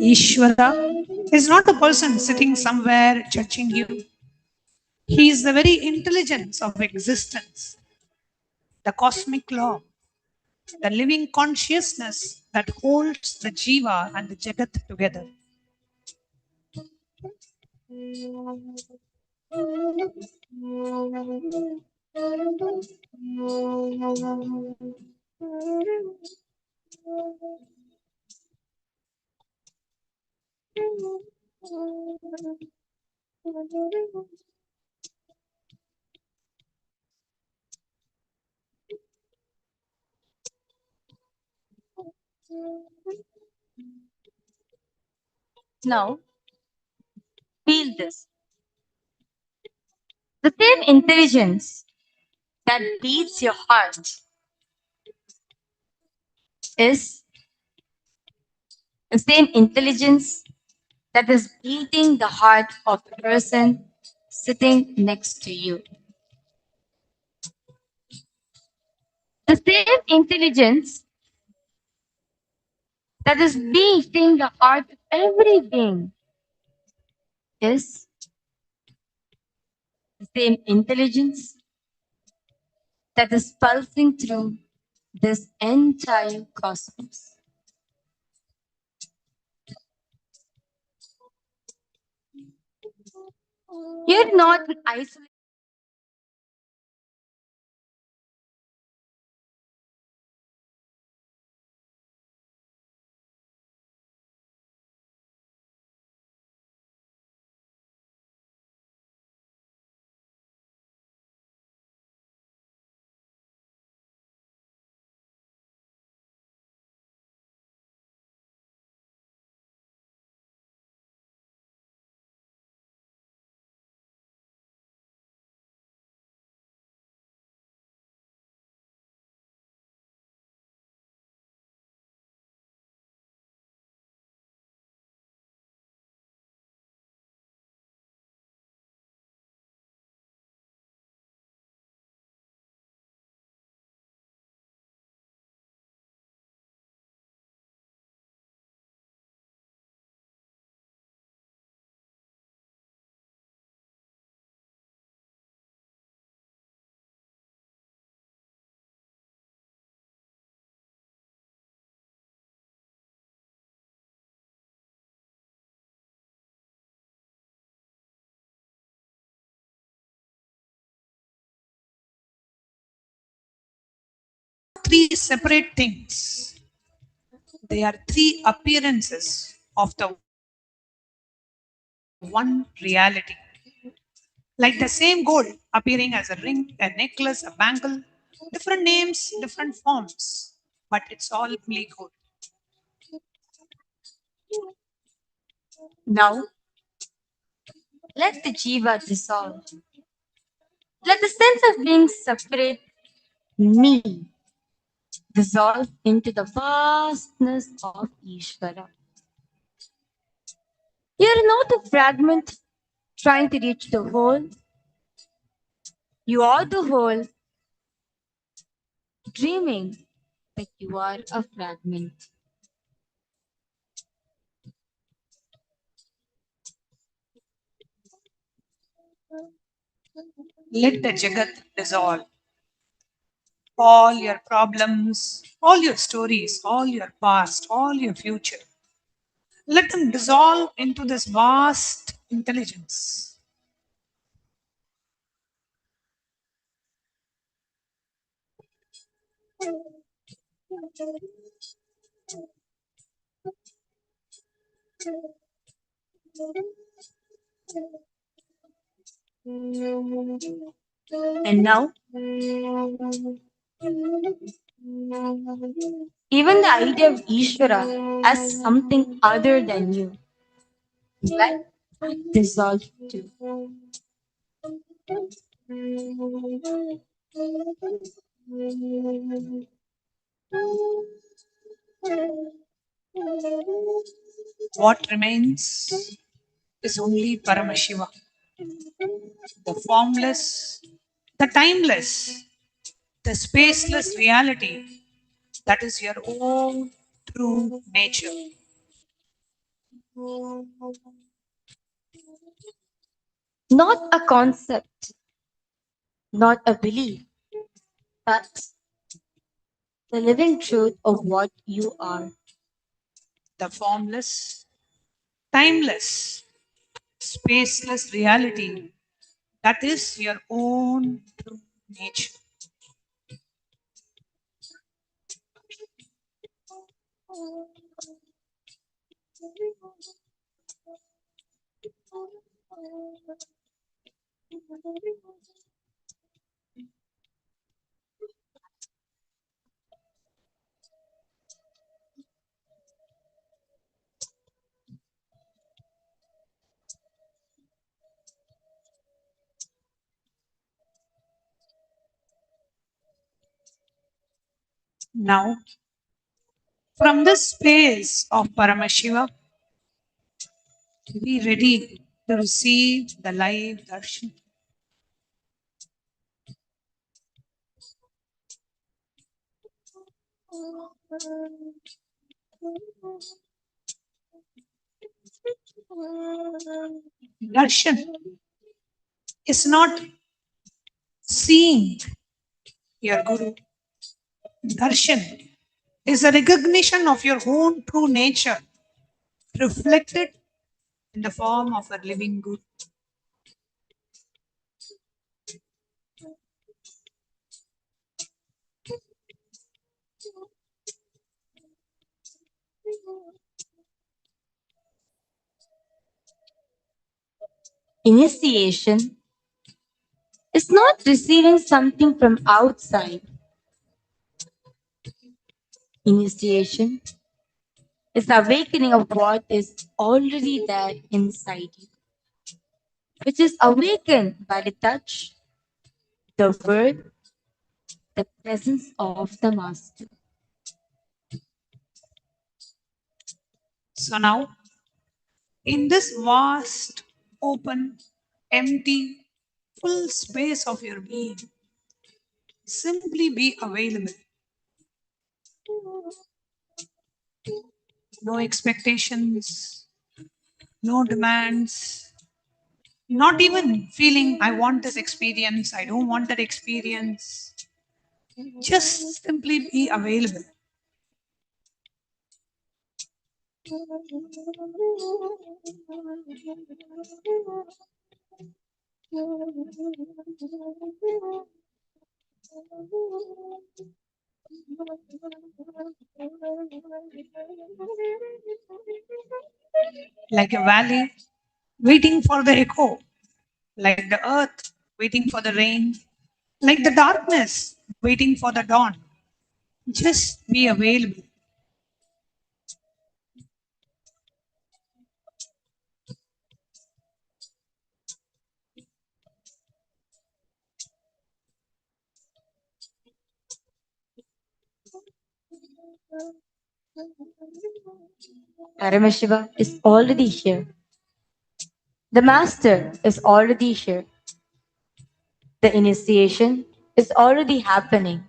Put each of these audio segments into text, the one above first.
Ishvara is not a person sitting somewhere judging you. He is the very intelligence of existence, the cosmic law, the living consciousness that holds the Jiva and the Jagat together. Now, feel this. The same intelligence that beats your heart is the same intelligence that is beating the heart of the person sitting next to you. The same intelligence that is beating the heart of every being is the same intelligence that is pulsing through this entire cosmos. You're not isolated. Three separate things. They are three appearances of the one reality. Like the same gold appearing as a ring, a necklace, a bangle, different names, different forms, but it's all only gold. Now, let the jiva dissolve. Let the sense of being separate, me, dissolve into the vastness of Ishvara. You're not a fragment trying to reach the whole. You are the whole, dreaming that you are a fragment. Let the Jagat dissolve. All your problems, all your stories, all your past, all your future. Let them dissolve into this vast intelligence. And now, even the idea of Ishvara as something other than you, let that dissolve too. What remains is only Paramashiva, the formless, the timeless, the spaceless reality that is your own true nature. Not a concept, not a belief, but the living truth of what you are. The formless, timeless, spaceless reality that is your own true nature. Now, from this space of Paramashiva, be ready to receive the live darshan. Darshan is not seeing your Guru. Darshan is a recognition of your own true nature reflected in the form of a living Guru. Initiation is not receiving something from outside. Initiation is the awakening of what is already there inside you, which is awakened by the touch, the word, the presence of the Master. So now, in this vast, open, empty, full space of your being, simply be available. No expectations, no demands, not even feeling I want this experience, I don't want that experience. Just simply be available. Like a valley waiting for the echo, like the earth waiting for the rain, like the darkness waiting for the dawn. Just be available. Paramashiva is already here. The Master is already here. The initiation is already happening.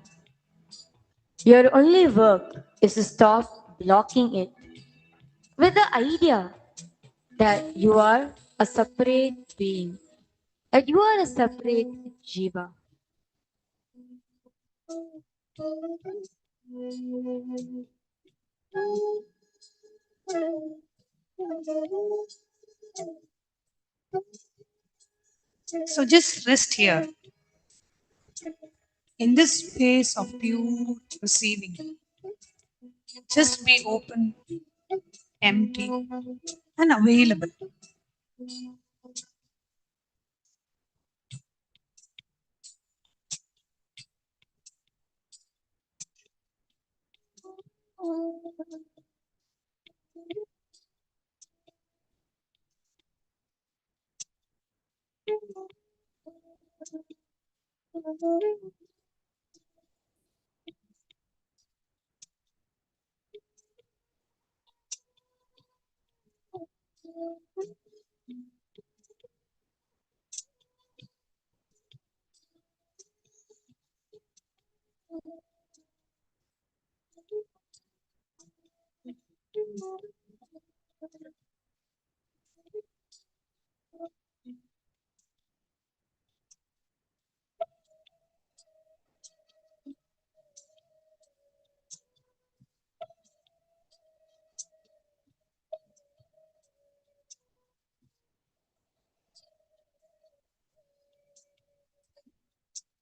Your only work is to stop blocking it with the idea that you are a separate being, that you are a separate jiva. So just rest here in this space of pure receiving. Just be open, empty, and available.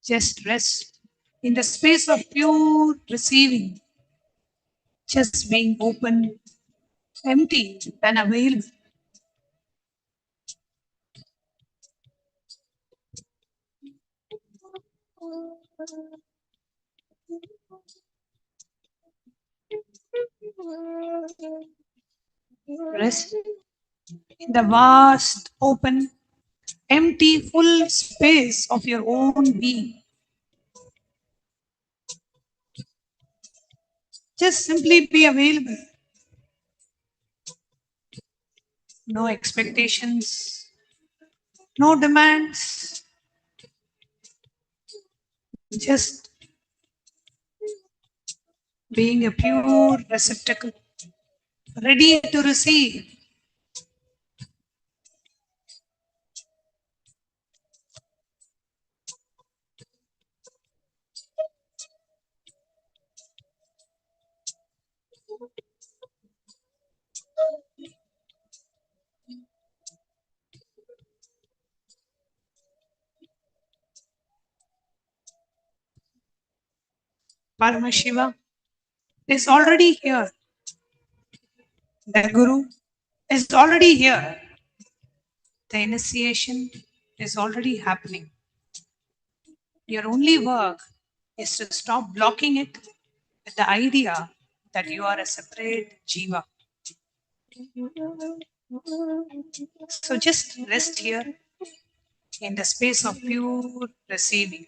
Just rest in the space of pure receiving, just being open, empty, and available. Rest in the vast, open, empty, full space of your own being. Just simply be available. No expectations, no demands, just being a pure receptacle, ready to receive. Paramashiva is already here. The Guru is already here. The initiation is already happening. Your only work is to stop blocking it with the idea that you are a separate jiva. So just rest here in the space of pure receiving.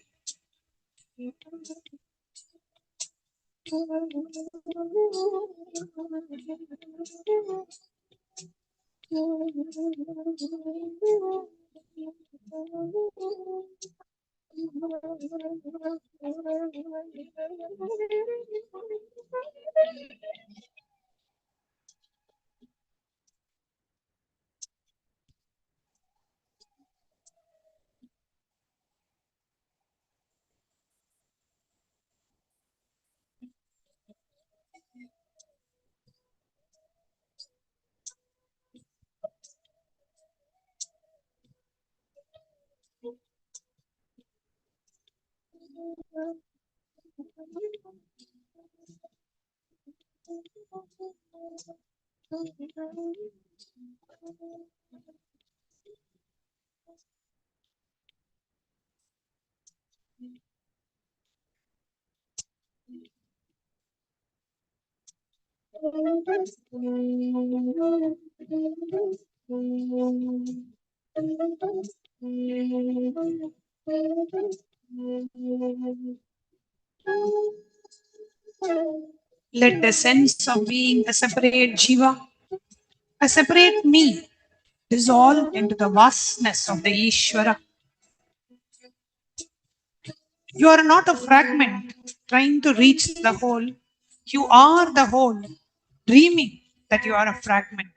Let the sense of being a separate jiva, a separate me, dissolve into the vastness of the Ishvara. You are not a fragment trying to reach the whole. You are the whole, dreaming that you are a fragment.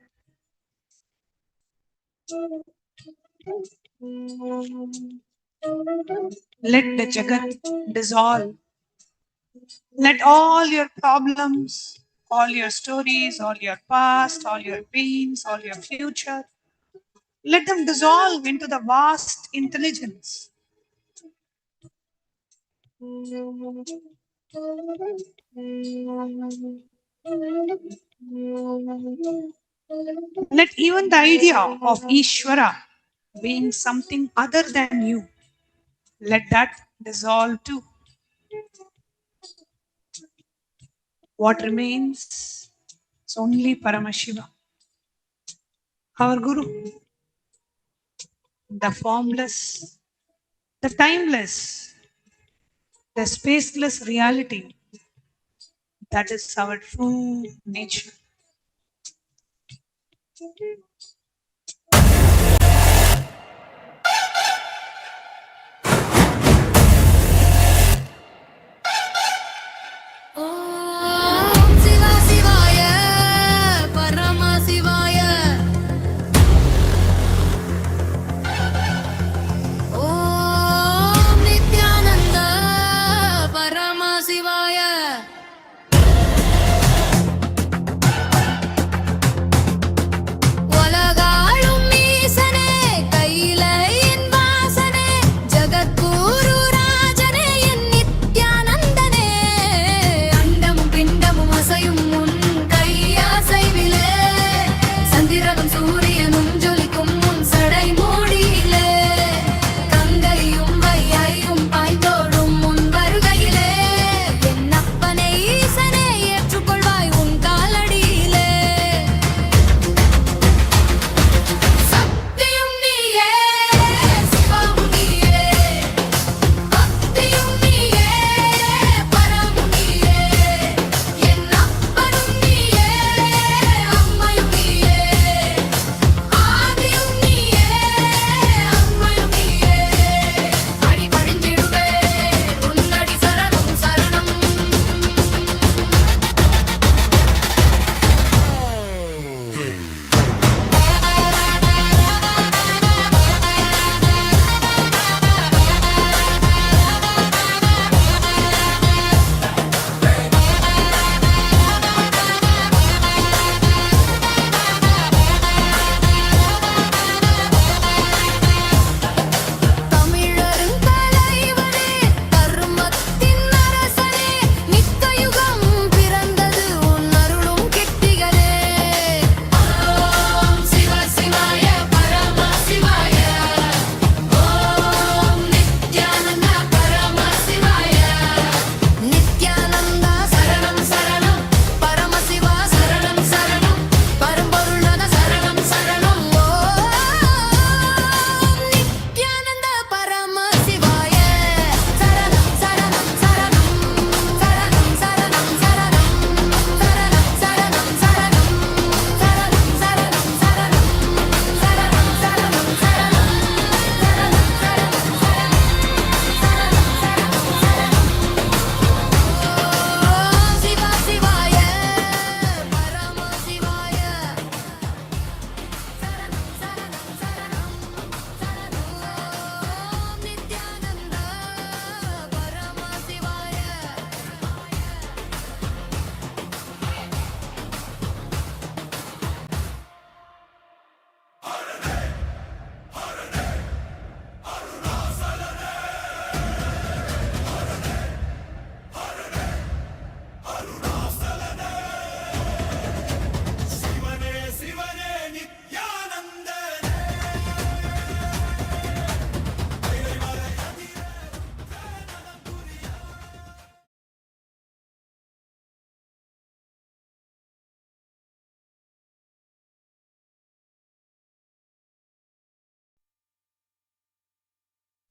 Let the Jagat dissolve. Let all your problems, all your stories, all your past, all your pains, all your future, let them dissolve into the vast intelligence. Let even the idea of Ishvara being something other than you, let that dissolve too. What remains is only Paramashiva, our Guru, the formless, the timeless, the spaceless reality. That is our true nature. ॐ शिवा शिवाय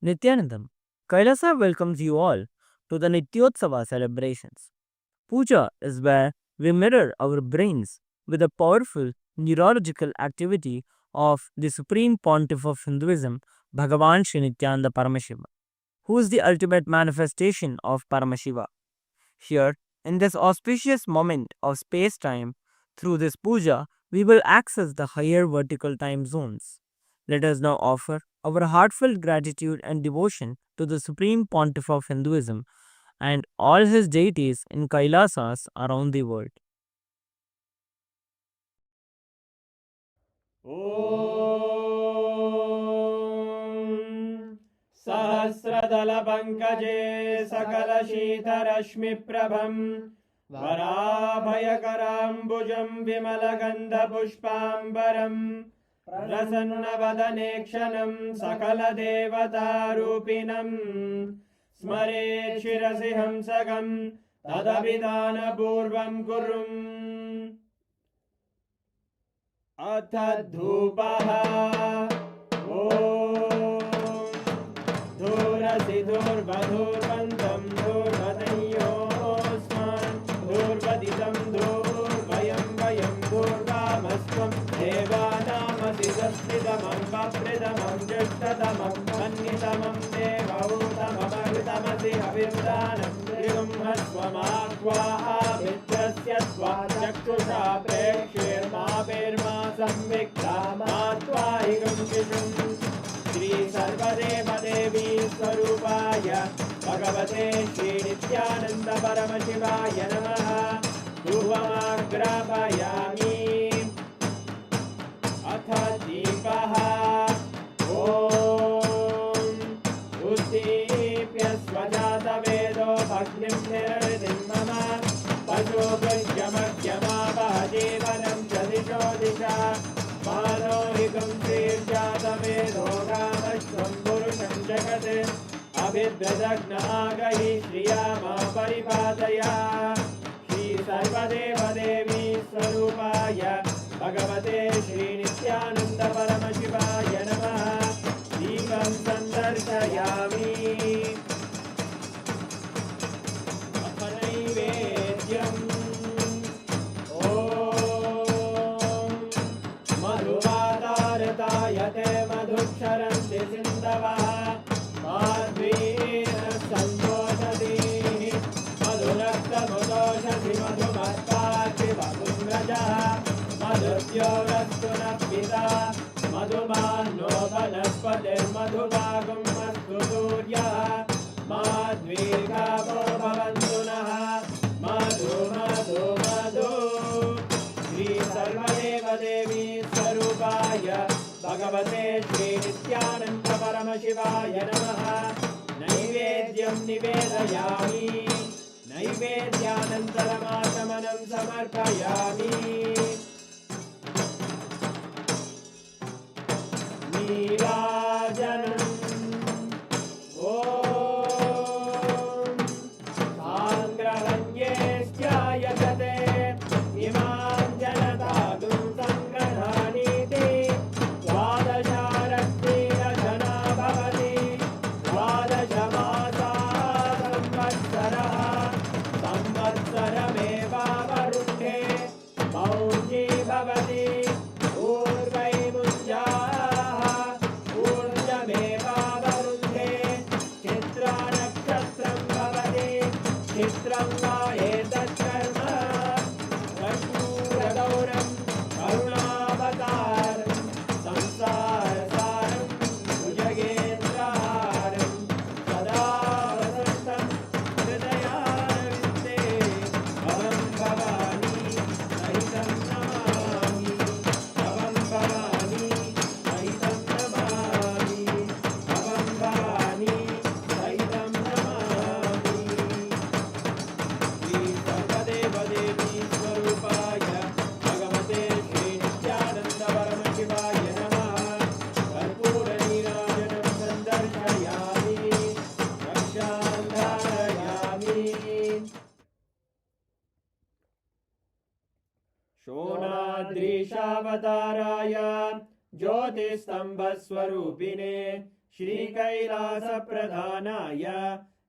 Nithyanandam, Kailasa welcomes you all to the Nityotsava celebrations. Puja is where we mirror our brains with the powerful neurological activity of the Supreme Pontiff of Hinduism, Bhagavan Sri Nithyananda Paramashivam, who is the ultimate manifestation of Paramashiva. Here, in this auspicious moment of space time, through this puja, we will access the higher vertical time zones. Let us now offer our heartfelt gratitude and devotion to the Supreme Pontiff of Hinduism and all his deities in Kailasas around the world. ॐ सहस्रदलपङ्कजे सकलशीतरश्मिप्रभम् वराभयकराम्बुजं विमलगन्धपुष्पाम्बरम् प्रसन्नवदने क्षणं सकलदेवतारूपिणम् स्मरेत् शिरसि हंसकं तदभिधानपूर्वं कुर्वम् अथ धूपः ॐ धूरसि धूर्वधूर्वन्तं धूर्वतयोस्मान् धूर्वदितं धूर्वयं वयं धूर्वामस्त्वं देवानामसि संस्थितमं पप्रथमं ज्येष्ठतमं मन्यतमं देवहूतममृतमसि हविर्दानं त्रिगुंहस्वमाह्वाः मित्रस्य त्वा चक्षुषा प्रेक्ष्येर्मा संविक्ता मात्वाहिगं शिशुम् श्री सर्वदेवदेवी स्वरूपाय भगवते श्री नित्यानन्द परमशिवाय नमः धूपमाग्रापयामि अथ दीपः ॐ उद्दीप्य स्वजातवेदो भग्निं निर्वृतिं मम पशुभुजमग्यमापः जीवनं च दिशो दिशा मानोहिकं श्रीर्जातवेदो रामश्वं पुरुषं जगत् अभिद्रजग्नागहि श्रिया मा परिपादया श्री सर्वदेवदेवी स्वरूपाय भगवते श्री नित्यानन्द परमशिवाय नमः दीपं सन्दर्शयामि अथ नैवेद्यम् ॐ मधुवातारतायते मधुक्षरन्ति सिन्धवः माध्वीन सन्तोषति मधुरक्तमुदोषति मधुमत्पाति मधुम्रजः मधुद्योरस्तु नः पिता मधुमान्नो वनस्पतिर्मधुभागं मस्तु सूर्यः माध्वीर्गावो भवन्तु नः मधु मधु मधु श्री सर्वदेवदेवी स्वरूपाय भगवते श्री नित्यानन्द परमशिवाय नमः नैवेद्यं निवेदयामि नैवेद्यानन्तरमाचमनं समर्पयामि नीराजनम् ॐ साङ्ग्रहण्ये स्यायते इमां जनतागुं सङ्ग्रहाणीति द्वादशारत्नेन जना भवति द्वादशमासाः संवत्सरः संवत्सरमेवावरुन्धे मौञ्जी भवति ऊर्वैमुञ्जाः ऊर्जमेवावरुन्धे चित्रानक्षत्रं भवति चित्रं वा एतत्कर्म कर्पूरगौरं करुणावतारं संसारसारं भुजगेन्द्रहारं सदा वसन्तं हृदयारविन्दे भवं भवानी सहितं नमामि भवं भवानी सहितं नमामि भवं भवानी सहितं नमामि श्री सर्वदेवदेवी स्वरूपाय भगवते श्री नित्यानन्द परमशिवाय नमः कर्पूरनीराजनं सन्दर्शयामि रक्षां धारयामि शोणाद्रीशावताराय ज्योतिस्तम्भस्वरूपिणे श्रीकैलासप्रधानाय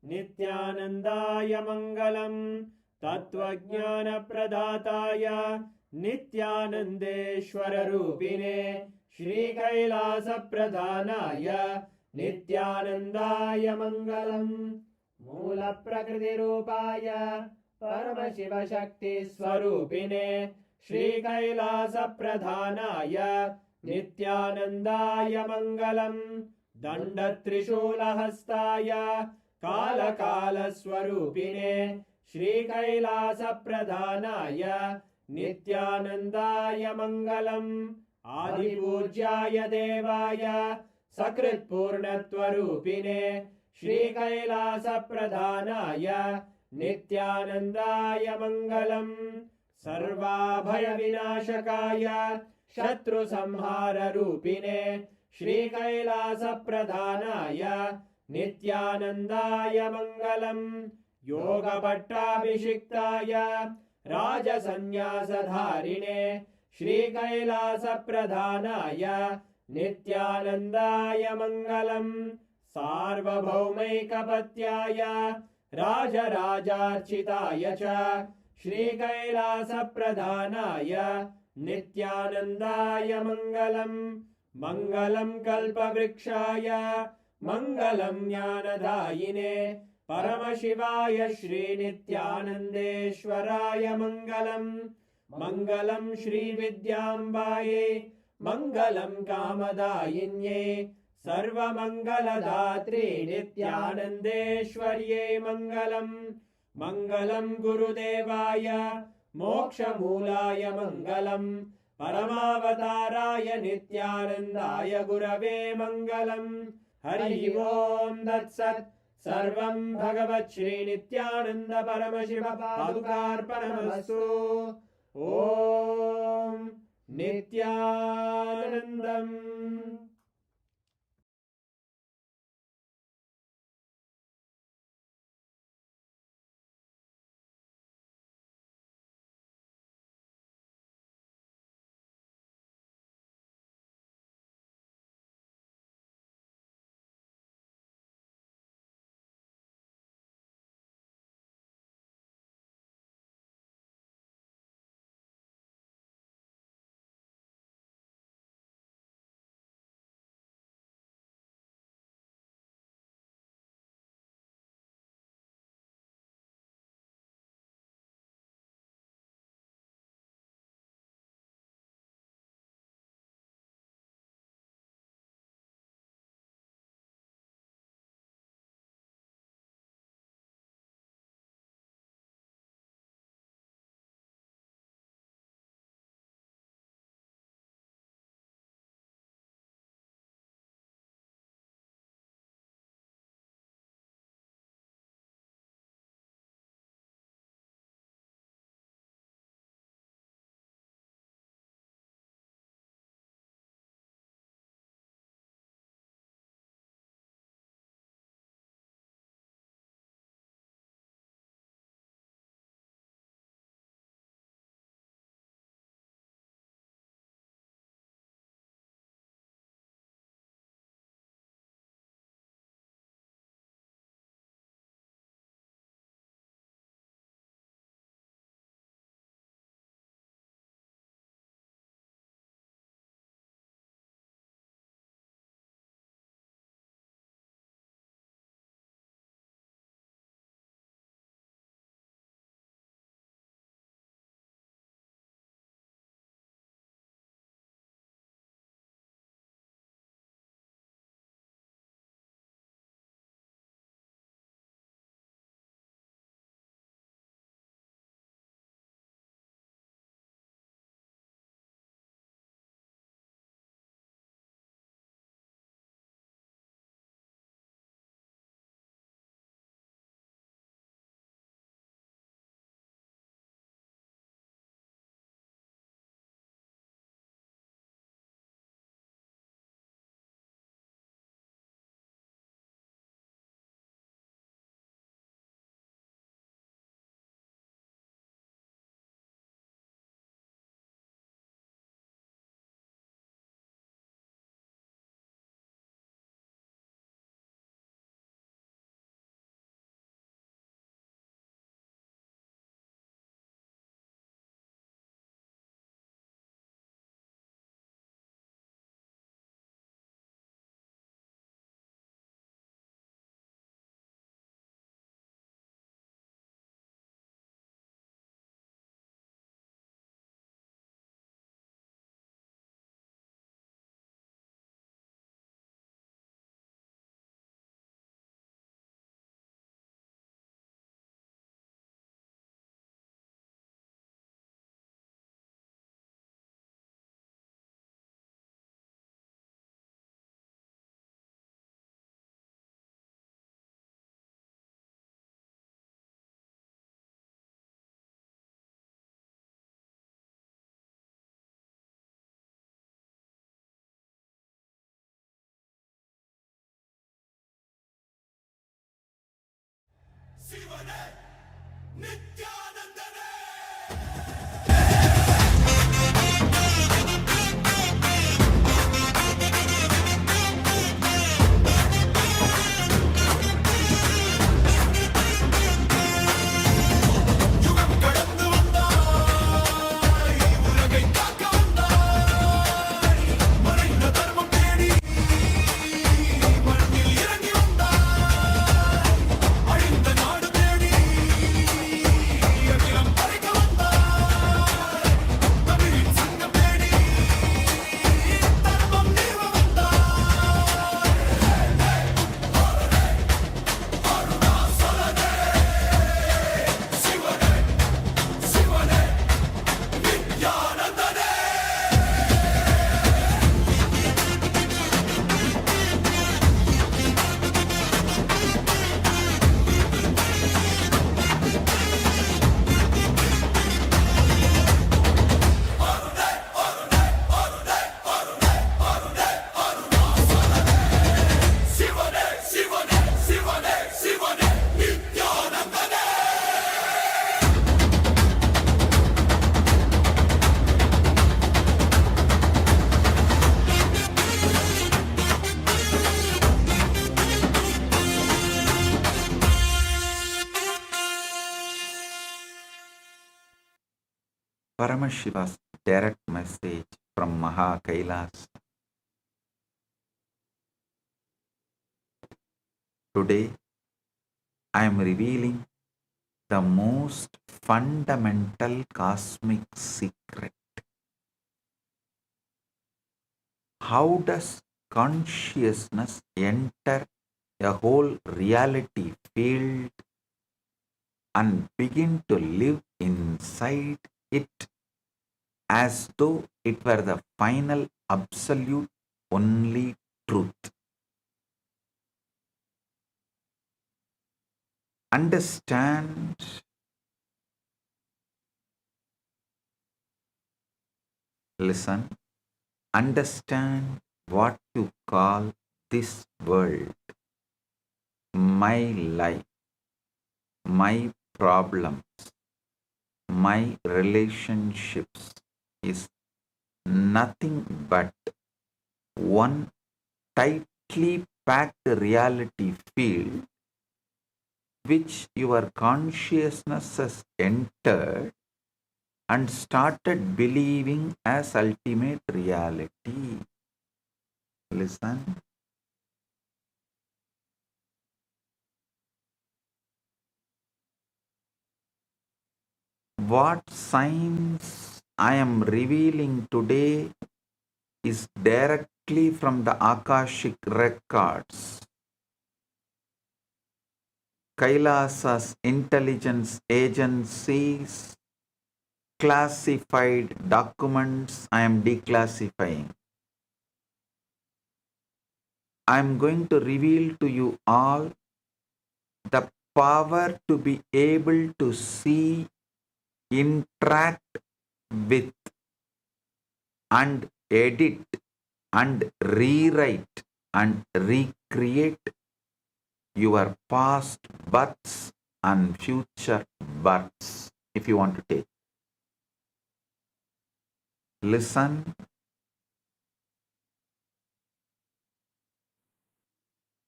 नित्यानन्दाय मङ्गलम् तत्त्वज्ञानप्रदाताय नित्यानन्देश्वररूपिणे श्रीकैलासप्रधानाय नित्यानन्दाय मङ्गलम् मूलप्रकृतिरूपाय परमशिवशक्तिस्वरूपिणे श्रीकैलासप्रधानाय नित्यानन्दाय मङ्गलम् दण्डत्रिशूलहस्ताय कालकालस्वरूपिणे श्रीकैलासप्रधानाय नित्यानन्दाय मङ्गलम् आदिपूज्याय देवाय सकृत्पूर्णत्वरूपिणे श्रीकैलासप्रधानाय नित्यानन्दाय मङ्गलम् सर्वाभयविनाशकाय शत्रुसंहाररूपिणे श्रीकैलासप्रधानाय नित्यानन्दाय मङ्गलम् योगभट्टाभिषिक्ताय राजसन्न्यासधारिणे श्रीकैलासप्रधानाय नित्यानन्दाय मङ्गलम् सार्वभौमैकपत्याय राजराजार्चिताय च श्रीकैलासप्रधानाय नित्यानन्दाय मङ्गलम् मङ्गलम् कल्पवृक्षाय मङ्गलम् ज्ञानदायिने परमशिवाय श्रीनित्यानन्देश्वराय मङ्गलम् मङ्गलम् श्रीविद्याम्बायै मङ्गलम् कामदायिन्यै सर्वमङ्गलदात्रे नित्यानन्देश्वर्यै मङ्गलम् मङ्गलम् गुरुदेवाय मोक्षमूलाय मङ्गलम् परमावताराय नित्यानन्दाय गुरवे मङ्गलम् हरि ओम् तत्सत् सर्वम् भगवत् श्रीनित्यानन्द परमशिव पादुकार्पणमस्तु ॐ नित्यानन्दम्। Paramashiva's direct message from Kailasa. Today, I am revealing the most fundamental cosmic secret. How does consciousness enter a whole reality field and begin to live inside it as though it were the final, absolute, only truth? Understand, listen, understand what you call this world, my life, my problems, my relationships is nothing but one tightly packed reality field which your consciousness has entered and started believing as ultimate reality. Listen. What science I am revealing today is directly from the Akashic records. Kailasa's intelligence agencies classified documents I am declassifying. I am going to reveal to you all the power to be able to see, interact with, and edit, and rewrite, and recreate your past births and future births, if you want to take. Listen.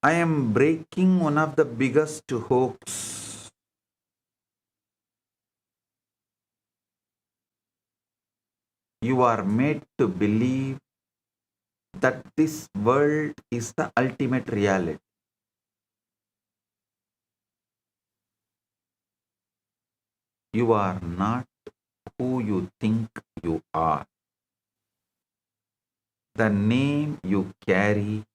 I am breaking one of the biggest hoax. You are made to believe that this world is the ultimate reality. You are not who you think you are. The name you carry,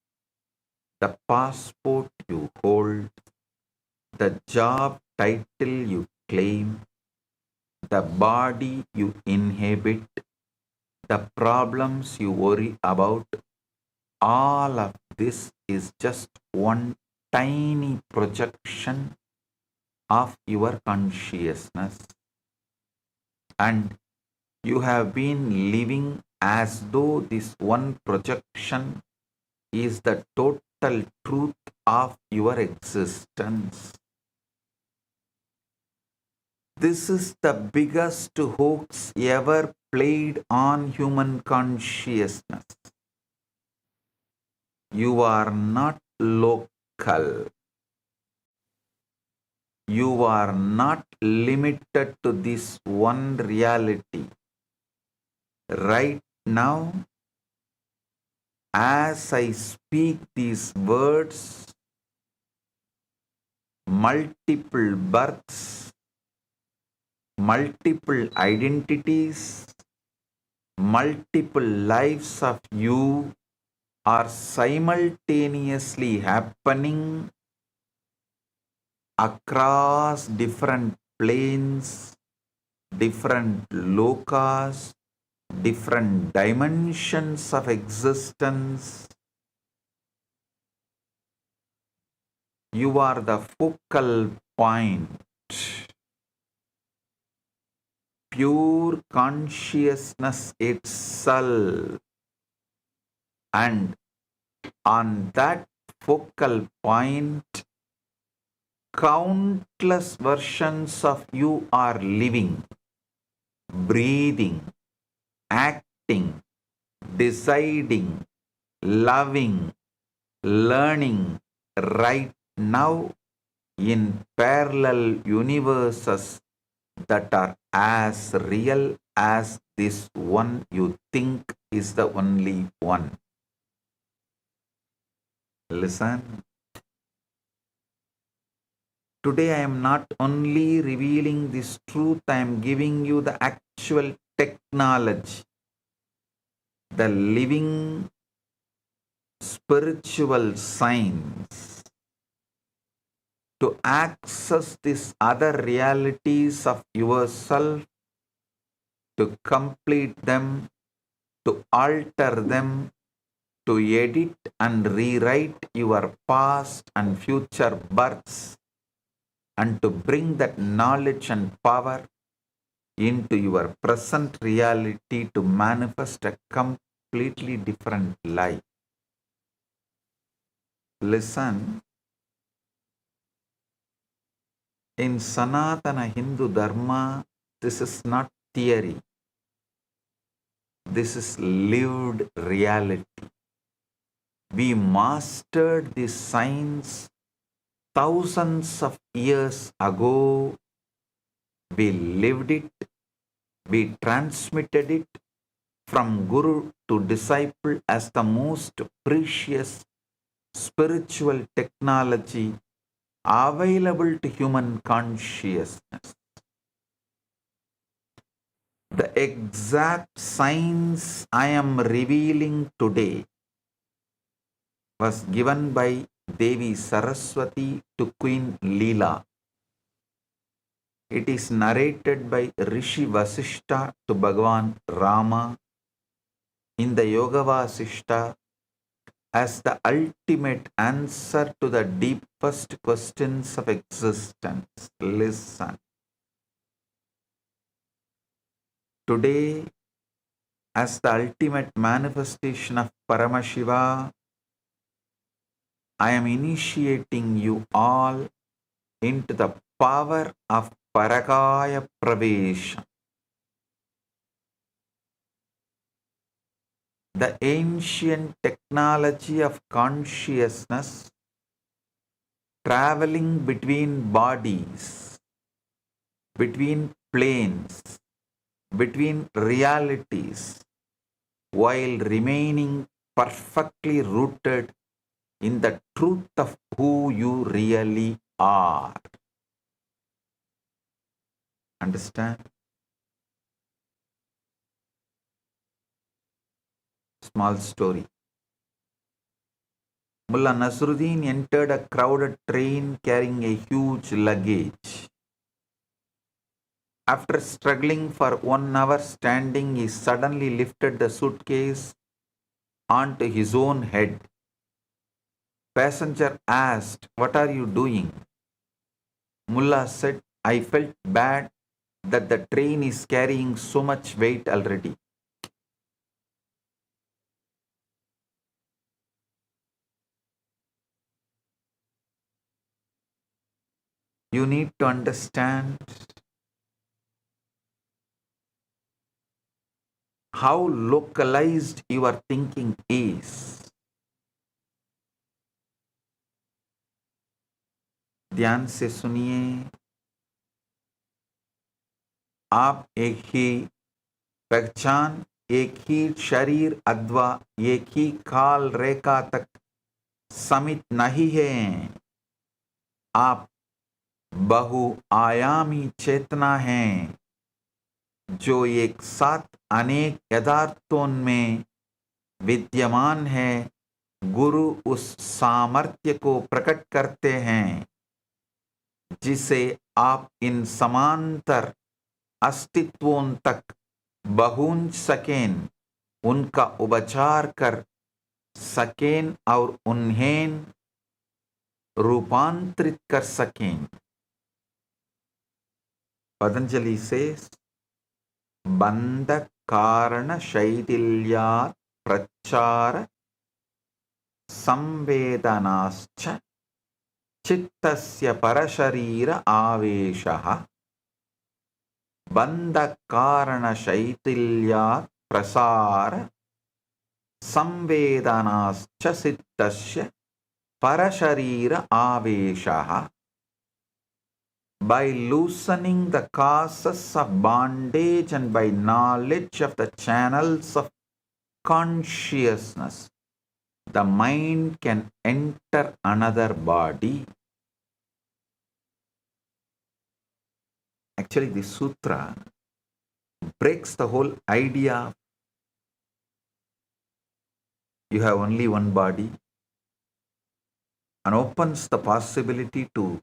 the passport you hold, the job title you claim, the body you inhabit, the problems you worry about, all of this is just one tiny projection of your consciousness. And you have been living as though this one projection is the total truth of your existence. This is the biggest hoax ever played on human consciousness. You are not local. You are not limited to this one reality. Right now, as I speak these words, multiple births, multiple identities, multiple lives of you are simultaneously happening across different planes, different lokas, different dimensions of existence. You are the focal point. Pure consciousness itself. And on that focal point, countless versions of you are living, breathing, acting, deciding, loving, learning right now in parallel universes that are as real as this one you think is the only one. Listen. Today I am not only revealing this truth, I am giving you the actual technology, the living spiritual science to access these other realities of yourself, to complete them, to alter them, to edit and rewrite your past and future births, and to bring that knowledge and power into your present reality to manifest a completely different life. Listen, in Sanatana Hindu Dharma, this is not theory. This is lived reality. We mastered this science thousands of years ago. We lived it. We transmitted it from guru to disciple as the most precious spiritual technology available to human consciousness. The exact science I am revealing today was given by Devi Saraswati to Queen Leela. It is narrated by Rishi Vasishta to Bhagavan Rama in the Yoga Vasishta as the ultimate answer to the deepest questions of existence. Listen. Today, as the ultimate manifestation of Paramashiva, I am initiating you all into the power of Parakaya Pravesha, the ancient technology of consciousness traveling between bodies, between planes, between realities, while remaining perfectly rooted in the truth of who you really are. Understand? Small story. Mullah Nasruddin entered a crowded train carrying a huge luggage. After struggling for 1 hour standing, he suddenly lifted the suitcase onto his own head. Passenger asked, "What are you doing?" Mullah said, "I felt bad that the train is carrying so much weight already." You need to understand how localized your thinking is. ध्यान से सुनिए, आप एक ही पहचान, एक ही शरीर अथवा एक ही काल रेखा तक समित नहीं हैं। आप बहुआयामी चेतना हैं, जो एक साथ अनेक यथार्थों में विद्यमान है। गुरु उस सामर्थ्य को प्रकट करते हैं जिसे आप इन समांतर अस्तित्वों तक पहुंच सकें, उनका उपचार कर सकें और उन्हें रूपांतरित कर सकें। पतंजलि से बंध कारण शैथिल्यात् प्रचार संवेदनाश्च चित्तस्य परशरीर आवेशः। बंध कारण शैथिल्यात् प्रसार संवेदनाश्च चित्तस्य परशरीर आवेशः। By loosening the causes of bondage and by knowledge of the channels of consciousness, the mind can enter another body. Actually, this sutra breaks the whole idea. You have only one body and opens the possibility to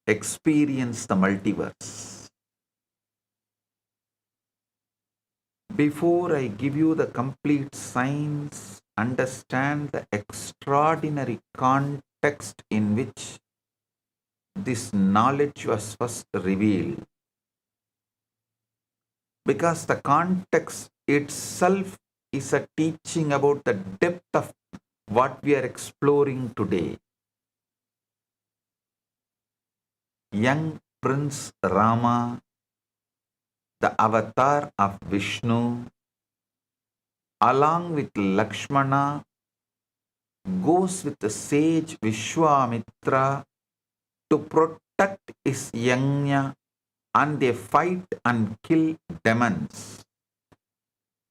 experience the multiverse. Before I give you the complete science, understand the extraordinary context in which this knowledge was first revealed. Because the context itself is a teaching about the depth of what we are exploring today. Young Prince Rama, the avatar of Vishnu, along with Lakshmana, goes with the sage Vishwamitra to protect his yajna, and they fight and kill demons.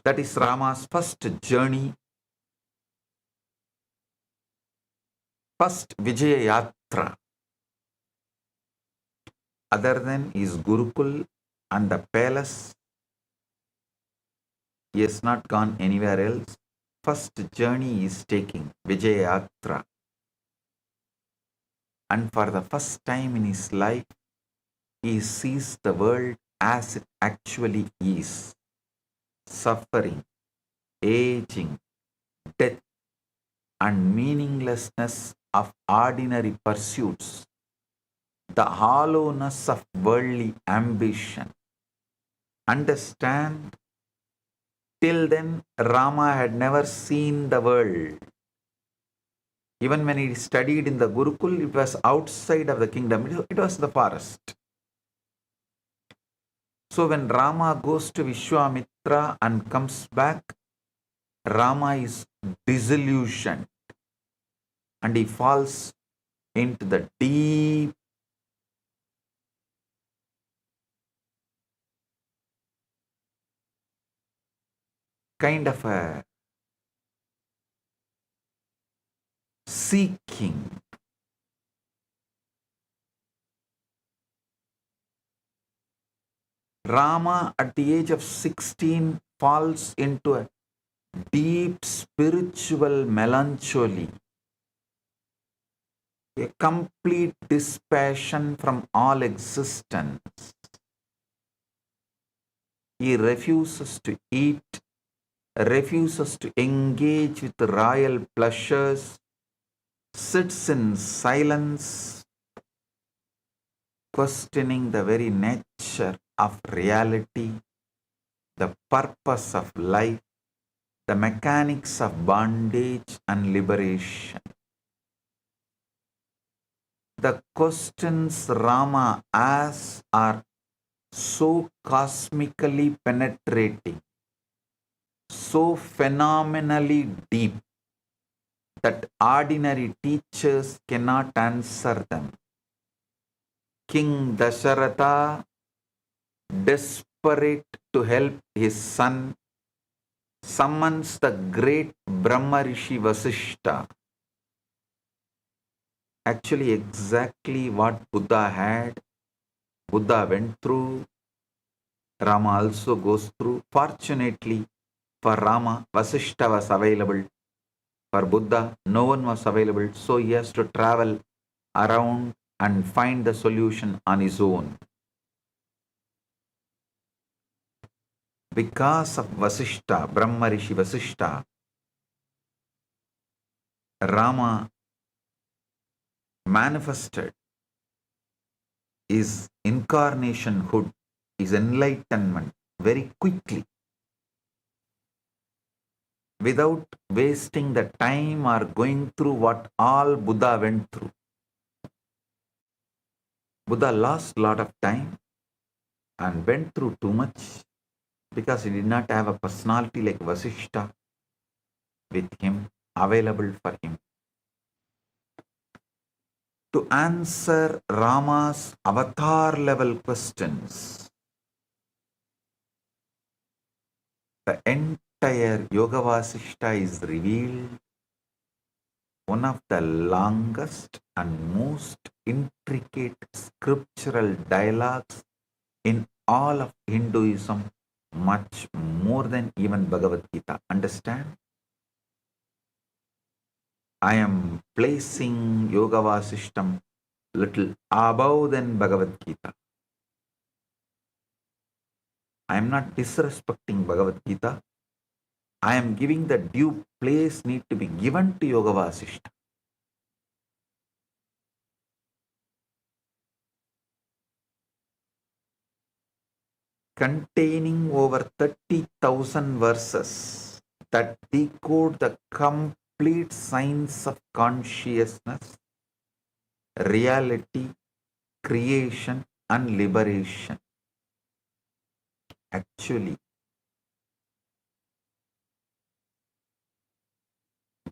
That is Rama's first journey, first Vijaya Yatra. Other than his Gurukul and the palace, he has not gone anywhere else. First journey he is taking, Vijaya Yatra. And for the first time in his life, he sees the world as it actually is. Suffering, aging, death, and meaninglessness of ordinary pursuits. The hollowness of worldly ambition. Understand, till then Rama had never seen the world. Even when he studied in the Gurukul, it was outside of the kingdom. It was the forest. So when Rama goes to Vishwamitra and comes back, Rama is disillusioned and he falls into the deep kind of a seeking. Rama at the age of 16 falls into a deep spiritual melancholy, a complete dispassion from all existence. He refuses to eat, refuses to engage with royal pleasures, sits in silence, questioning the very nature of reality, the purpose of life, the mechanics of bondage and liberation. The questions Rama asks are so cosmically penetrating, so phenomenally deep that ordinary teachers cannot answer them. King Dasharatha, desperate to help his son, summons the great Brahma Rishi Vasishta. Actually, exactly what Buddha had, Buddha went through, Rama also goes through. Fortunately for Rama, Vasishta was available. For Buddha, no one was available, so he has to travel around and find the solution on his own. Because of Vasishta, Brahma Rishi Vasishta, Rama manifested his incarnationhood, his enlightenment very quickly, without wasting the time or going through what all Buddha went through. Buddha lost a lot of time and went through too much because he did not have a personality like Vasishta with him, available for him. To answer Rama's avatar level questions, the entire Yoga Vasishta is revealed, one of the longest and most intricate scriptural dialogues in all of Hinduism, much more than even Bhagavad Gita. Understand? I am placing Yoga Vasishtam little above than Bhagavad Gita. I am not disrespecting Bhagavad Gita. I am giving the due place need to be given to Yoga Vasishta. Containing over 30,000 verses that decode the complete science of consciousness, reality, creation, and liberation. Actually,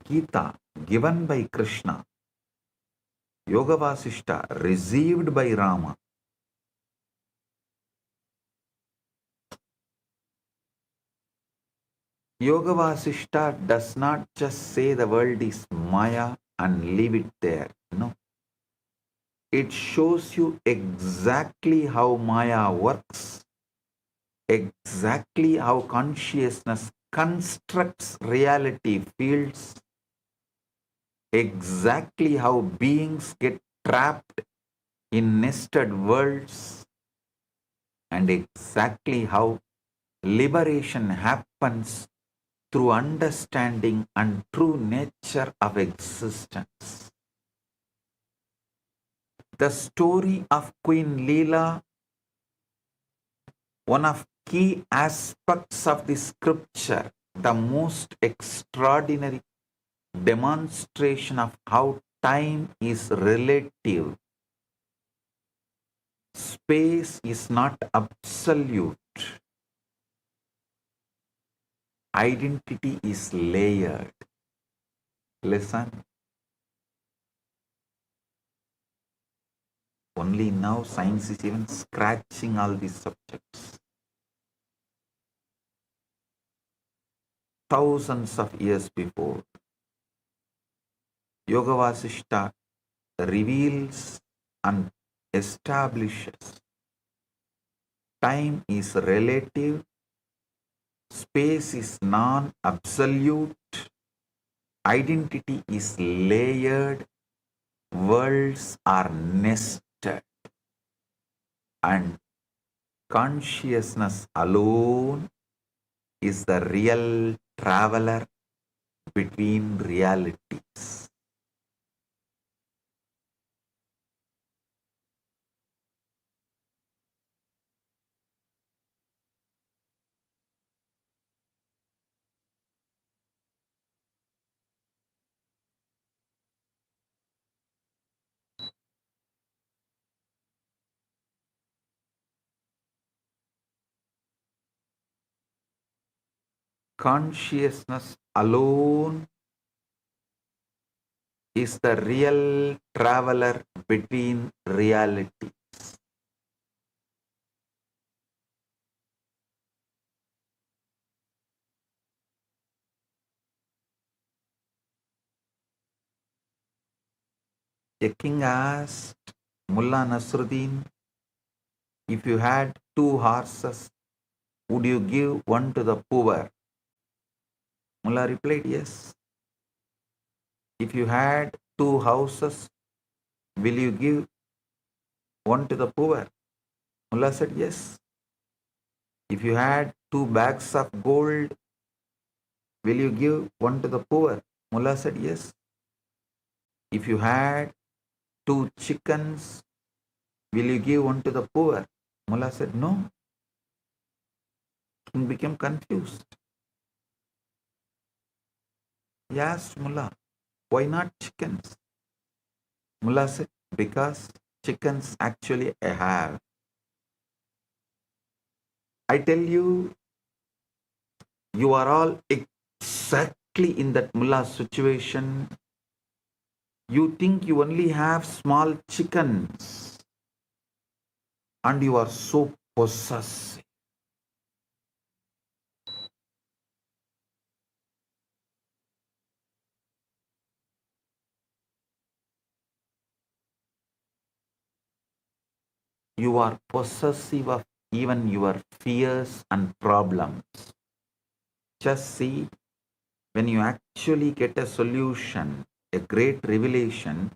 Gita given by Krishna, Yoga Vasishta received by Rama. Yoga Vasishta does not just say the world is Maya and leave it there. No. It shows you exactly how Maya works, exactly how consciousness constructs reality fields, exactly how beings get trapped in nested worlds, and exactly how liberation happens through understanding and true nature of existence. The story of Queen Leela, one of key aspects of the scripture, the most extraordinary demonstration of how time is relative. Space is not absolute. Identity is layered. Listen. Only now science is even scratching all these subjects. Thousands of years before, Yoga Vasishta reveals and establishes time is relative, space is non-absolute, identity is layered, worlds are nested, and consciousness alone is the real traveler between realities. consciousness alone is the real traveler between reality. A king asked Mullah Nasruddin, if you had 2 horses, would you give one to the poor? Mullah replied, yes. If you had 2 houses, will you give one to the poor? Mullah said, yes. If you had 2 bags of gold, will you give one to the poor? Mullah said, yes. If you had 2 chickens, will you give one to the poor? Mullah said, no. King became confused. He asked Mullah, why not chickens? Mullah said, because chickens actually I have. I tell you, you are all exactly in that mullah situation. You think you only have small chickens and you are so possessive. You are possessive of even your fears and problems. Just see, when you actually get a solution, a great revelation,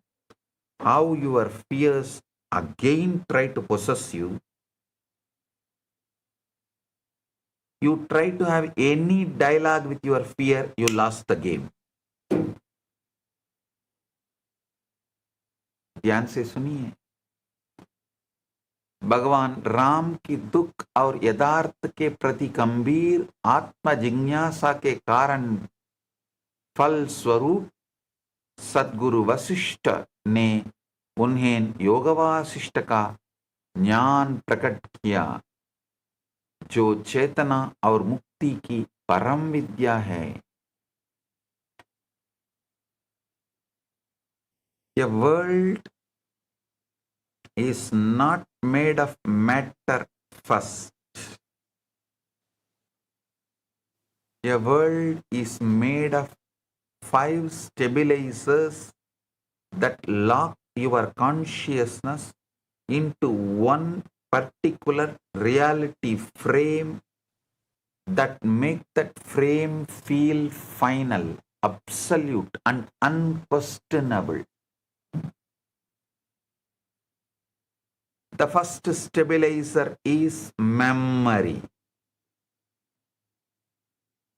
how your fears again try to possess you. You try to have any dialogue with your fear, you lost the game. ध्यान से सुनिए, भगवान राम की दुख और यथार्थ के प्रति गंभीर आत्म जिज्ञासा के कारण फल स्वरूप सद्गुरु वशिष्ठ ने उन्हें योग वासिष्ठ का ज्ञान प्रकट किया, जो चेतना और मुक्ति की परम विद्या है। A world is not made of matter first. A world is made of 5 stabilizers that lock your consciousness into one particular reality frame that make that frame feel final, absolute and unquestionable. The first stabilizer is memory.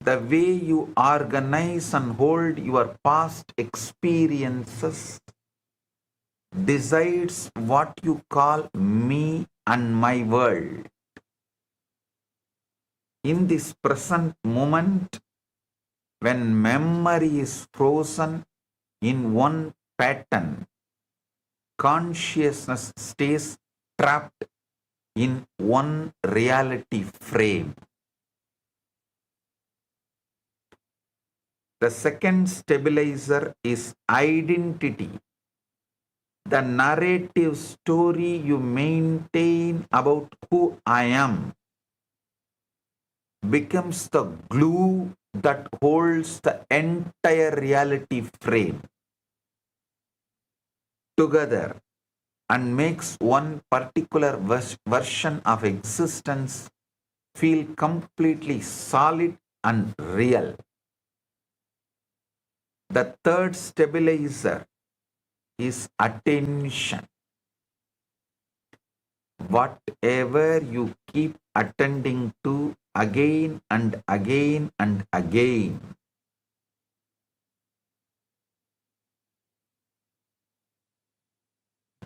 The way you organize and hold your past experiences decides what you call me and my world. In this present moment, when memory is frozen in one pattern, consciousness stays trapped in one reality frame. The second stabilizer is identity. The narrative story you maintain about who I am becomes the glue that holds the entire reality frame together and makes one particular version of existence feel completely solid and real. The third stabilizer is attention. Whatever you keep attending to again and again and again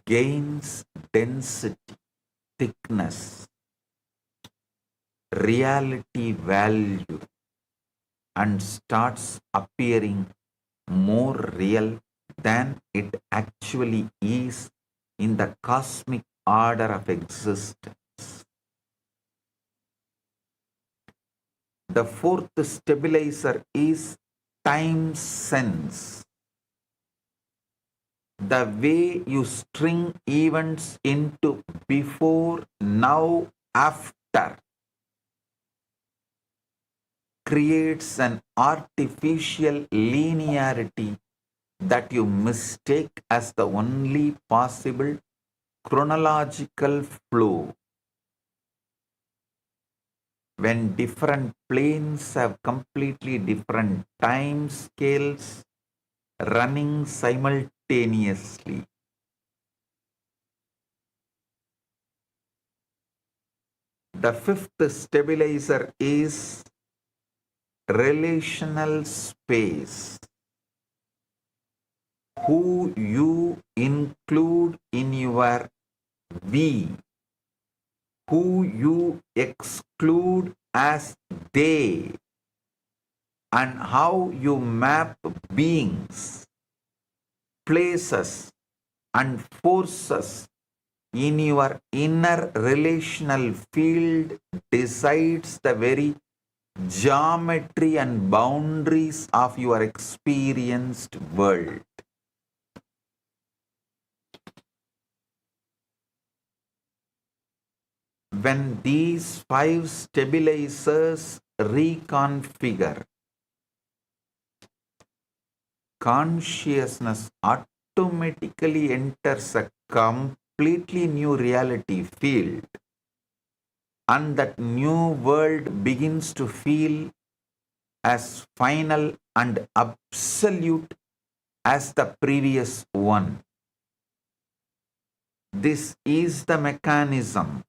gains density, thickness, reality value, and starts appearing more real than it actually is in the cosmic order of existence. The fourth stabilizer is time sense. The way you string events into before, now, after creates an artificial linearity that you mistake as the only possible chronological flow. When different planes have completely different time scales running simultaneously. The fifth stabilizer is relational space. Who you include in your we, who you exclude as they, and how you map beings, places, and forces in your inner relational field decides the very geometry and boundaries of your experienced world. When these five stabilizers reconfigure, consciousness automatically enters a completely new reality field, and that new world begins to feel as final and absolute as the previous one. This is the mechanism.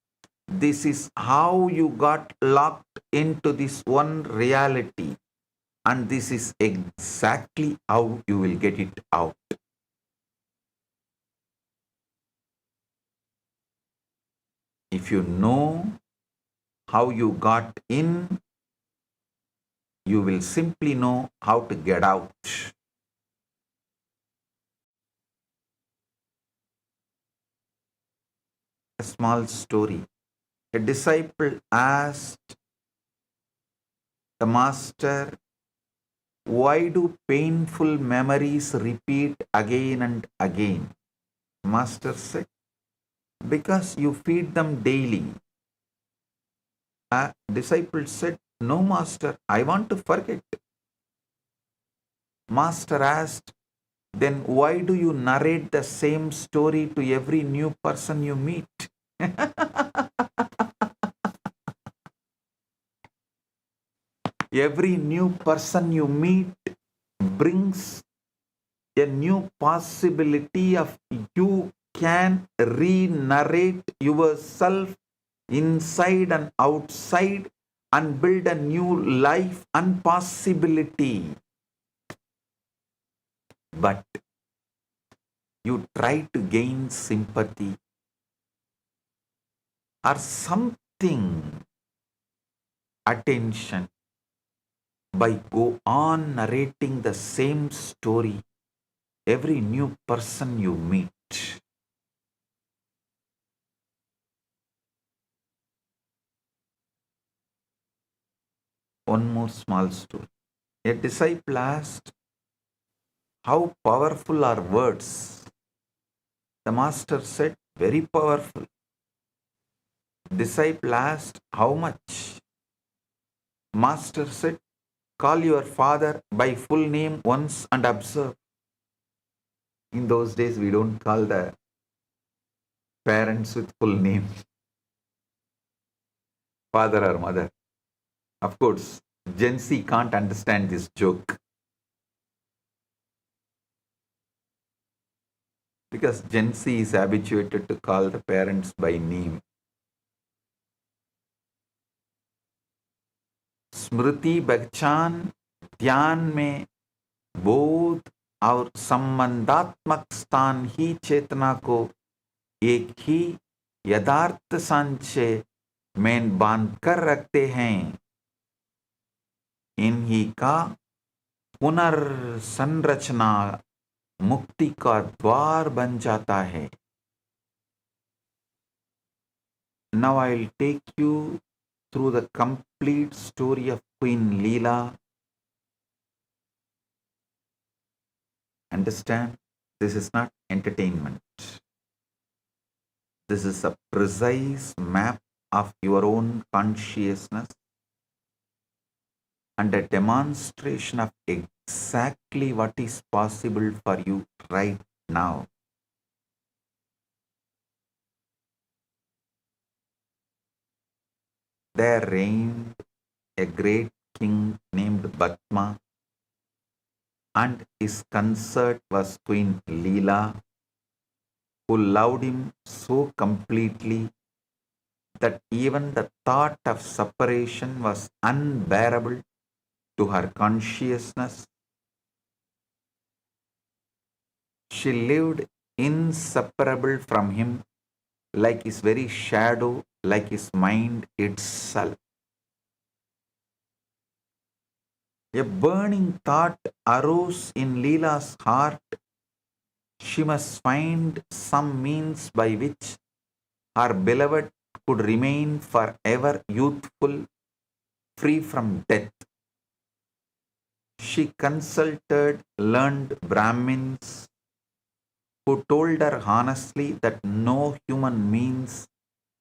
This is how you got locked into this one reality, and this is exactly how you will get it out. If you know how you got in, you will simply know how to get out. A small story. A disciple asked the master, "Why do painful memories repeat again and again?" Master said, "Because you feed them daily." A disciple said, "No, master, I want to forget." Master asked, "Then why do you narrate the same story to every new person you meet?" Every new person you meet brings a new possibility of you can re-narrate yourself inside and outside and build a new life and possibility. But you try to gain sympathy or something, attention, by go on narrating the same story every new person you meet. One more small story. A disciple asked, "How powerful are words?" The master said, "Very powerful." Disciple asked, "How much?" Master said, "Call your father by full name once and observe." In those days, we don't call the parents with full name, father or mother. Of course, Gen Z can't understand this joke because Gen Z is habituated to call the parents by name. स्मृति बच्चान ध्यान में बोध और संबंधात्मक स्थान ही चेतना को एक ही यथार्थ सांचे में बांध कर रखते हैं। इन्हीं का पुनर्संरचना मुक्ति का द्वार बन जाता है। Now I'll take you through the complete story of Queen Leela. Understand? This is not entertainment. This is a precise map of your own consciousness and a demonstration of exactly what is possible for you right now. There reigned a great king named Batma, and his consort was Queen Leela, who loved him so completely that even the thought of separation was unbearable to her consciousness. She lived inseparable from him, like his very shadow, like his mind itself. A burning thought arose in Leela's heart. She must find some means by which her beloved could remain forever youthful, free from death. She consulted learned Brahmins who told her honestly that no human means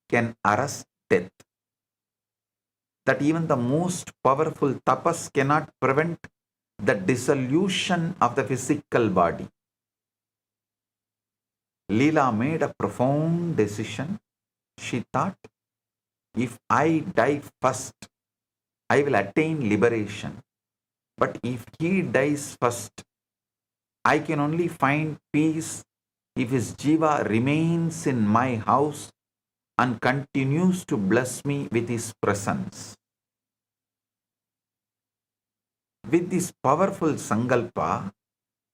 can arrest death, that even the most powerful tapas cannot prevent the dissolution of the physical body. Leela made a profound decision. She thought, if I die first, I will attain liberation. But if he dies first, I can only find peace if his jiva remains in my house and continues to bless me with his presence. With this powerful sankalpa,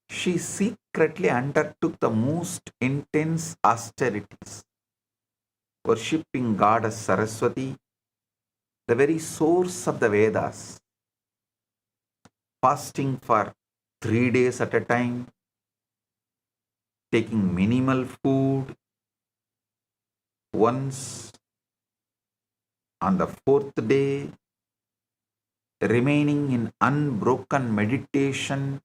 she secretly undertook the most intense austerities, worshipping Goddess Saraswati, the very source of the Vedas, fasting for 3 days at a time, taking minimal food. Once on the 4th day, remaining in unbroken meditation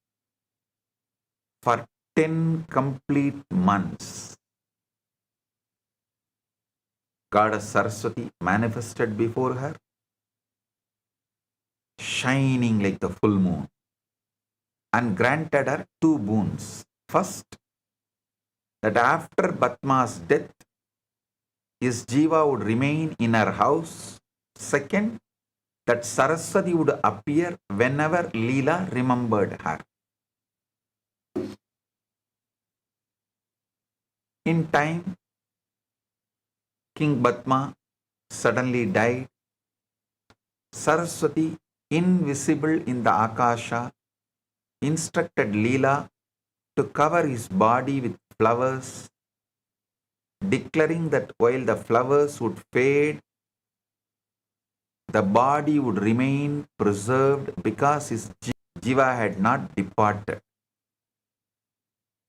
for 10 complete months. Goddess Saraswati manifested before her, shining like the full moon, and granted her 2 boons. First, that after Batma's death, his jiva would remain in her house. Second, that Saraswati would appear whenever Leela remembered her. In time, King Batma suddenly died. Saraswati, invisible in the Akasha, instructed Leela to cover his body with flowers, declaring that while the flowers would fade, the body would remain preserved because his jiva had not departed.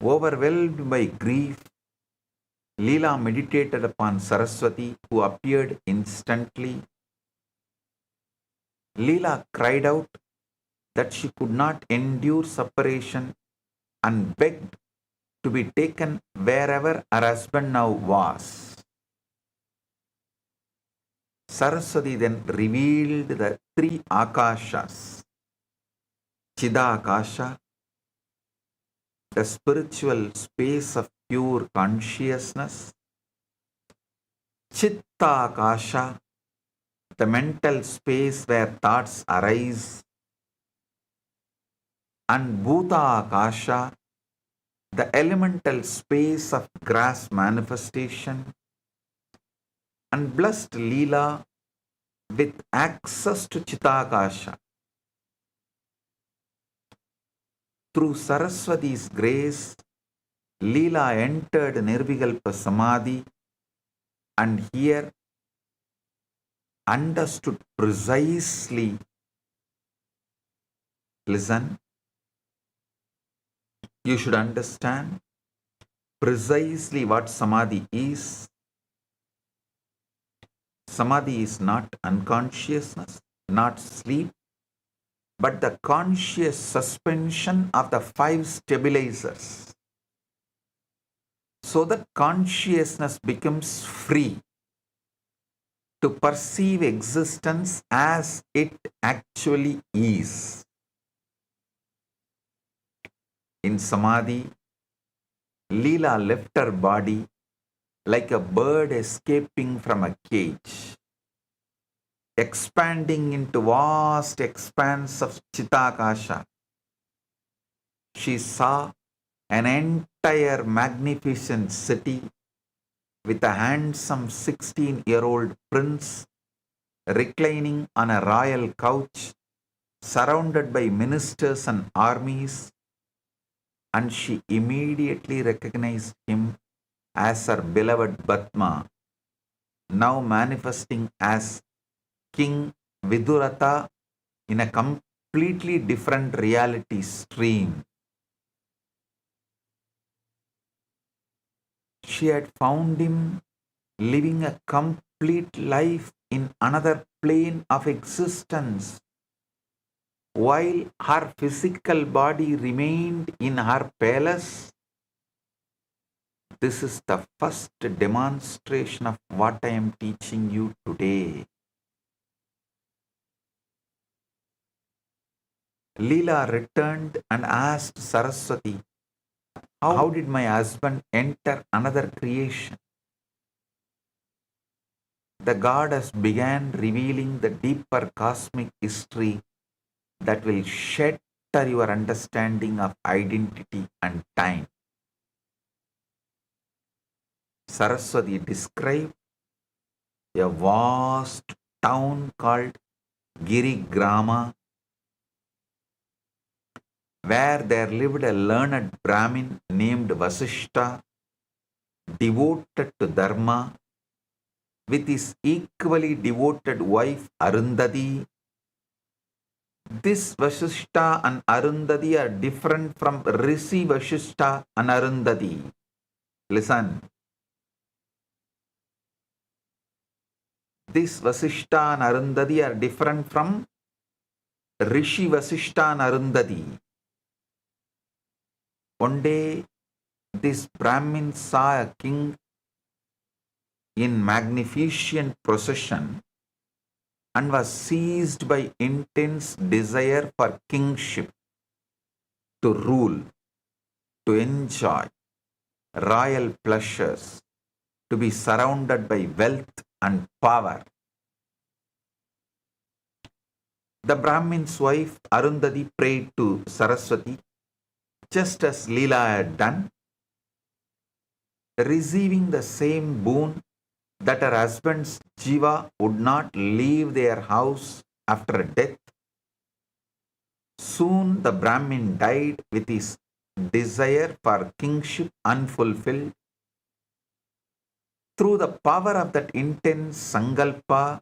Overwhelmed by grief, Leela meditated upon Saraswati, who appeared instantly. Leela cried out that she could not endure separation and begged to be taken wherever her husband now was. Saraswati then revealed the 3 Akashas: Chidakasha, the spiritual space of pure consciousness; Chittakasha, the mental space where thoughts arise; and Bhutakasha, the elemental space of grass manifestation. And blessed Leela with access to Chittakasha. Through Saraswati's grace, Leela entered Nirvikalpa Samadhi and here understood precisely, listen, you should understand precisely what Samadhi is. Samadhi is not unconsciousness, not sleep, but the conscious suspension of the five stabilizers, so that consciousness becomes free to perceive existence as it actually is. In Samadhi, Leela left her body like a bird escaping from a cage, expanding into vast expanse of Chitakasha. She saw an entire magnificent city with a handsome 16-year-old prince reclining on a royal couch, surrounded by ministers and armies, and she immediately recognized him as her beloved Batma, now manifesting as King Vidurata in a completely different reality stream. She had found him living a complete life in another plane of existence, while her physical body remained in her palace. This is the first demonstration of what I am teaching you today. Leela returned and asked Saraswati, how did my husband enter another creation? The goddess began revealing the deeper cosmic history that will shatter your understanding of identity and time. Saraswati described a vast town called Girigrama, where there lived a learned Brahmin named Vasishta, devoted to Dharma, with his equally devoted wife Arundhati. This Vasishta and Arundhati are different from Rishi Vasishta and Arundhati. Listen. This Vasishta and Arundhati are different from Rishi Vasishta and Arundhati. One day, this Brahmin saw a king in magnificent procession and was seized by intense desire for kingship, to rule, to enjoy royal pleasures, to be surrounded by wealth and power. The Brahmin's wife Arundhati prayed to Saraswati, just as Leela had done, receiving the same boon that her husband's jiva would not leave their house after death. Soon the Brahmin died with his desire for kingship unfulfilled. Through the power of that intense sankalpa,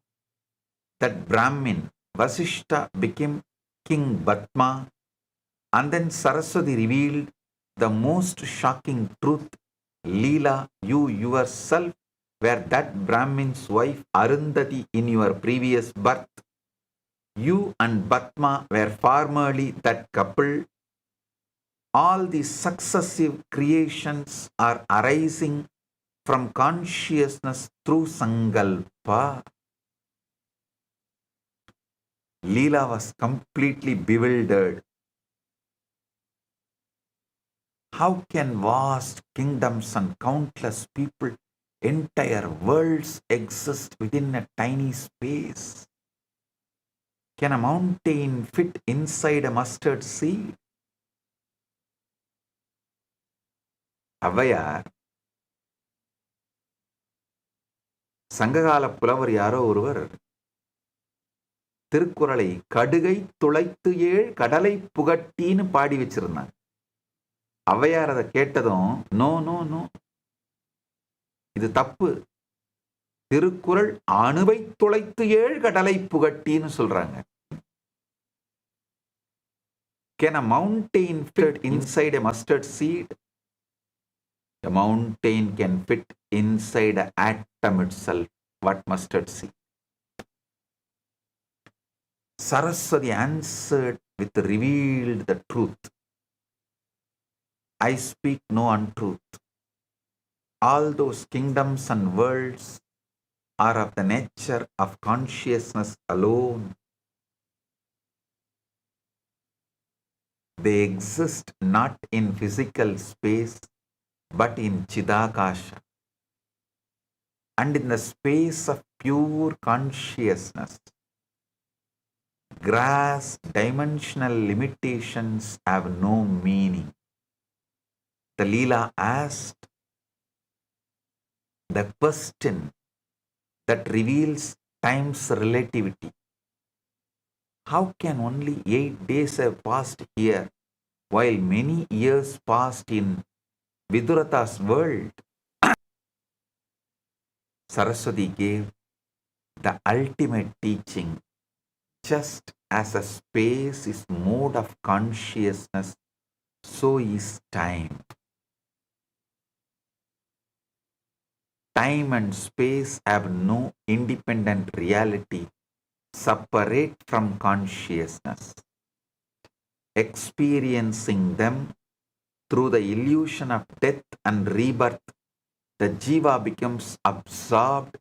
that Brahmin, Vasishta, became King Batma, and then Saraswati revealed the most shocking truth. Leela, you yourself were that Brahmin's wife Arundhati in your previous birth. You and Batma were formerly that couple. All the successive creations are arising from consciousness through sankalpa. Leela was completely bewildered. How can vast kingdoms and countless people, entire worlds exist within a tiny space? Can a mountain fit inside a mustard seed? Avvaiyar சங்ககால புலவர் யாரோ ஒருவர் திருக்குறளை கடுகை துளைத்து ஏழ் கடலை புகட்டின்னு பாடி வச்சிருந்தாங்க. ஔவையார் அதை கேட்டதும் நோ நோ நோ, இது தப்பு, திருக்குறள் அணுவை துளைத்து ஏழ் கடலை புகட்டின்னு சொல்றாங்க. Can a mountain fit inside a mustard seed? A mountain can fit inside an atom itself. What mustard seed? Saraswati answered with revealed the truth. I speak no untruth. All those kingdoms and worlds are of the nature of consciousness alone. They exist not in physical space, but in Chidakasha. And in the space of pure consciousness, grass dimensional limitations have no meaning. The Leela asked the question that reveals time's relativity. How can only 8 days have passed here while many years passed in Vidurata's world? Saraswati gave the ultimate teaching. Just as a space is mode of consciousness, so is time. Time and space have no independent reality separate from consciousness. Experiencing them through the illusion of death and rebirth, the jiva becomes absorbed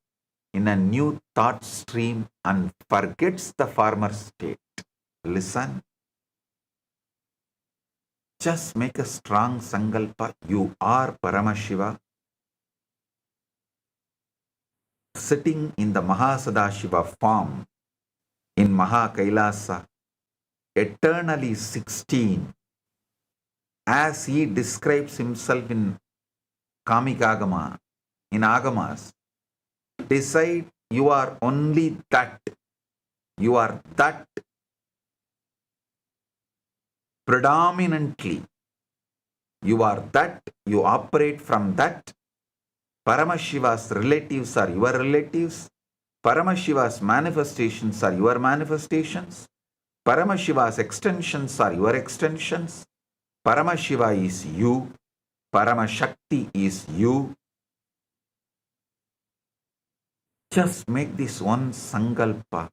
in a new thought stream and forgets the former state. Listen. Just make a strong sankalpa. You are Paramashiva, sitting in the Mahasadashiva form in Kailasa, eternally 16, as he describes himself in Kamikagama, in Agamas. Decide you are only that. You are that predominantly. You are that. You operate from that. Paramashiva's relatives are your relatives. Paramashiva's manifestations are your manifestations. Paramashiva's extensions are your extensions. Paramashiva is you. Paramashakti is you. Just make this one sankalpa.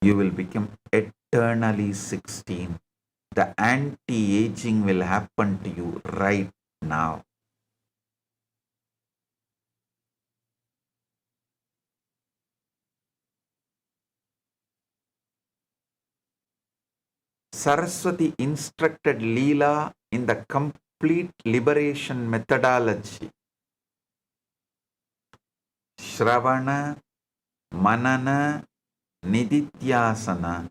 You will become eternally 16. The anti-aging will happen to you right now. Saraswati instructed Leela in the complete liberation methodology. Shravana, Manana, Nididhyasana,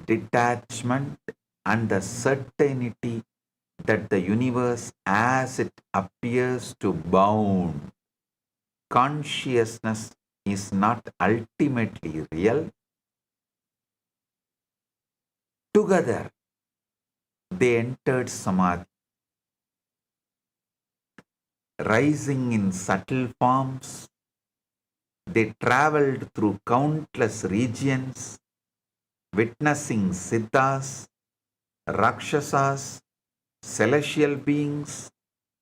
detachment and the certainty that the universe as it appears to bound. Consciousness is not ultimately real. Together, they entered Samadhi. Rising in subtle forms, they traveled through countless regions, witnessing siddhas, rakshasas, celestial beings,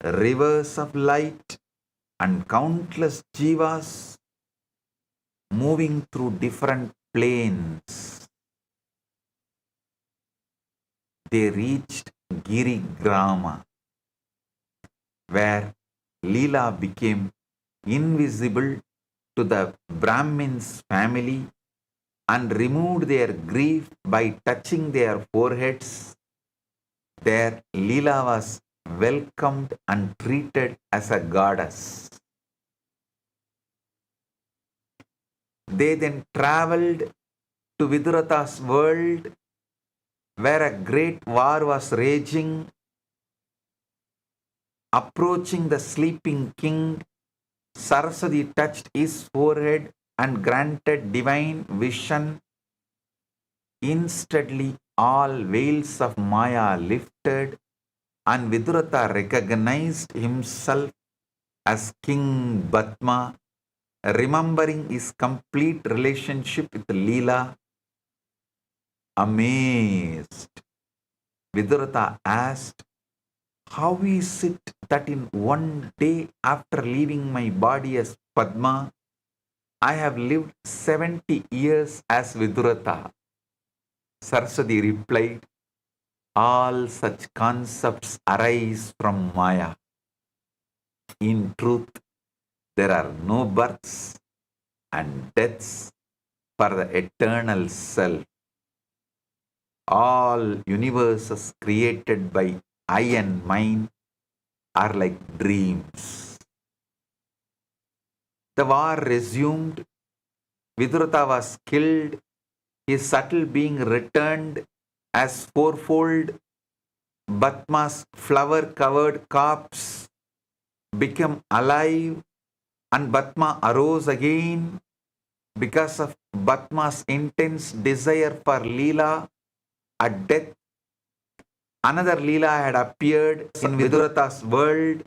rivers of light, and countless jivas moving through different planes. They reached Girigrama, where Leela became invisible to the Brahmin's family and removed their grief by touching their foreheads. There Leela was welcomed and treated as a goddess. They then traveled to Vidurata's world, where a great war was raging. Approaching the sleeping king, Saraswati touched his forehead and granted divine vision. Instantly, all veils of Maya lifted, and Vidurata recognized himself as King Batma, remembering his complete relationship with Leela. Amazed, Vidurata asked, "How is it that in one day after leaving my body as Padma, I have lived 70 years as Vidurata. Saraswati replied, all such concepts arise from Maya. In truth, there are no births and deaths for the eternal self. All universes created by I and mine are like dreams. The war resumed. Vidurata was killed. His subtle being returned as fourfold. Bhatma's flower-covered corpse became alive, and Bhatma arose again because of Bhatma's intense desire for Leela. At death, another Leela had appeared in Vidurata's world,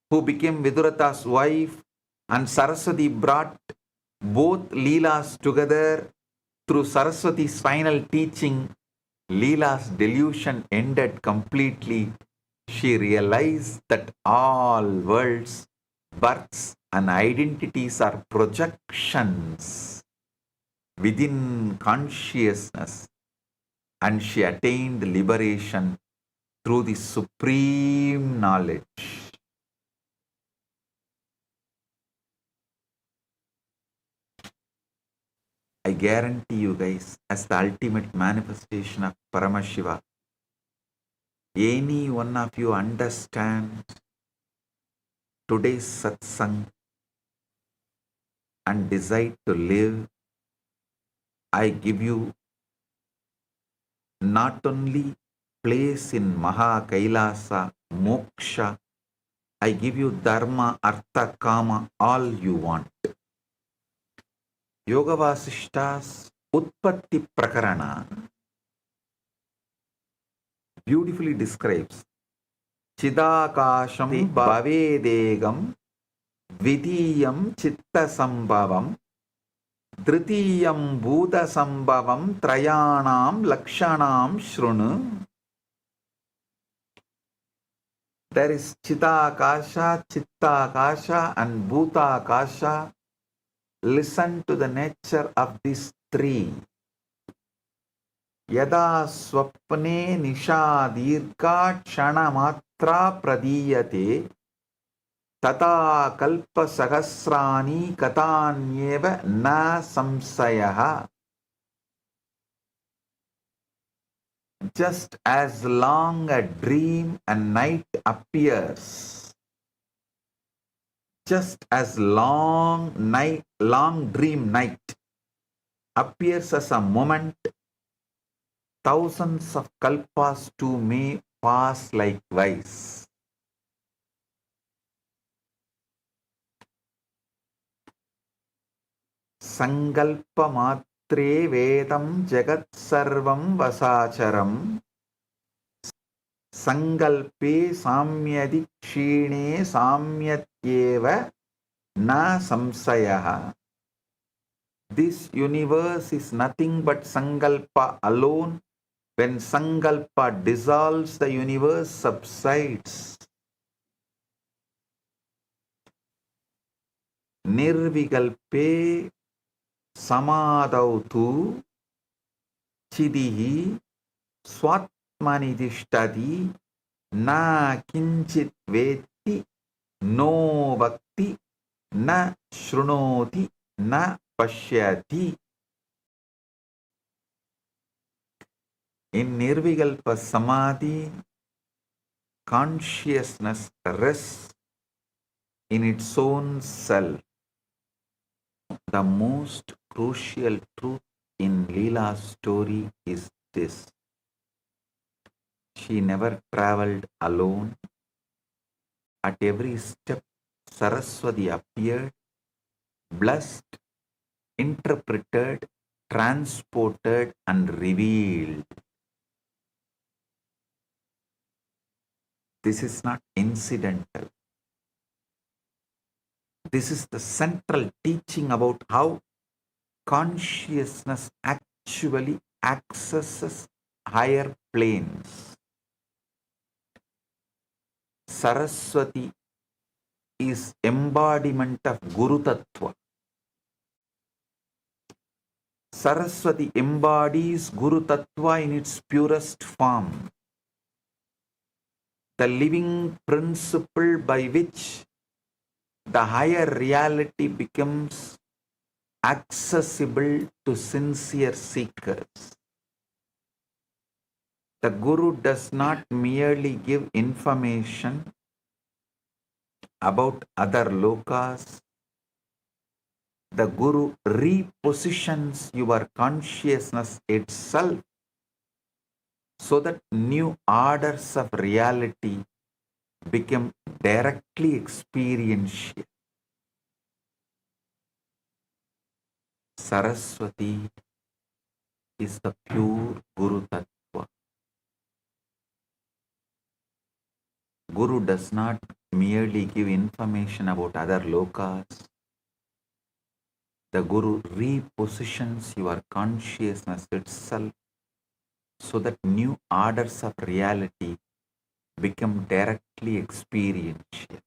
who became Vidurata's wife, and Saraswati brought both Leelas together. Through Saraswati's final teaching, Leela's delusion ended completely. She realized that all worlds, births, and identities are projections within consciousness, and she attained liberation through the supreme knowledge. I guarantee you guys, as the ultimate manifestation of Paramashiva, any one of you understand today's satsang and decide to live, I give you not only place in Maha Kailasa, Moksha, I give you Dharma, Artha, Kama, all you want. Yoga Vasishta's Utpatti Prakarana beautifully describes Chidakasham Bhavedegam Vidiyam Chitta Sambhavam Dritiyam Bhuta Sambhavam Trayanam Lakshanam Shrunu. There is Chidakasha, Chittakasha, and Bhutakasha. Listen to the nature of these three. Yada swapne nisha dirgha kshana matra pradiyate tata kalpa sahasrani katanyeva na samsayaha. Just as long a dream and night appears, just as long dream night appears as a moment, thousands of kalpas too may pass likewise. Sankalpa matre vedam jagat sarvam vasacharam sankalpe samyadi kshine samyatyeva na samsayaha. This universe is nothing but sankalpa alone. When sankalpa dissolves, the universe subsides. Nirvikalpe samadautu chidihi swatmanidishtadi na kinchit veti no bhakti na shrunoti na pashyati. In Nirvikalpa Samadhi, consciousness rests in its own self. The most crucial truth in Leela's story is this: she never traveled alone. At every step, Saraswati appeared, blessed, interpreted, transported, and revealed. This is not incidental. This is the central teaching about how consciousness actually accesses higher planes. Saraswati is embodiment of Guru Tattva. Saraswati embodies Guru Tattva in its purest form, the living principle by which the higher reality becomes accessible to sincere seekers. The Guru does not merely give information about other lokas. The Guru repositions your consciousness itself so that new orders of reality become directly experiential. Saraswati is the pure Guru Tattva. Guru does not merely give information about other lokas. The Guru repositions your consciousness itself so that new orders of reality become directly experiential.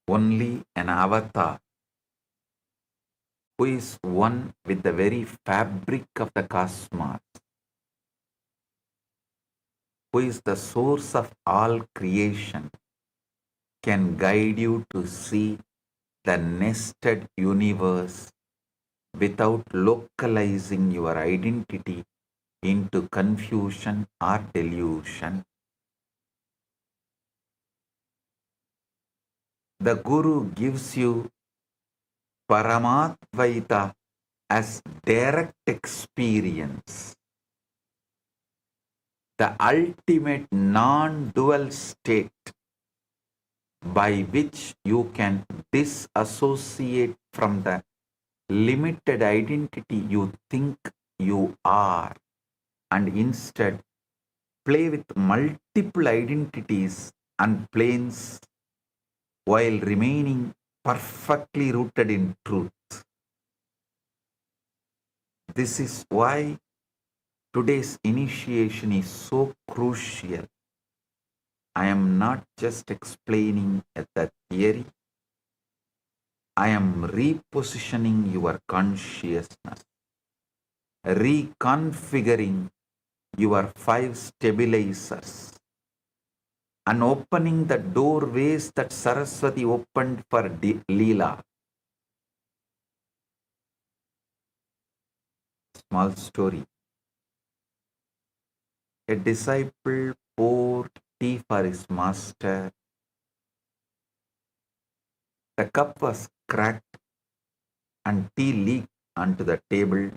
Only an avatar who is one with the very fabric of the cosmos, who is the source of all creation, can guide you to see the nested universe without localizing your identity into confusion or delusion. The Guru gives you Paramatvaita as direct experience, the ultimate non-dual state by which you can disassociate from the limited identity you think you are and instead play with multiple identities and planes while remaining perfectly rooted in truth. This is why today's initiation is so crucial. I am not just explaining the theory, I am repositioning your consciousness, reconfiguring your 5 stabilizers, and opening the doorways that Saraswati opened for Leela. Small story. A disciple poured tea for his master. The cup was cracked and tea leaked onto the table.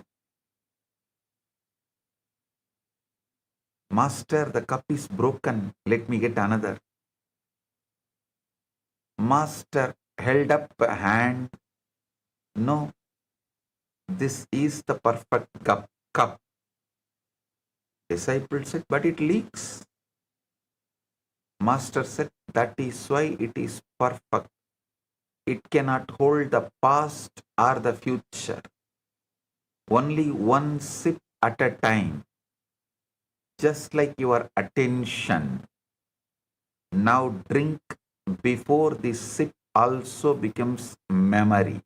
Master, the cup is broken. Let me get another. Master held up a hand. No, this is the perfect cup. Disciple said, but it leaks. Master said, that is why it is perfect. It cannot hold the past or the future. Only one sip at a time. Just like your attention. Now drink before the sip also becomes memory.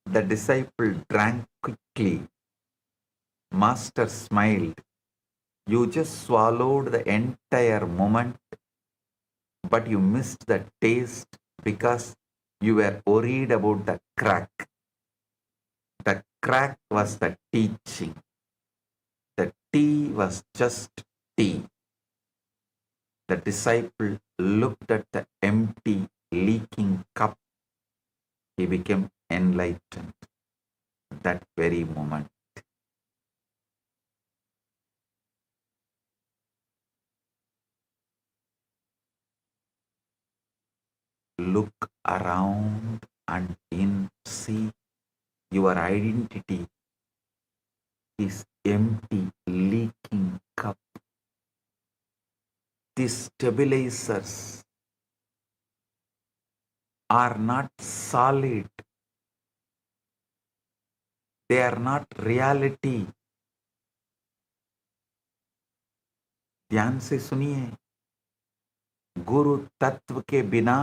The disciple drank quickly. Master smiled. You just swallowed the entire moment, but you missed the taste because you were worried about the crack. The crack was the teaching. The tea was just tea. The disciple looked at the empty, leaking cup. He became enlightened that very moment. Look around and see your identity is empty, leaking cup. These stabilizers are not solid. They are not reality. ध्यान से सुनिए, गुरु तत्व के बिना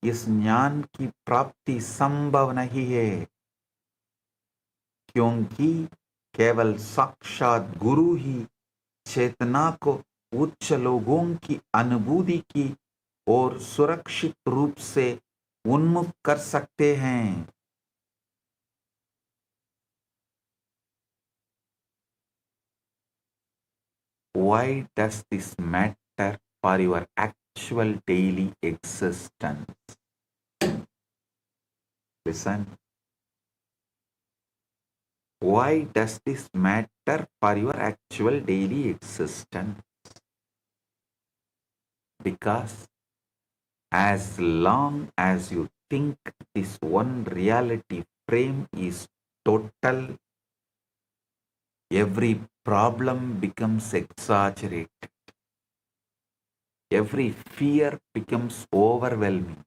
इस ज्ञान की प्राप्ति संभव नहीं है, क्योंकि केवल साक्षात गुरु ही चेतना को उच्च लोगों की अनुभूति की और सुरक्षित रूप से उन्मुख कर सकते हैं। Why does this matter for your actual daily existence? Listen. Why does this matter for your actual daily existence? Because as long as you think this one reality frame is total, every problem becomes exaggerated. Every fear becomes overwhelming.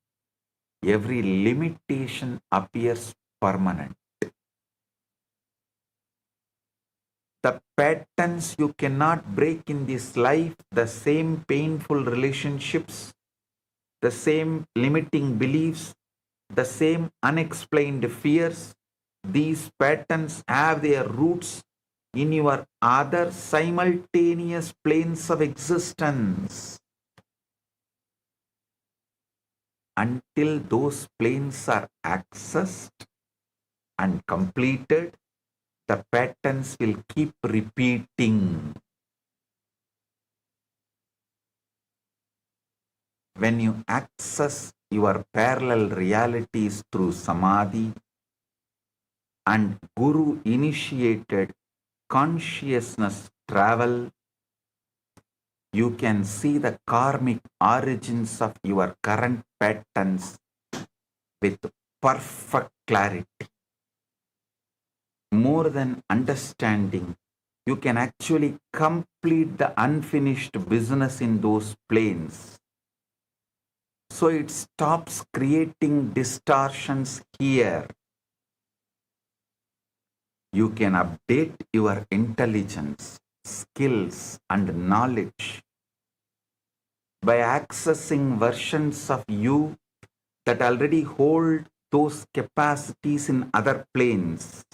Every limitation appears permanent. The patterns you cannot break in this life, the same painful relationships, the same limiting beliefs, the same unexplained fears, these patterns have their roots in your other simultaneous planes of existence. Until those planes are accessed and completed, the patterns will keep repeating. When you access your parallel realities through samadhi and Guru initiated consciousness travel, you can see the karmic origins of your current patterns with perfect clarity. More than understanding, you can actually complete the unfinished business in those planes. So it stops creating distortions here. You can update your intelligence, skills, and knowledge by accessing versions of you that already hold those capacities in other planes.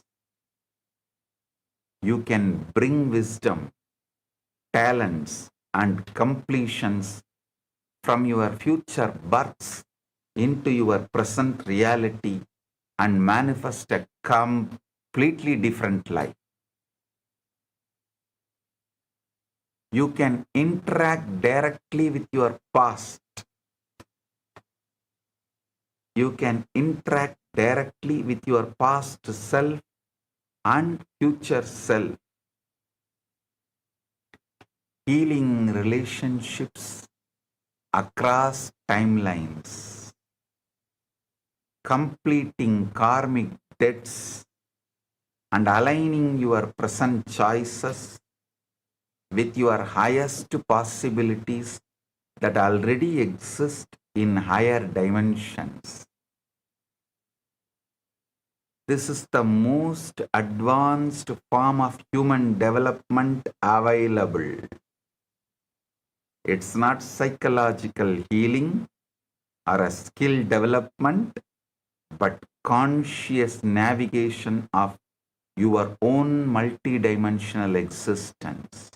You can bring wisdom, talents, and completions from your future births into your present reality and manifest a completely different life. You can interact directly with your past. You can interact directly with your past self and future self. Healing relationships across timelines, completing karmic debts, and aligning your present choices with your highest possibilities that already exist in higher dimensions. This is the most advanced form of human development available. It's not psychological healing or a skill development, but conscious navigation of your own multidimensional existence.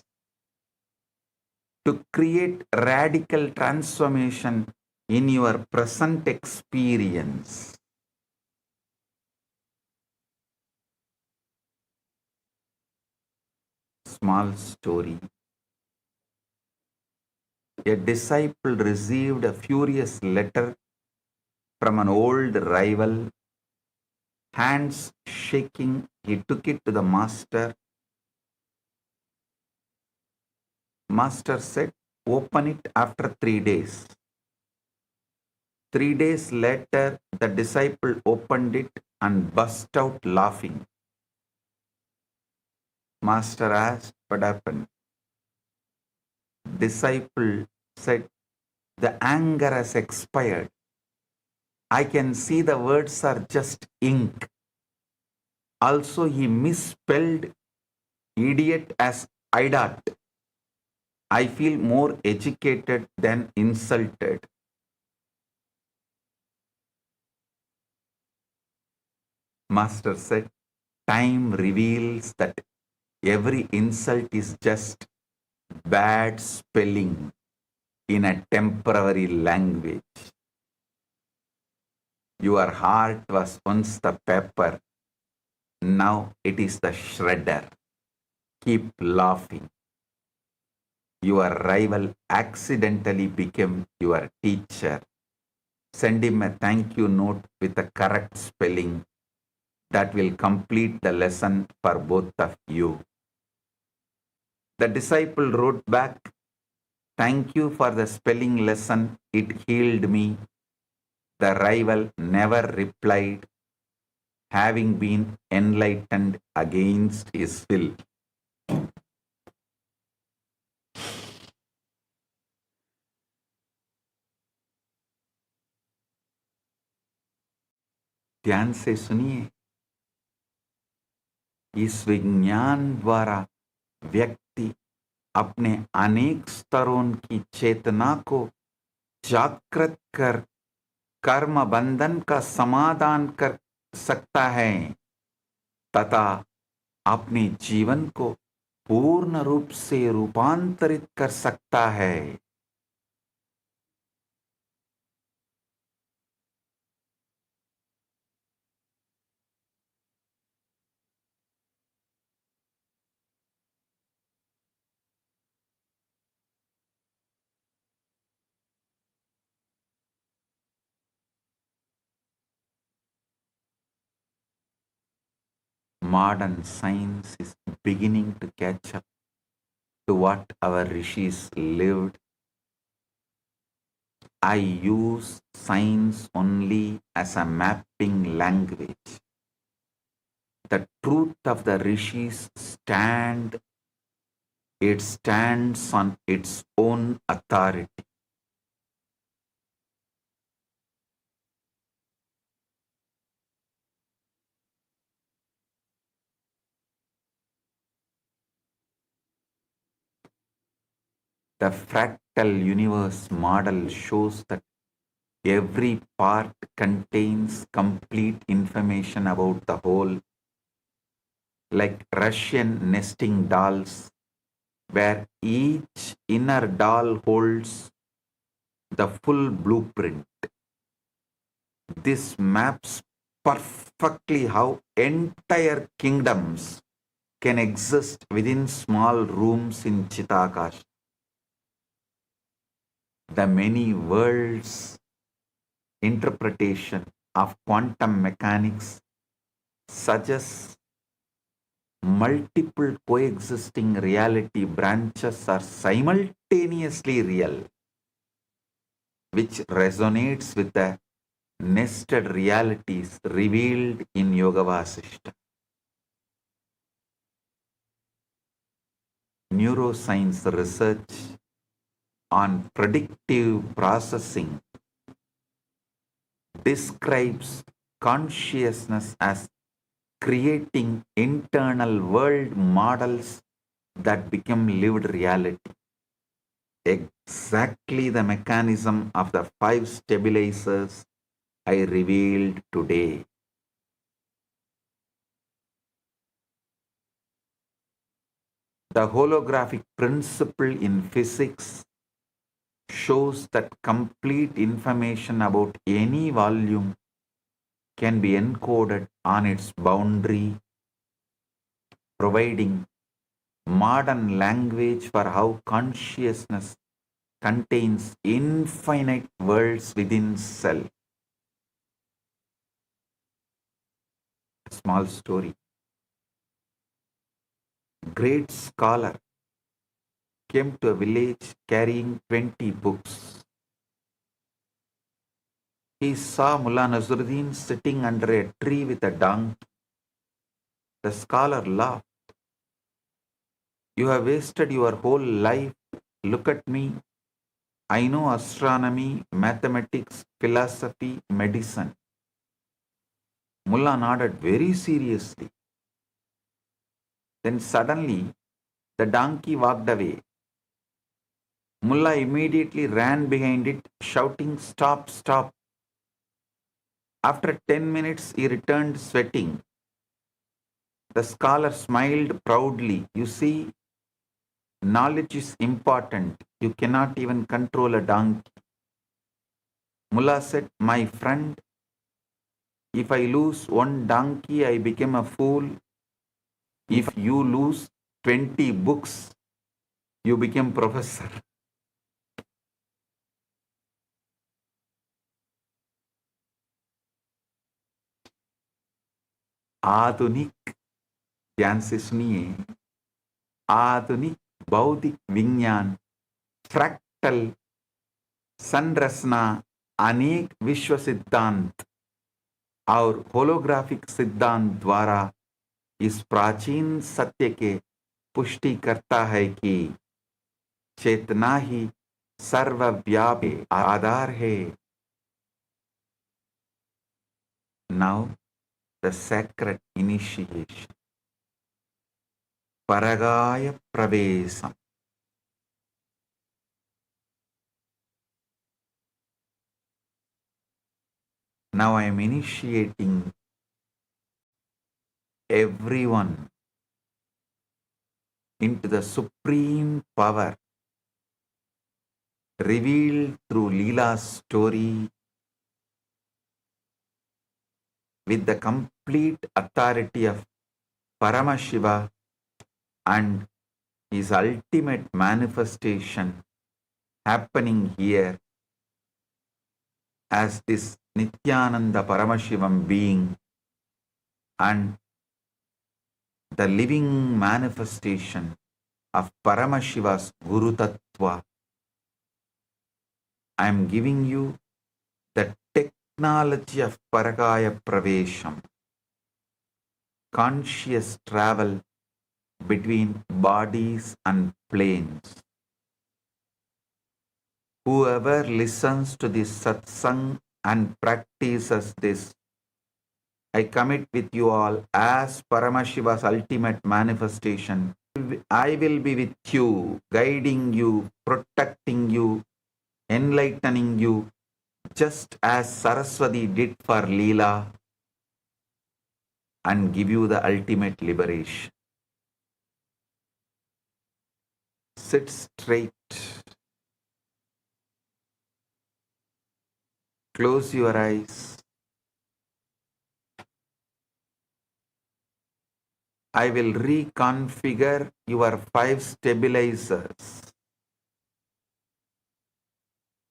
To create radical transformation in your present experience. Small story. A disciple received a furious letter from an old rival. Hands shaking, he took it to the master. Master said, "Open it after 3 days." 3 days later, the disciple opened it and burst out laughing. Master asked, "What happened?" Disciple said, "The anger has expired. I can see the words are just ink." Also, he misspelled idiot as idiot. I feel more educated than insulted. Master said, time reveals that every insult is just bad spelling in a temporary language. Your heart was once the paper, now it is the shredder. Keep laughing. Your rival accidentally became your teacher. Send him a thank you note with the correct spelling. That will complete the lesson for both of you. The disciple wrote back, thank you for the spelling lesson. It healed me. The rival never replied, having been enlightened against his will. ध्यान से सुनिए, इस विज्ञान द्वारा व्यक्ति अपने अनेक स्तरों की चेतना को जागृत कर कर्म बंधन का समाधान कर सकता है तथा अपने जीवन को पूर्ण रूप से रूपांतरित कर सकता है। Modern science is beginning to catch up to what our rishis lived. I use science only as a mapping language. The truth of the rishis stands on its own authority. The fractal universe model shows that every part contains complete information about the whole, like Russian nesting dolls, where each inner doll holds the full blueprint. This maps perfectly how entire kingdoms can exist within small rooms in Chitakash. The many worlds interpretation of quantum mechanics suggests multiple coexisting reality branches are simultaneously real, which resonates with the nested realities revealed in Yoga Vasishta. Neuroscience research on predictive processing describes consciousness as creating internal world models that become lived reality. Exactly the mechanism of the 5 stabilizers I revealed today. The holographic principle in physics shows that complete information about any volume can be encoded on its boundary, providing modern language for how consciousness contains infinite worlds within self. A small story. Great scholar came to a village carrying 20 books. He saw Mullah Nasruddin sitting under a tree with a donkey. The scholar laughed. You have wasted your whole life. Look at me. I know astronomy, mathematics, philosophy, medicine. Mullah nodded very seriously. Then suddenly, the donkey walked away. Mullah immediately ran behind it, shouting, Stop, stop. After 10 minutes, he returned sweating. The scholar smiled proudly. You see, knowledge is important. You cannot even control a donkey. Mullah said, my friend, if I lose one donkey, I become a fool. If you lose 20 books, you become professor. आधुनिक ध्यान से सुनिए आधुनिक बौद्धिक विज्ञान fractal संरचना अनेक विश्व सिद्धांत और होलोग्राफिक सिद्धांत द्वारा इस प्राचीन सत्य के पुष्टि करता है कि चेतना ही सर्वव्यापी आधार है. Now the sacred initiation. Paragaya pravesam. Now I am initiating everyone into the supreme power revealed through Leela's story with the complete authority of Paramashiva and his ultimate manifestation happening here as this Nithyananda Paramashivam being and the living manifestation of Paramashiva's Guru Tattva. I am giving you the technology of Paragaya Pravesham, conscious travel between bodies and planes. Whoever listens to this satsang and practices this, I commit with you all as Paramashiva's ultimate manifestation. I will be with you, guiding you, protecting you, enlightening you, just as Saraswati did for Leela, and give you the ultimate liberation. Sit straight. Close your eyes. I will reconfigure your 5 stabilizers.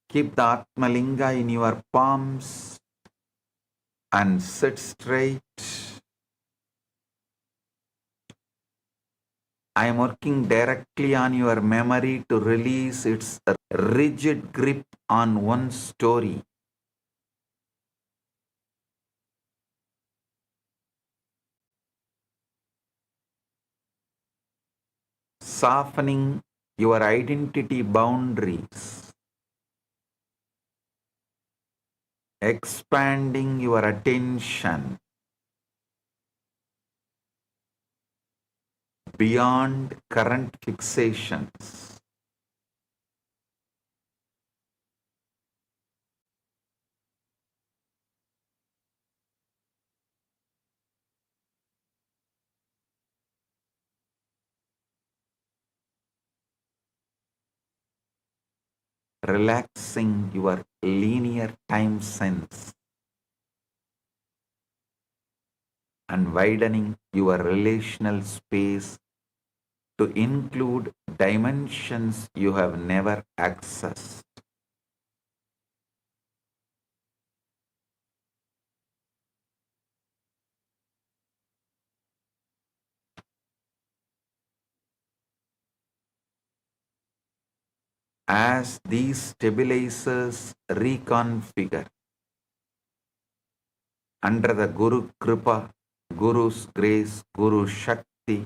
Keep the Atmalinga in your palms and sit straight. I am working directly on your memory to release its rigid grip on one story. Softening your identity boundaries. Expanding your attention beyond current fixations. Relaxing your linear time sense and widening your relational space to include dimensions you have never accessed. As these stabilizers reconfigure under the Guru Kripa, Guru's grace, Guru Shakti,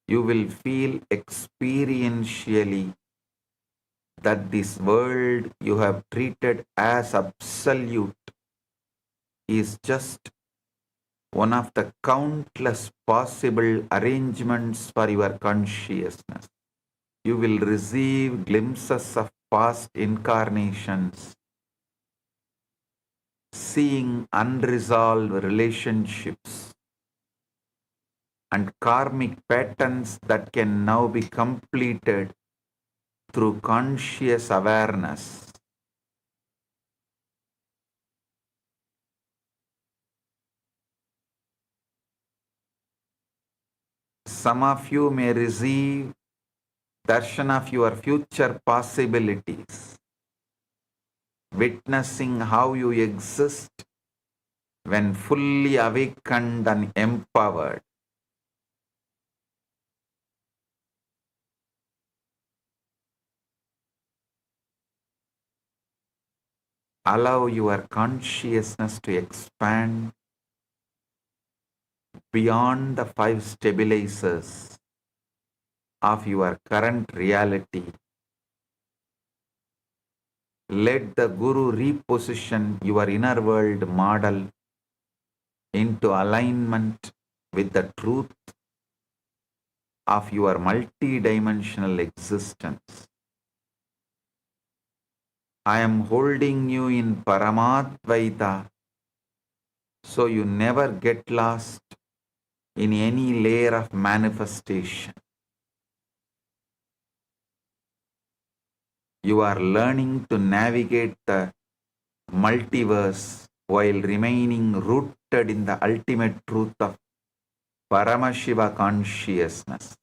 you will feel experientially that this world you have treated as absolute is just one of the countless possible arrangements for your consciousness. You will receive glimpses of past incarnations seeing unresolved relationships and karmic patterns that can now be completed through conscious awareness. Some of you may receive darshan of your future possibilities, witnessing how you exist when fully awakened and empowered. Allow your consciousness to expand beyond the five stabilizers of your current reality. Let the Guru reposition your inner world model into alignment with the truth of your multidimensional existence. I am holding you in Paramadvaita so you never get lost in any layer of manifestation. You are learning to navigate the multiverse while remaining rooted in the ultimate truth of Paramashiva consciousness.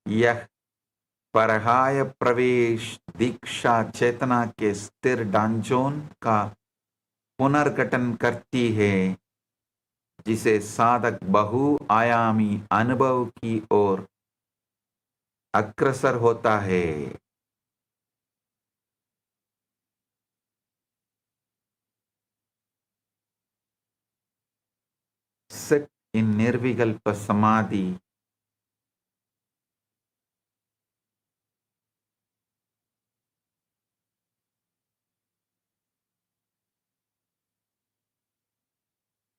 यह परहाय प्रवेश दीक्षा चेतना के स्थिर डांजोन का पुनर्गठन करती है, जिसे साधक बहुआयामी अनुभव की ओर अग्रसर होता है. Sit in Nirvikalpa Samadhi.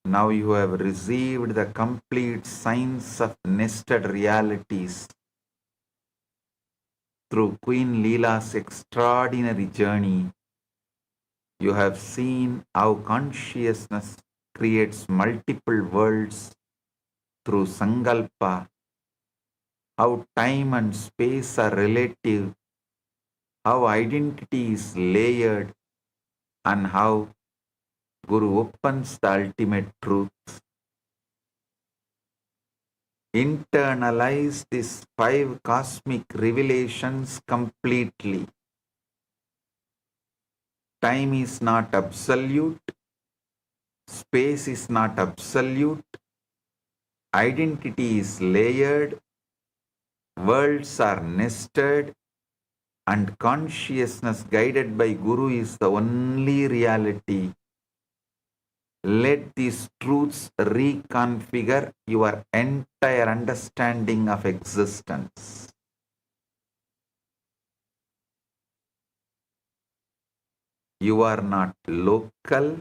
Now you have received the complete science of nested realities through Queen Leela's extraordinary journey. You have seen how consciousness creates multiple worlds through Sankalpa, how time and space are relative, how identity is layered, and how Guru opens the ultimate truth. Internalize these five cosmic revelations completely. Time is not absolute, space is not absolute, identity is layered, worlds are nested, and consciousness guided by Guru is the only reality. Let these truths reconfigure your entire understanding of existence. You are not local,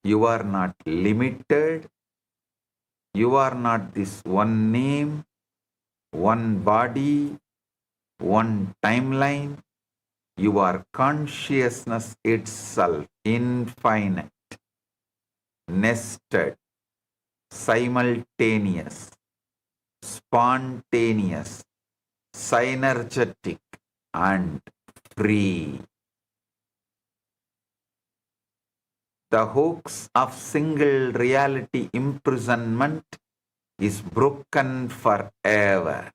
you are not limited, you are not this one name, one body, one timeline. You are consciousness itself, infinite, nested, simultaneous, spontaneous, synergetic, and free. The hoax of single reality imprisonment is broken forever.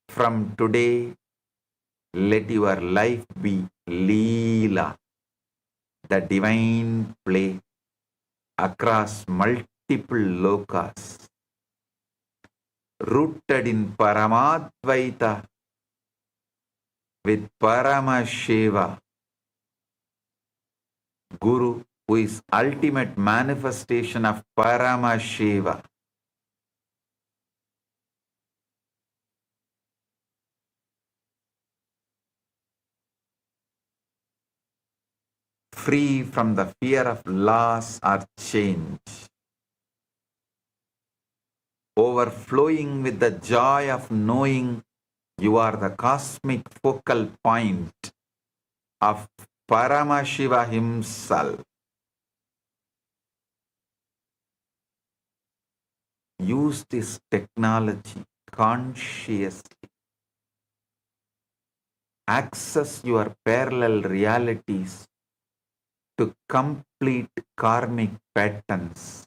From today, let your life be Leela, the divine play across multiple lokas, rooted in Paramadvaita with Paramashiva, Guru, who is ultimate manifestation of Paramashiva. free from the fear of loss or change, overflowing with the joy of knowing you are the cosmic focal point of Paramashiva himself. Use this technology consciously. Access your parallel realities to complete karmic patterns.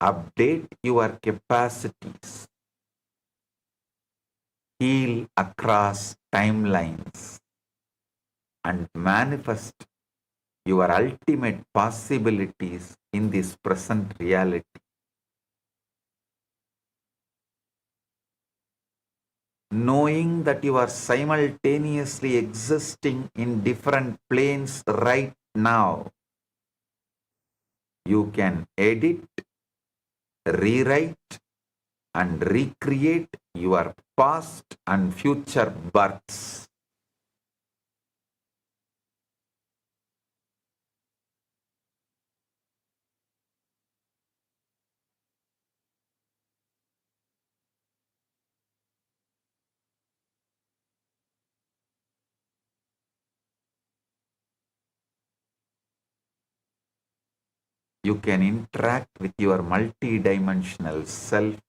Update your capacities. Heal across timelines and manifest your ultimate possibilities in this present reality. Knowing that you are simultaneously existing in different planes right now, you can edit, rewrite, and recreate your past and future births. You can interact with your multidimensional self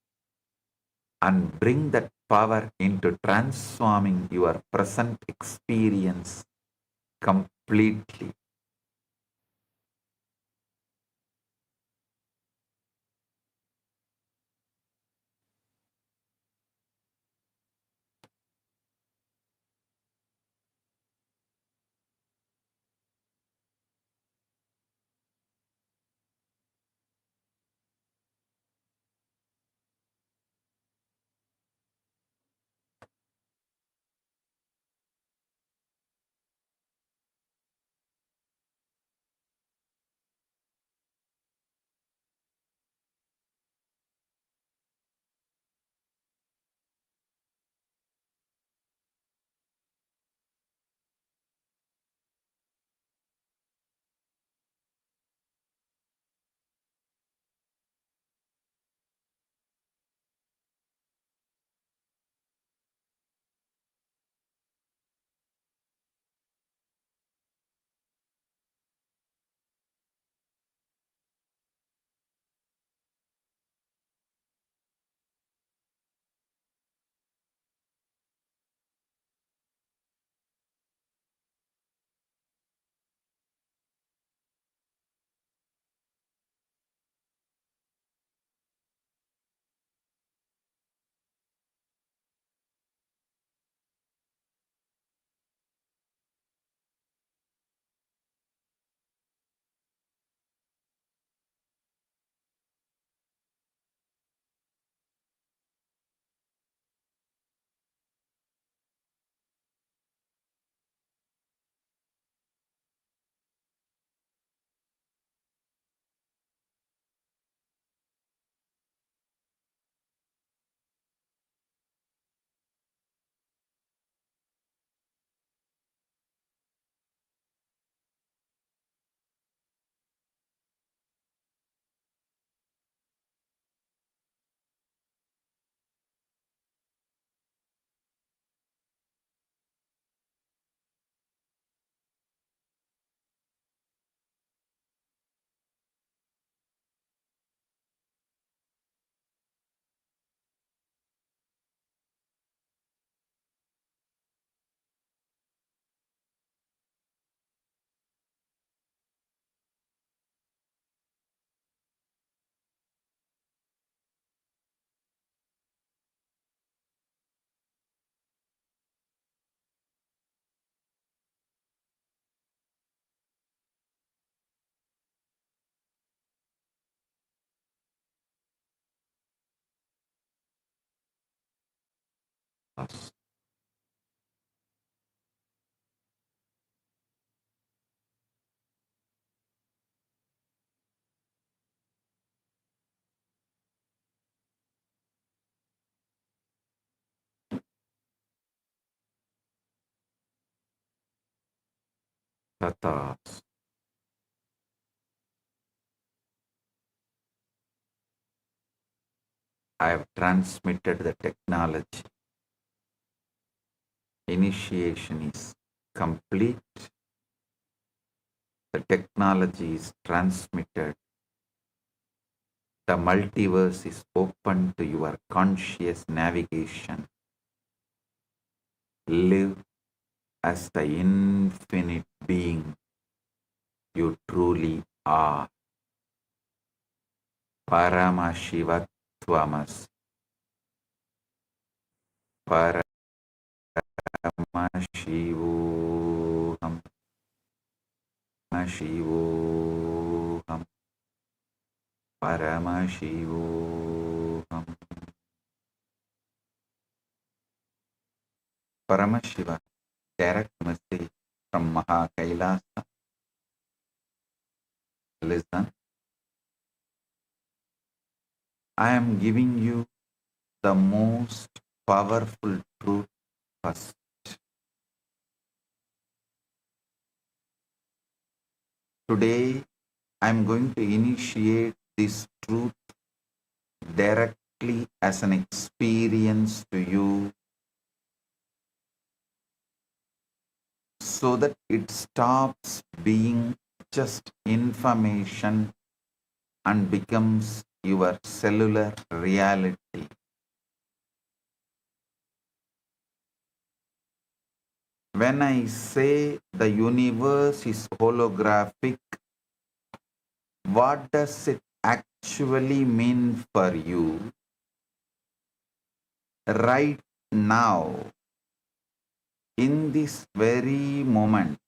and bring that power into transforming your present experience completely. Tathas. I have transmitted the technology. Initiation is complete. The technology is transmitted. The multiverse is open to your conscious navigation. Live as the infinite being you truly are. Paramashivatvamas. Paramashivoham. Paramashivoham. Paramashivoham. Paramashiva, direct message from Kailasa. Listen, I am giving you the most powerful truth first. Today, I am going to initiate this truth directly as an experience to you so that it stops being just information and becomes your cellular reality. When I say the universe is holographic, what does it actually mean for you right now, in this very moment?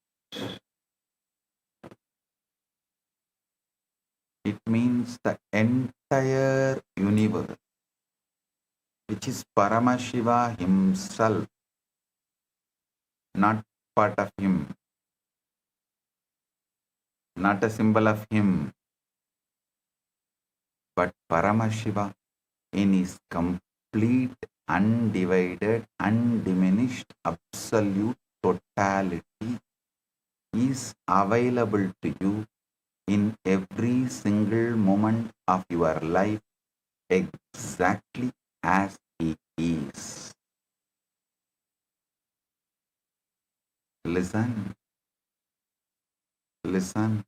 It means the entire universe, which is Paramashiva himself, not part of him, not a symbol of him, but Paramashiva in his complete, undivided, undiminished, absolute totality is available to you in every single moment of your life exactly as he is. Listen, listen.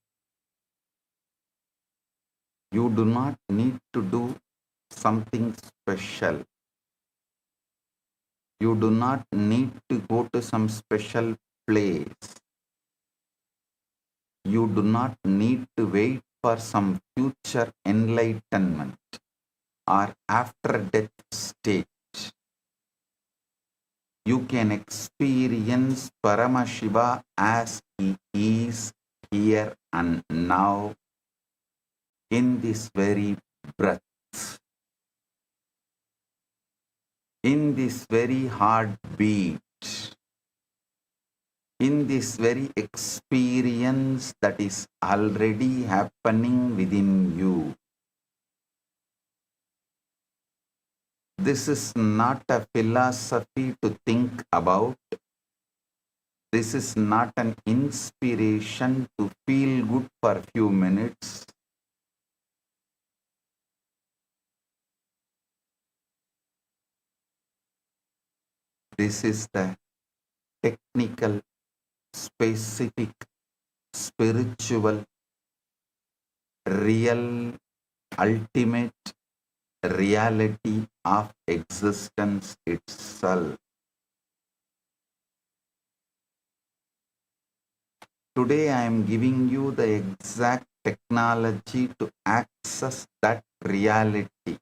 You do not need to do something special. You do not need to go to some special place. You do not need to wait for some future enlightenment or after death state. You can experience Paramashiva as he is here and now in this very breath, in this very heartbeat, in this very experience that is already happening within you. This is not a philosophy to think about. This is not an inspiration to feel good for a few minutes. This is the technical, specific, spiritual, real, ultimate reality of existence itself. Today I am giving you the exact technology to access that reality.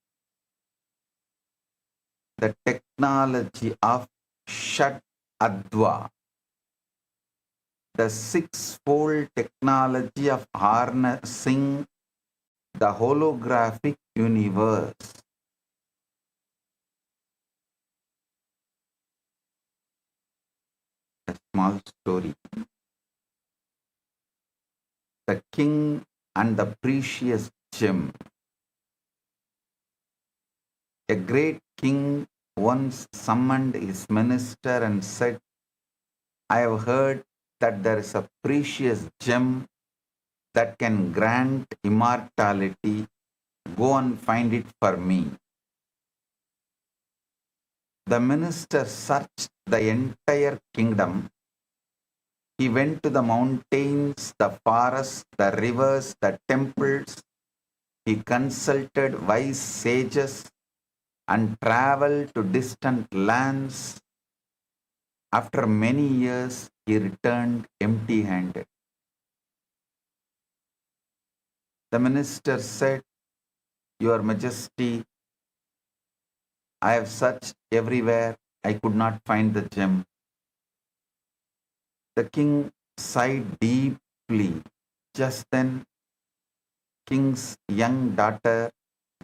The technology of Shat Adva, the six-fold technology of harnessing the holographic universe. A small story. The king and the precious gem. A great king once summoned his minister and said, I have heard that there is a precious gem that can grant immortality, go and find it for me. The minister searched the entire kingdom. He went to the mountains, the forests, the rivers, the temples. He consulted wise sages and traveled to distant lands. After many years, he returned empty-handed. The minister said, Your Majesty, I have searched everywhere. I could not find the gem. The king sighed deeply. Just then, king's young daughter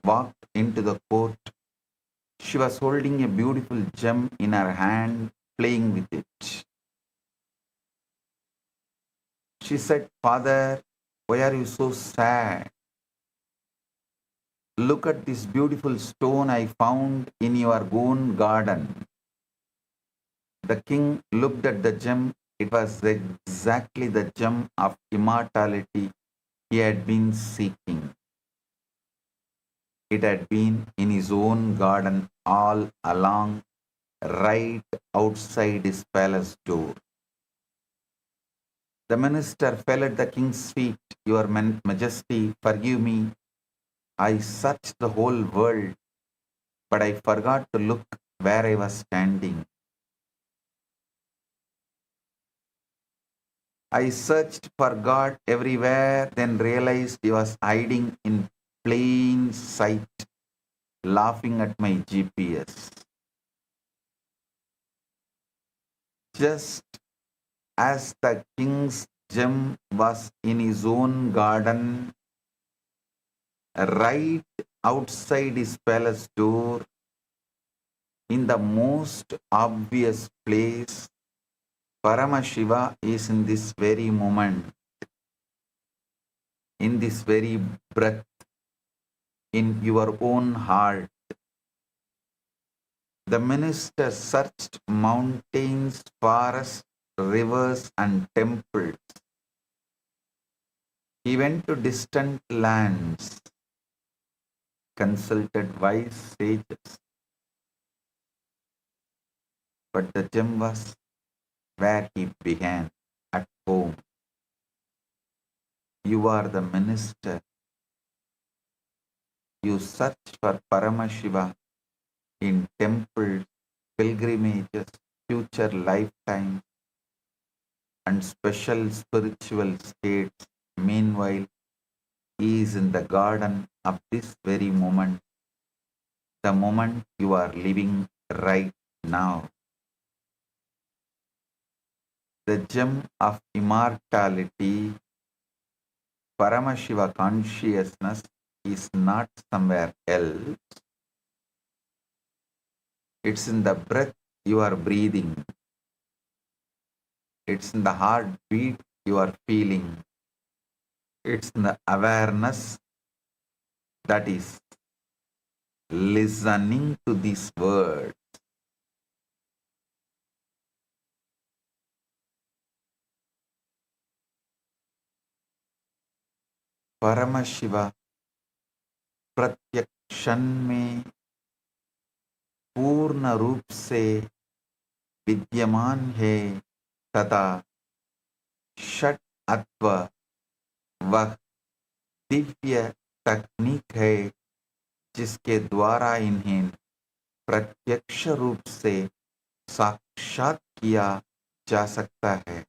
walked into the court. She was holding a beautiful gem in her hand, playing with it. She said, Father, why are you so sad? Look at this beautiful stone I found in your own garden. The king looked at the gem. It was exactly the gem of immortality he had been seeking. It had been in his own garden all along, right outside his palace door. The minister fell at the king's feet. Your Majesty, forgive me. I searched the whole world, but I forgot to look where I was standing. I searched for God everywhere, then realized he was hiding in plain sight, laughing at my GPS. Just as the king's gem was in his own garden, right outside his palace door, in the most obvious place, Paramashiva is in this very moment, in this very breath, in your own heart. The minister searched mountains, forests, rivers, and temples. He went to distant lands, consulted wise sages. But the gem was where he began, at home. You are the minister. You search for Paramashiva in temples, pilgrimages, future lifetimes, and special spiritual states. Meanwhile, he is in the garden of this very moment, the moment you are living right now. The gem of immortality, Paramashiva consciousness, is not somewhere else. It's in the breath you are breathing. It's in the heartbeat you are feeling. It's in the awareness that is listening to these words. Paramashiva प्रत्येक क्षण में पूर्ण रूप से विद्यमान है तथा षट अत्व वह दिव्य तकनीक है जिसके द्वारा इन्हें प्रत्यक्ष रूप से साक्षात किया जा सकता है.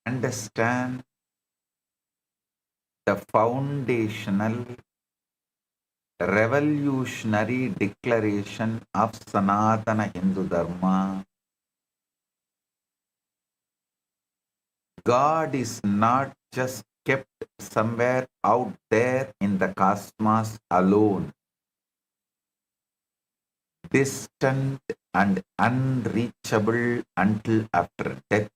Understand the foundational revolutionary declaration of Sanatana Hindu Dharma. God is not just kept somewhere out there in the cosmos alone, distant and unreachable until after death,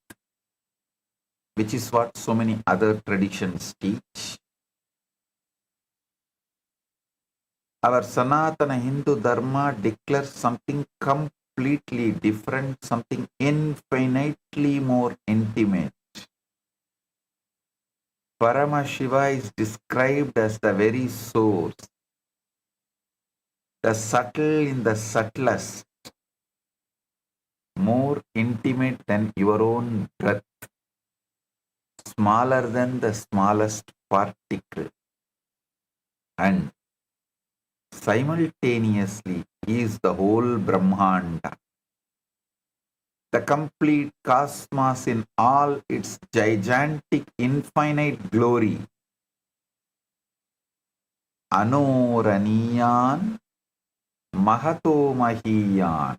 which is what so many other traditions teach. Our Sanatana Hindu Dharma declares something completely completely different, something infinitely more intimate. Paramashiva is described as the very source, the subtle in the subtlest, more intimate than your own breath, smaller than the smallest particle, and simultaneously he is the whole Brahmanda, the complete cosmos in all its gigantic infinite glory. Anoraniyan Mahato Mahiyan.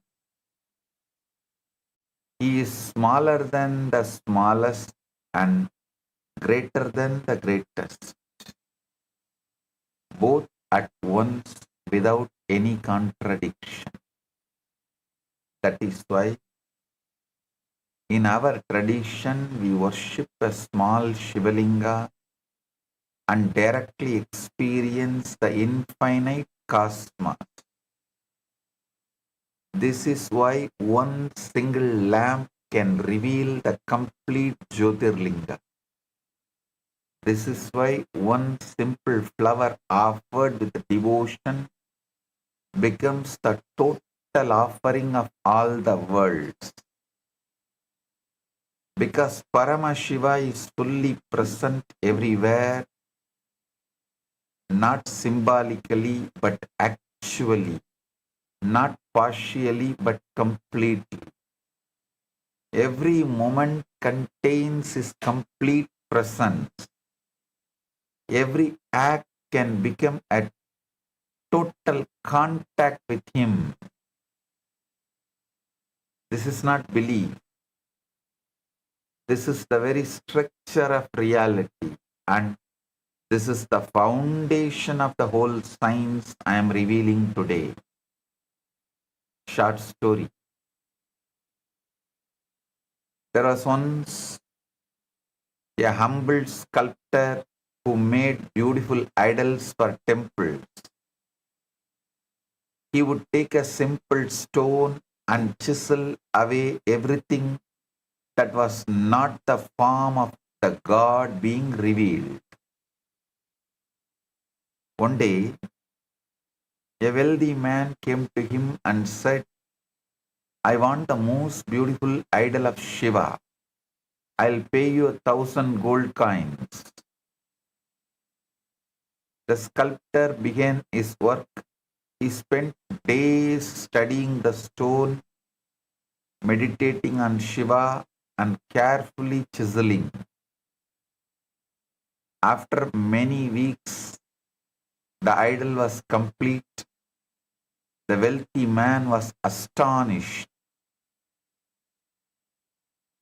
He is smaller than the smallest and greater than the greatest, both at once without any contradiction. That is why in our tradition we worship a small Shivalinga and directly experience the infinite cosmos. This is why one single lamp can reveal the complete Jyotirlinga. This is why one simple flower offered with devotion becomes the total offering of all the worlds. Because Paramashiva is fully present everywhere, not symbolically but actually, not partially but completely. Every moment contains his complete presence. Every act can become a total contact with him. This is not belief. This is the very structure of reality, and this is the foundation of the whole science I am revealing today. Short story. There was once a humble sculptor who made beautiful idols for temples. He would take a simple stone and chisel away everything that was not the form of the God being revealed. One day, a wealthy man came to him and said, I want the most beautiful idol of Shiva. I'll pay you 1,000 gold coins. The sculptor began his work. He spent days studying the stone, meditating on Shiva, and carefully chiseling. After many weeks, the idol was complete. The wealthy man was astonished.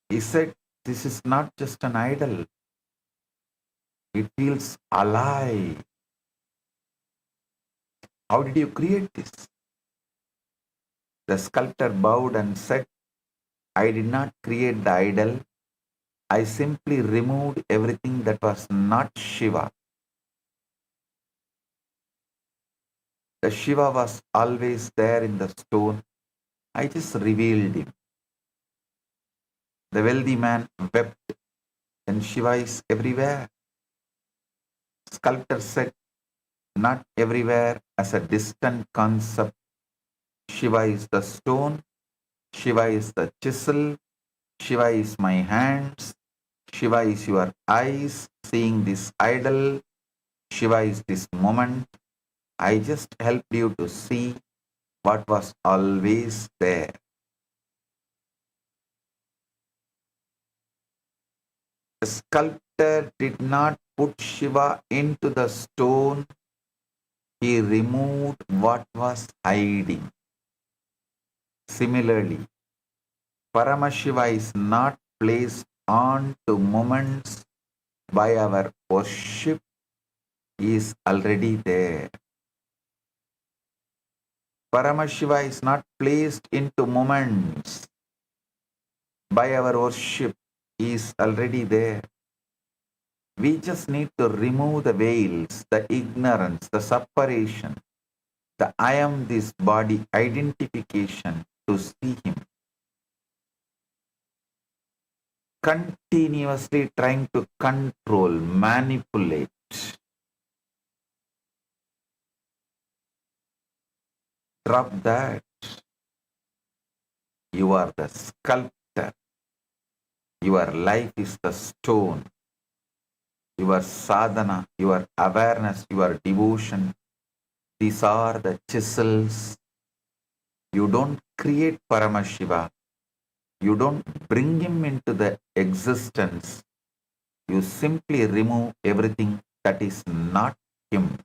He said, this is not just an idol. It feels alive. How did you create this? The sculptor bowed and said, I did not create the idol. I simply removed everything that was not Shiva. The Shiva was always there in the stone. I just revealed him. The wealthy man wept, and Shiva is everywhere. Sculptor said, not everywhere as a distant concept. Shiva is the stone. Shiva is the chisel. Shiva is my hands. Shiva is your eyes seeing this idol. Shiva is this moment. I just helped you to see what was always there. The sculptor did not put Shiva into the stone. He removed what was hiding. Similarly, Paramashiva is not placed onto moments by our worship. He is already there. Paramashiva is not placed into moments by our worship. He is already there. We just need to remove the veils, the ignorance, the separation, the I am this body identification to to see him, continuously trying to control, manipulate. Drop that. You are the sculptor. Your life is the stone. Your sadhana, your awareness, your devotion, these are the chisels. You don't create Paramashiva. You don't bring him into the existence. You simply remove everything that is not him,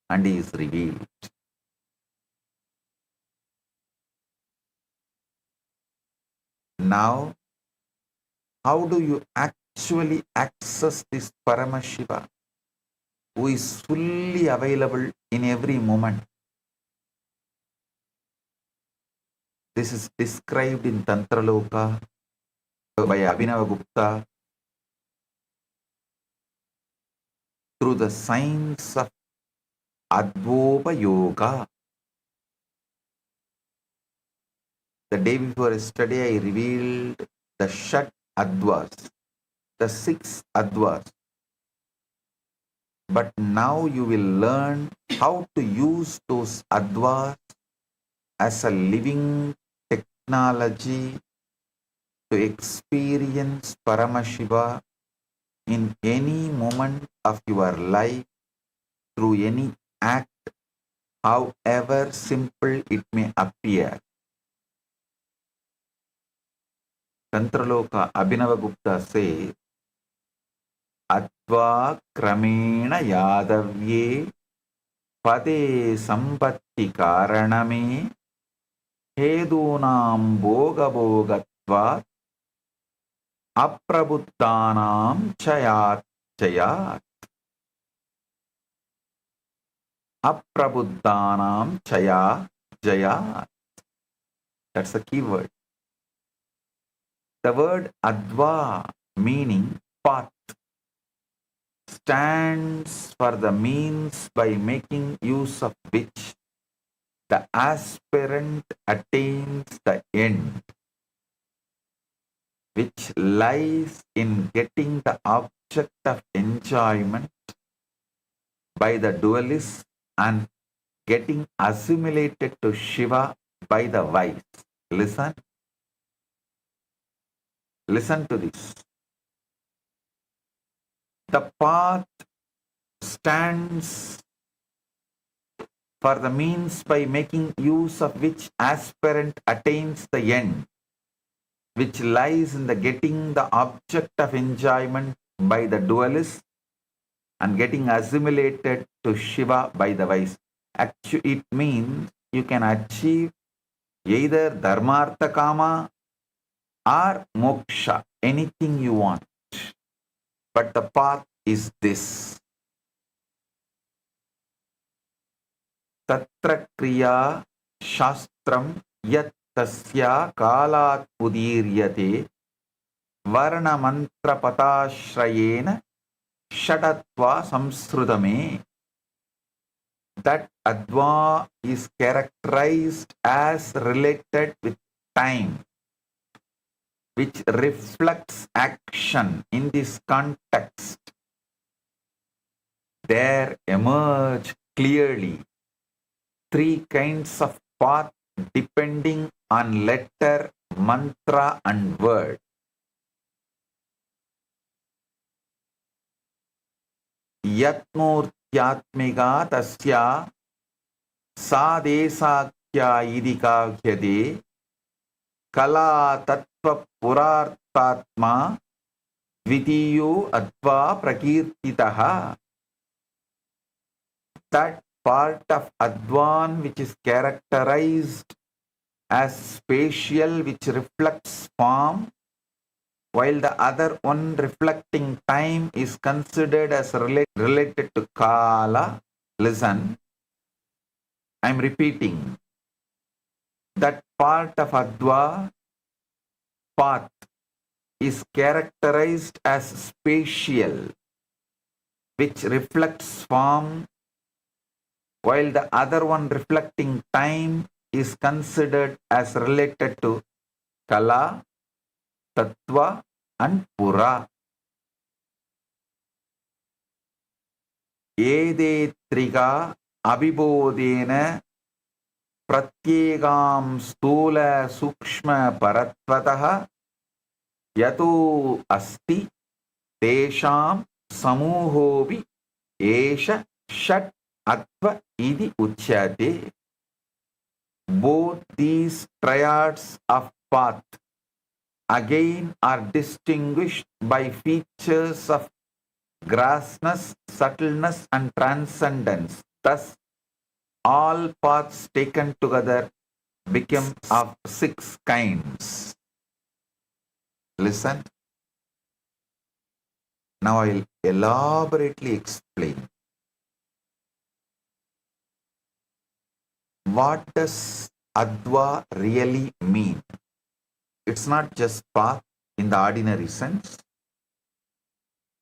and he is revealed. Now, how do you actually access this Paramashiva, who is fully available in every moment? This is described in Tantra Loka by Abhinavagupta through the science of Advopa Yoga. The day before yesterday, I revealed the Shat Advas, the 6 Advas. But now you will learn how to use those Advas as a living technology to experience Paramashiva in any moment of your life through any act, however simple it may appear. Tantraloka Abhinavagupta says, Adva Kramena Yadavye Pade Sambatti Karaname Hedunam Boga Bogatva Aprabuddhanam Chayat Chayat. Aprabuddhanam Chaya Jayat. That's a key word. The word Adva, meaning path, stands for the means by making use of which the aspirant attains the end, which lies in getting the object of enjoyment by the dualist and getting assimilated to Shiva by the wise. Listen. Listen to this. The path stands for the means by making use of which aspirant attains the end, which lies in the getting the object of enjoyment by the dualist and getting assimilated to Shiva by the wise. Actually, it means you can achieve either Dharmartha Kama or Moksha, anything you want. But the path is this. Tatra kriya shastram yat tasya kalat udiryate varna mantra patashrayena shadatva samsrudame. That Adva is characterized as related with time, which reflects action. In this context, there emerge clearly 3 kinds of path depending on letter, mantra and word. Yatmurtyatmiga tasya sadesakya idikakhyade kala tattva purartatma dvitiyo adva prakirtitaha. That part of Advan which is characterized as spatial, which reflects form, while the other one reflecting time is considered as related to Kala. Listen, I'm repeating. That part of Adva path is characterized as spatial, which reflects form, while the other one reflecting time is considered as related to Kala, Tattva and Pura. Ede triga abhibodena pratyegam stula sukshma paratvatah yato asti tesham samuhovi esha shat atva idi uchyate. Both these triads of path again are distinguished by features of grossness, subtleness and transcendence. Thus, all paths taken together become of 6 kinds. Listen. Now I'll elaborately explain. What does Adva really mean? It's not just path in the ordinary sense.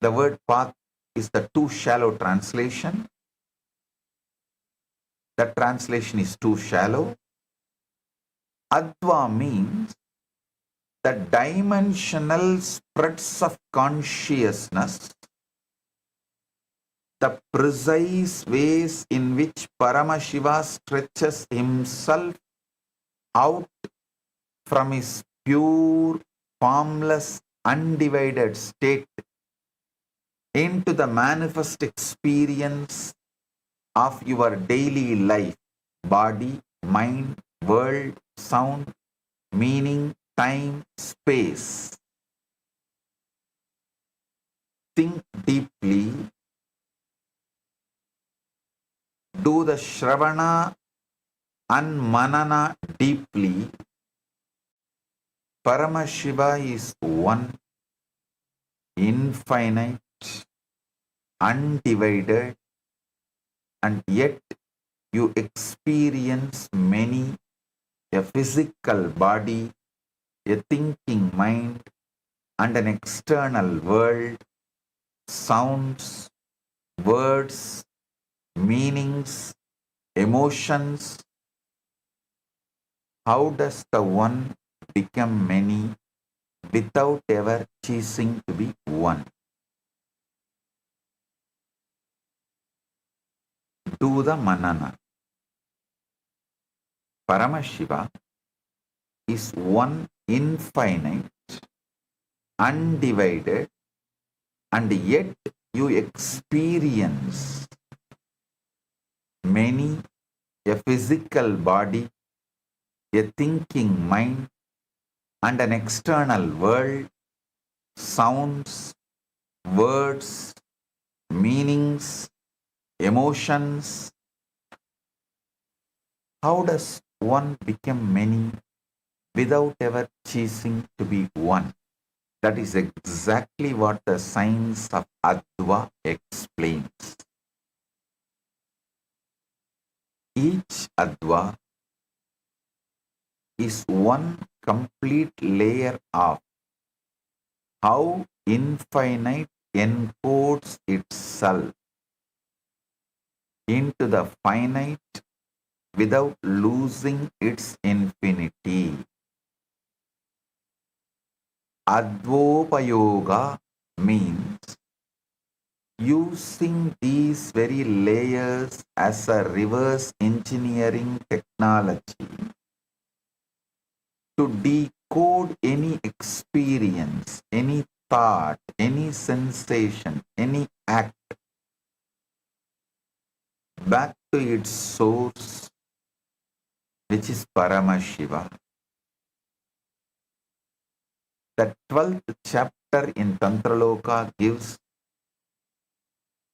The word path is the too shallow translation. The translation is too shallow. Adva means the dimensional spreads of consciousness, the precise ways in which Paramashiva stretches himself out from his pure, formless, undivided state into the manifest experience of your daily life, body, mind, world, sound, meaning, time, space. Think deeply. Do the Shravana and Manana deeply. Paramashiva is one, infinite, undivided, and yet you experience many, a physical body, a thinking mind, and an external world, sounds, words, meanings, emotions. How does the one become many without ever ceasing to be one? Do the manana. Paramashiva is one, infinite, undivided, and yet you experience many, a physical body, a thinking mind, and an external world, sounds, words, meanings, emotions. How does one become many without ever ceasing to be one? That is exactly what the science of Adva explains. Each Adva is one complete layer of how infinite encodes itself into the finite without losing its infinity. Advopayoga means using these very layers as a reverse engineering technology to decode any experience, any thought, any sensation, any act back to its source, which is Paramashiva. The 12th chapter in Tantraloka gives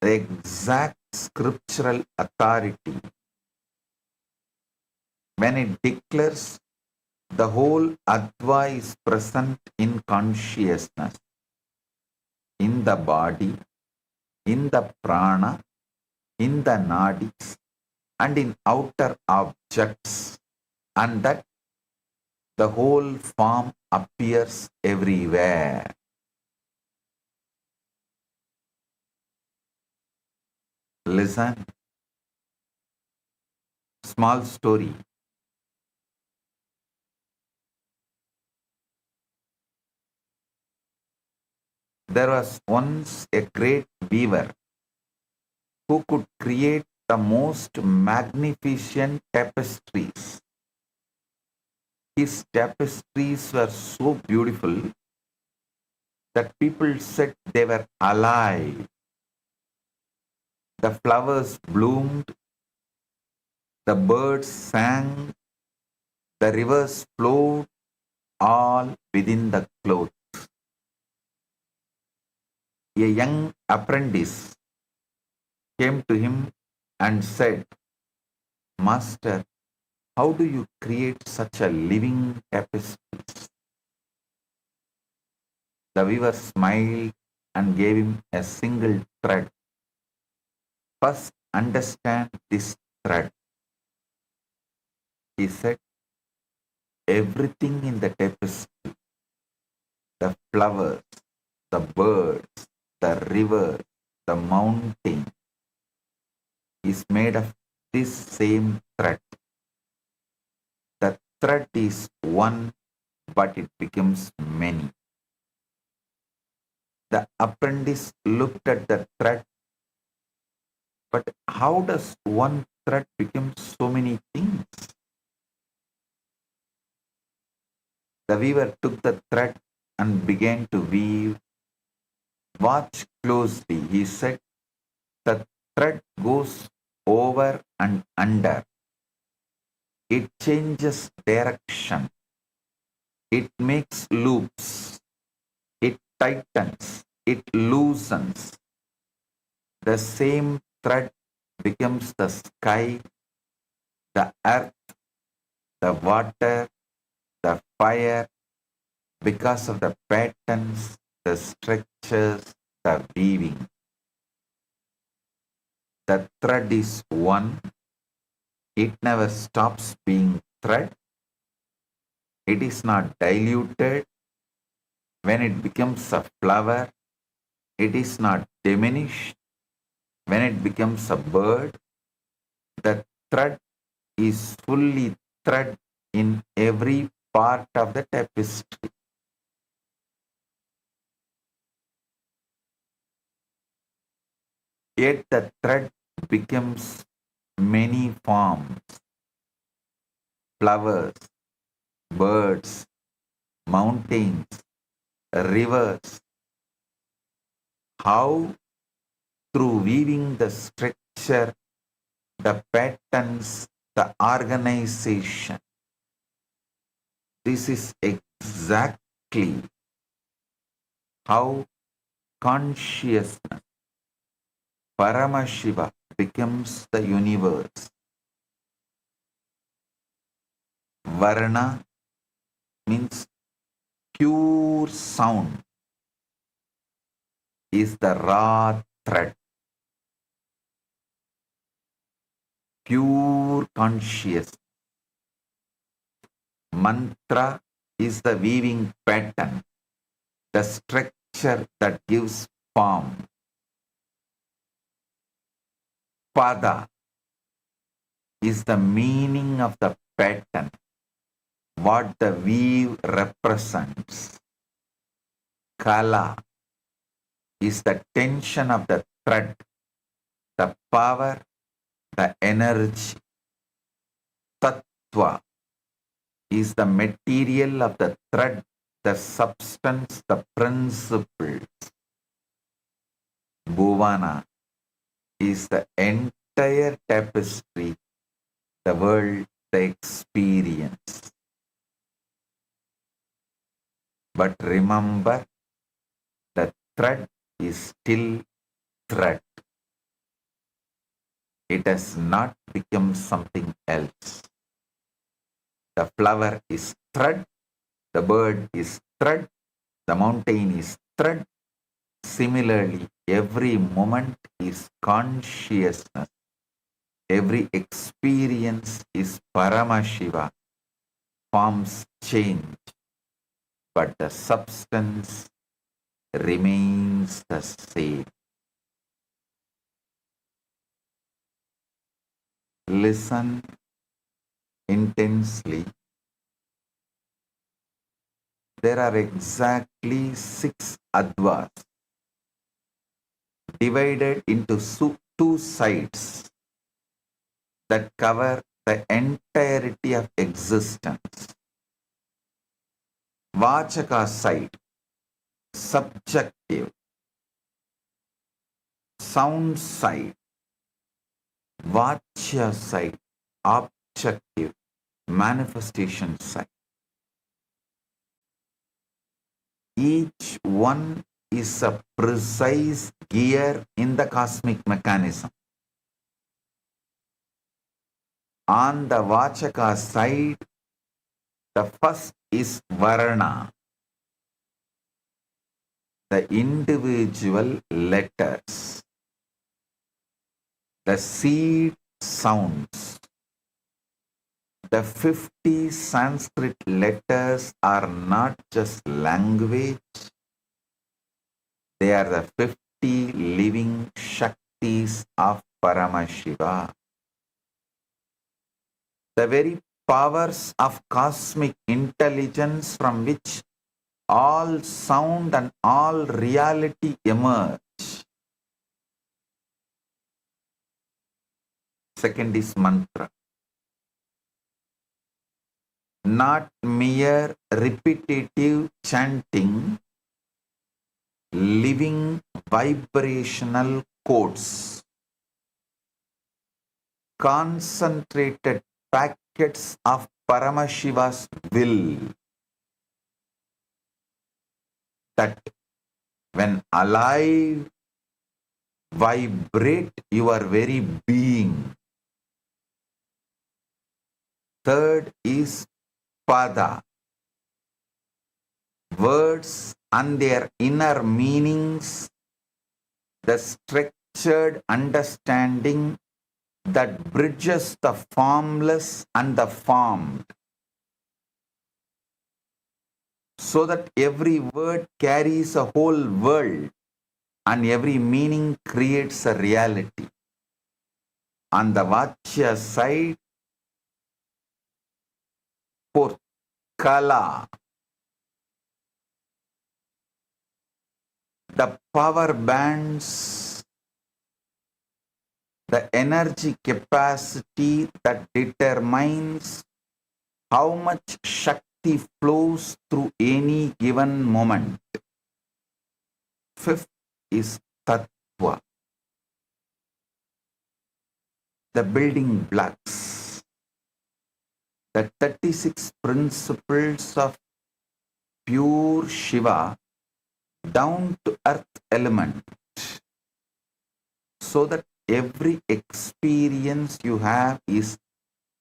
the exact scriptural authority when it declares the whole Adva is present in consciousness, in the body, in the prana, in the nadis, and in outer objects, and that the whole form appears everywhere. Listen. Small story. There was once a great weaver who could create the most magnificent tapestries. His tapestries were so beautiful that people said they were alive. The flowers bloomed, the birds sang, the rivers flowed, all within the cloth. A young apprentice came to him and said, Master, how do you create such a living tapestry? The weaver smiled and gave him a single thread. First, understand this thread. He said, everything in the tapestry, the flowers, the birds, the river, the mountain, is made of this same thread. The thread is one, but it becomes many. The apprentice looked at the thread, but how does one thread become so many things? The weaver took the thread and began to weave. Watch closely, he said. The thread goes over and under. It changes direction. It makes loops. It tightens. It loosens. The same thread becomes the sky, the earth, the water, the fire, because of the patterns, the structures, the weaving. The thread is one. It never stops being thread. It is not diluted. When it becomes a flower, it is not diminished. When it becomes a bird, the thread is fully thread in every part of the tapestry. Yet the thread becomes many forms, flowers, birds, mountains, rivers. How? Through weaving the structure, the patterns, the organization. This is exactly how consciousness, Paramashiva, becomes the universe. Varna means pure sound, is the raw thread. Pure consciousness. Mantra is the weaving pattern, the structure that gives form. Pada is the meaning of the pattern, what the weave represents. Kala is the tension of the thread, the power, the energy. Tattva is the material of the thread, the substance, the principles. Bhuvana is the entire tapestry, the world, the experience. But remember, the thread is still thread. It has not become something else. The flower is thread, the bird is thread, the mountain is thread. Similarly, every moment is consciousness. Every experience is Paramashiva. Forms change, but the substance remains the same. Listen intensely. There are exactly 6 advas, divided into two sides that cover the entirety of existence. Vachaka side, subjective. Sound side, Vachya side, objective, manifestation side. Each one is a precise gear in the cosmic mechanism. On the Vachaka side, the first is Varna, the individual letters, the seed sounds. The 50 Sanskrit letters are not just language, they are the 50 living Shaktis of Paramashiva. The very powers of cosmic intelligence from which all sound and all reality emerge. Second is mantra. Not mere repetitive chanting, living vibrational codes, concentrated packets of Paramashiva's will that when alive vibrate your very being. Third is Pada, words and their inner meanings, the structured understanding that bridges the formless and the formed, so that every word carries a whole world and every meaning creates a reality. On the Vachya side, fourth, Kala, the power bands, the energy capacity that determines how much Shakti flows through any given moment. Fifth is Tattva, the building blocks, the 36 principles of pure Shiva down to earth element, so that every experience you have is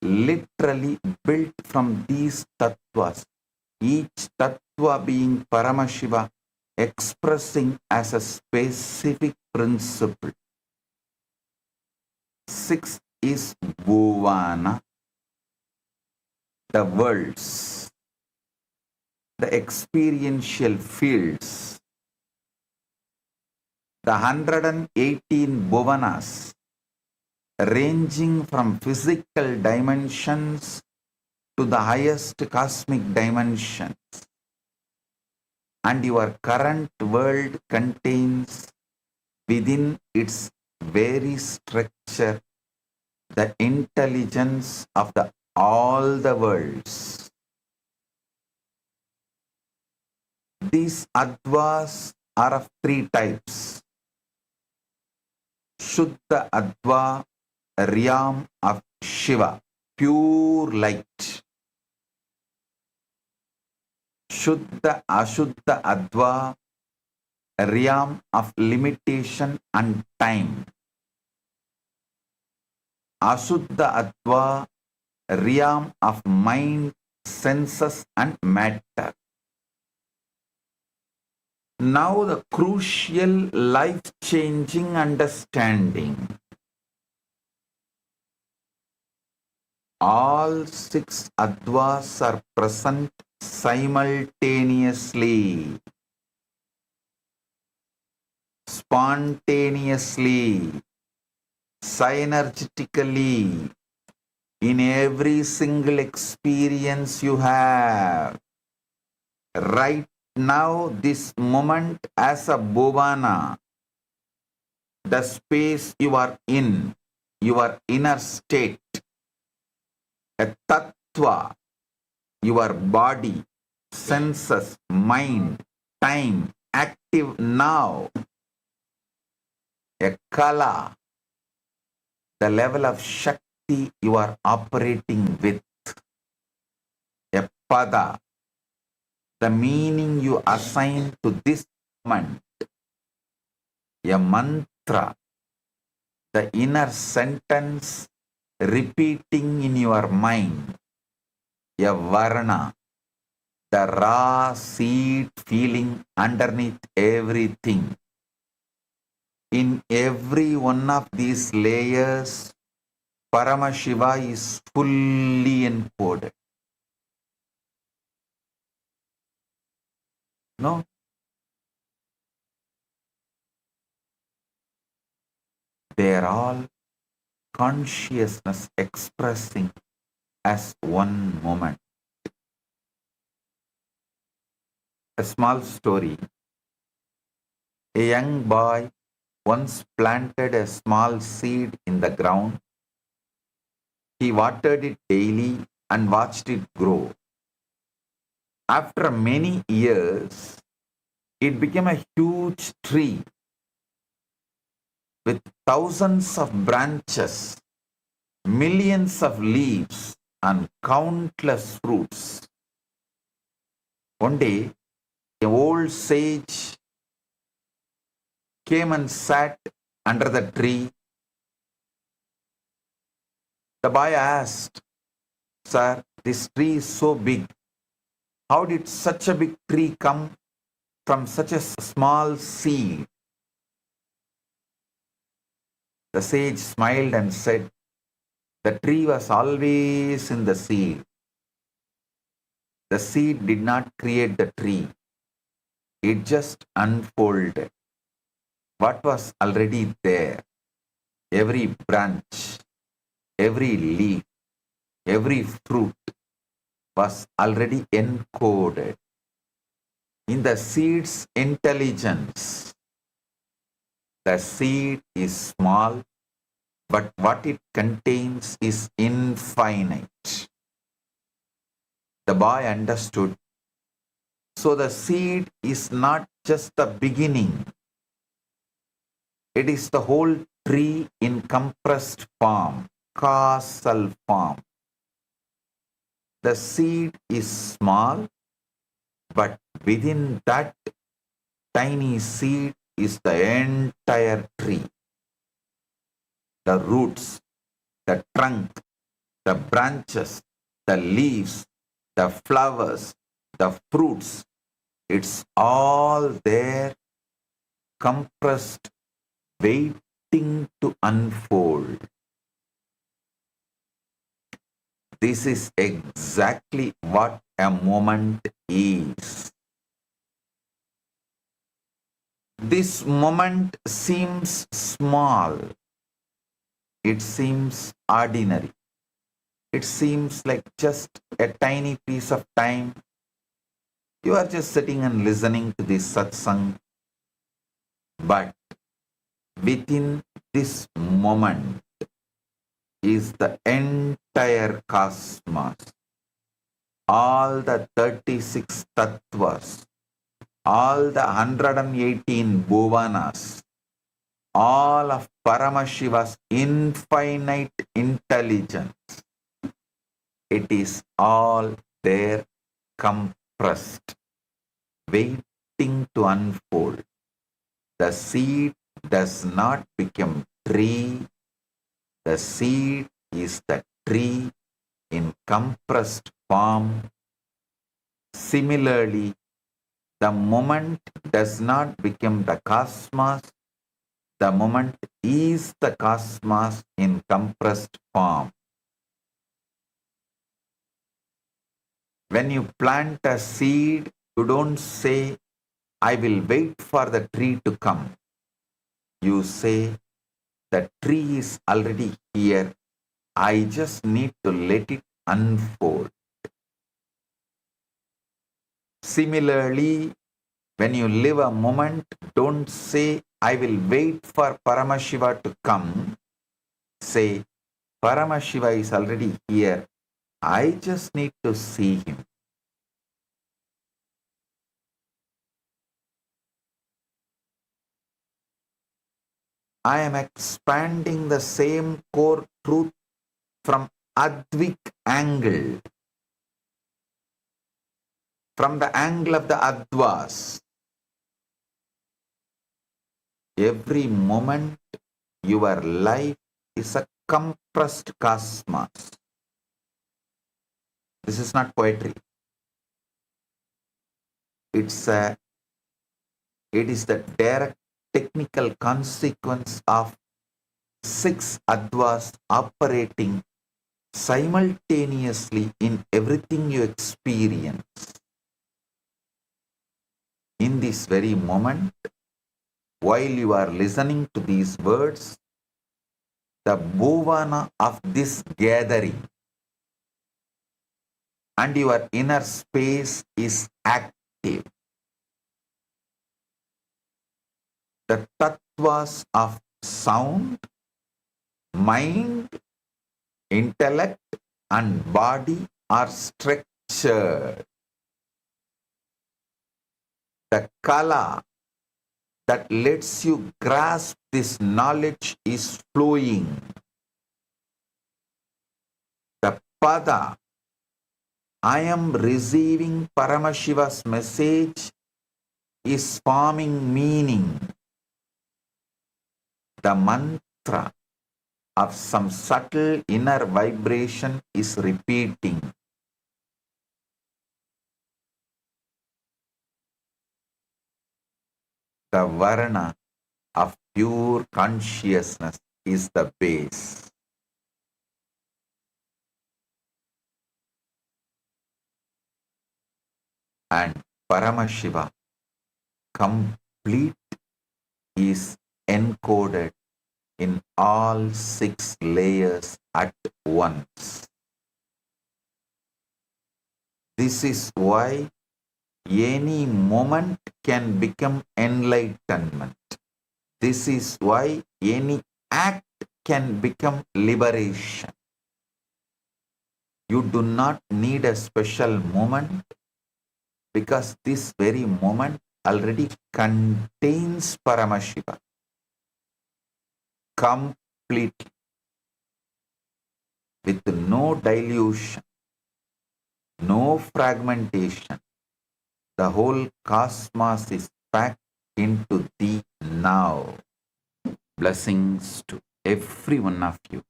literally built from these tattvas, each tattva being Paramashiva expressing as a specific principle. Sixth is Bhuvana, the worlds, the experiential fields, the 118 Bhuvanas, ranging from physical dimensions to the highest cosmic dimensions. And your current world contains within its very structure the intelligence of all the worlds. These advas are of three types. Shuddha Adva, realm of Shiva, pure light. Shuddha Ashuddha Adva, realm of limitation and time. Ashuddha Adva, realm of mind, senses and matter. Now the crucial life-changing understanding. All six advas are present simultaneously, spontaneously, synergetically, in every single experience you have. Right now, this moment as a bhuvana, the space you are in, your inner state, a tattva, your body, senses, mind, time, active now, a kala, the level of shakti you are operating with, a pada, the meaning you assign to this moment, a mantra, the inner sentence repeating in your mind, a varna, the raw seed feeling underneath everything. In every one of these layers, Paramashiva is fully encoded. No? They are all consciousness expressing as one moment. A small story. A young boy once planted a small seed in the ground. He watered it daily and watched it grow. After many years, it became a huge tree with thousands of branches, millions of leaves, and countless fruits. One day, an old sage came and sat under the tree. The boy asked, "Sir, this tree is so big. How did such a big tree come from such a small seed?" The sage smiled and said, "The tree was always in the seed. The seed did not create the tree. It just unfolded what was already there. Every branch, every leaf, every fruit was already encoded in the seed's intelligence. The seed is small, but what it contains is infinite." The boy understood. So the seed is not just the beginning. It is the whole tree in compressed form, causal form. The seed is small, but within that tiny seed is the entire tree. The roots, the trunk, the branches, the leaves, the flowers, the fruits, it's all there, compressed, waiting to unfold. This is exactly what a moment is. This moment seems small. It seems ordinary. It seems like just a tiny piece of time. You are just sitting and listening to this satsang. But within this moment is the entire cosmos. All the 36 tattvas, all the 118 bhuvanas, all of Paramashiva's infinite intelligence. It is all there compressed, waiting to unfold. The seed does not become tree. The seed is the tree in compressed form. Similarly, the moment does not become the cosmos. The moment is the cosmos in compressed form. When you plant a seed, you don't say, "I will wait for the tree to come." You say, "The tree is already here. I just need to let it unfold." Similarly, when you live a moment, don't say, I will wait for Paramashiva to come, say, Paramashiva is already here. I just need to see him. I am expanding the same core truth from Advik angle, from the angle of the Advas. Every moment your life is a compressed cosmos. This is not poetry. It is the direct technical consequence of 6 Advas operating simultaneously in everything you experience. In this very moment, while you are listening to these words, the bhuvana of this gathering and your inner space is active. The tattvas of sound, mind, intellect and body are structured. The kala that lets you grasp this knowledge is flowing. The pada, I am receiving Paramashiva's message, is forming meaning. The mantra of some subtle inner vibration is repeating. The varna of pure consciousness is the base. And Paramashiva, complete, is encoded in all 6 layers at once. This is why any moment can become enlightenment. This is why any act can become liberation. You do not need a special moment because this very moment already contains Paramashiva completely, with no dilution, no fragmentation. The whole cosmos is packed into thee now. Blessings to every one of you.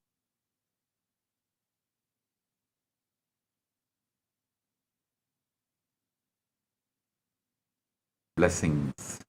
Blessings.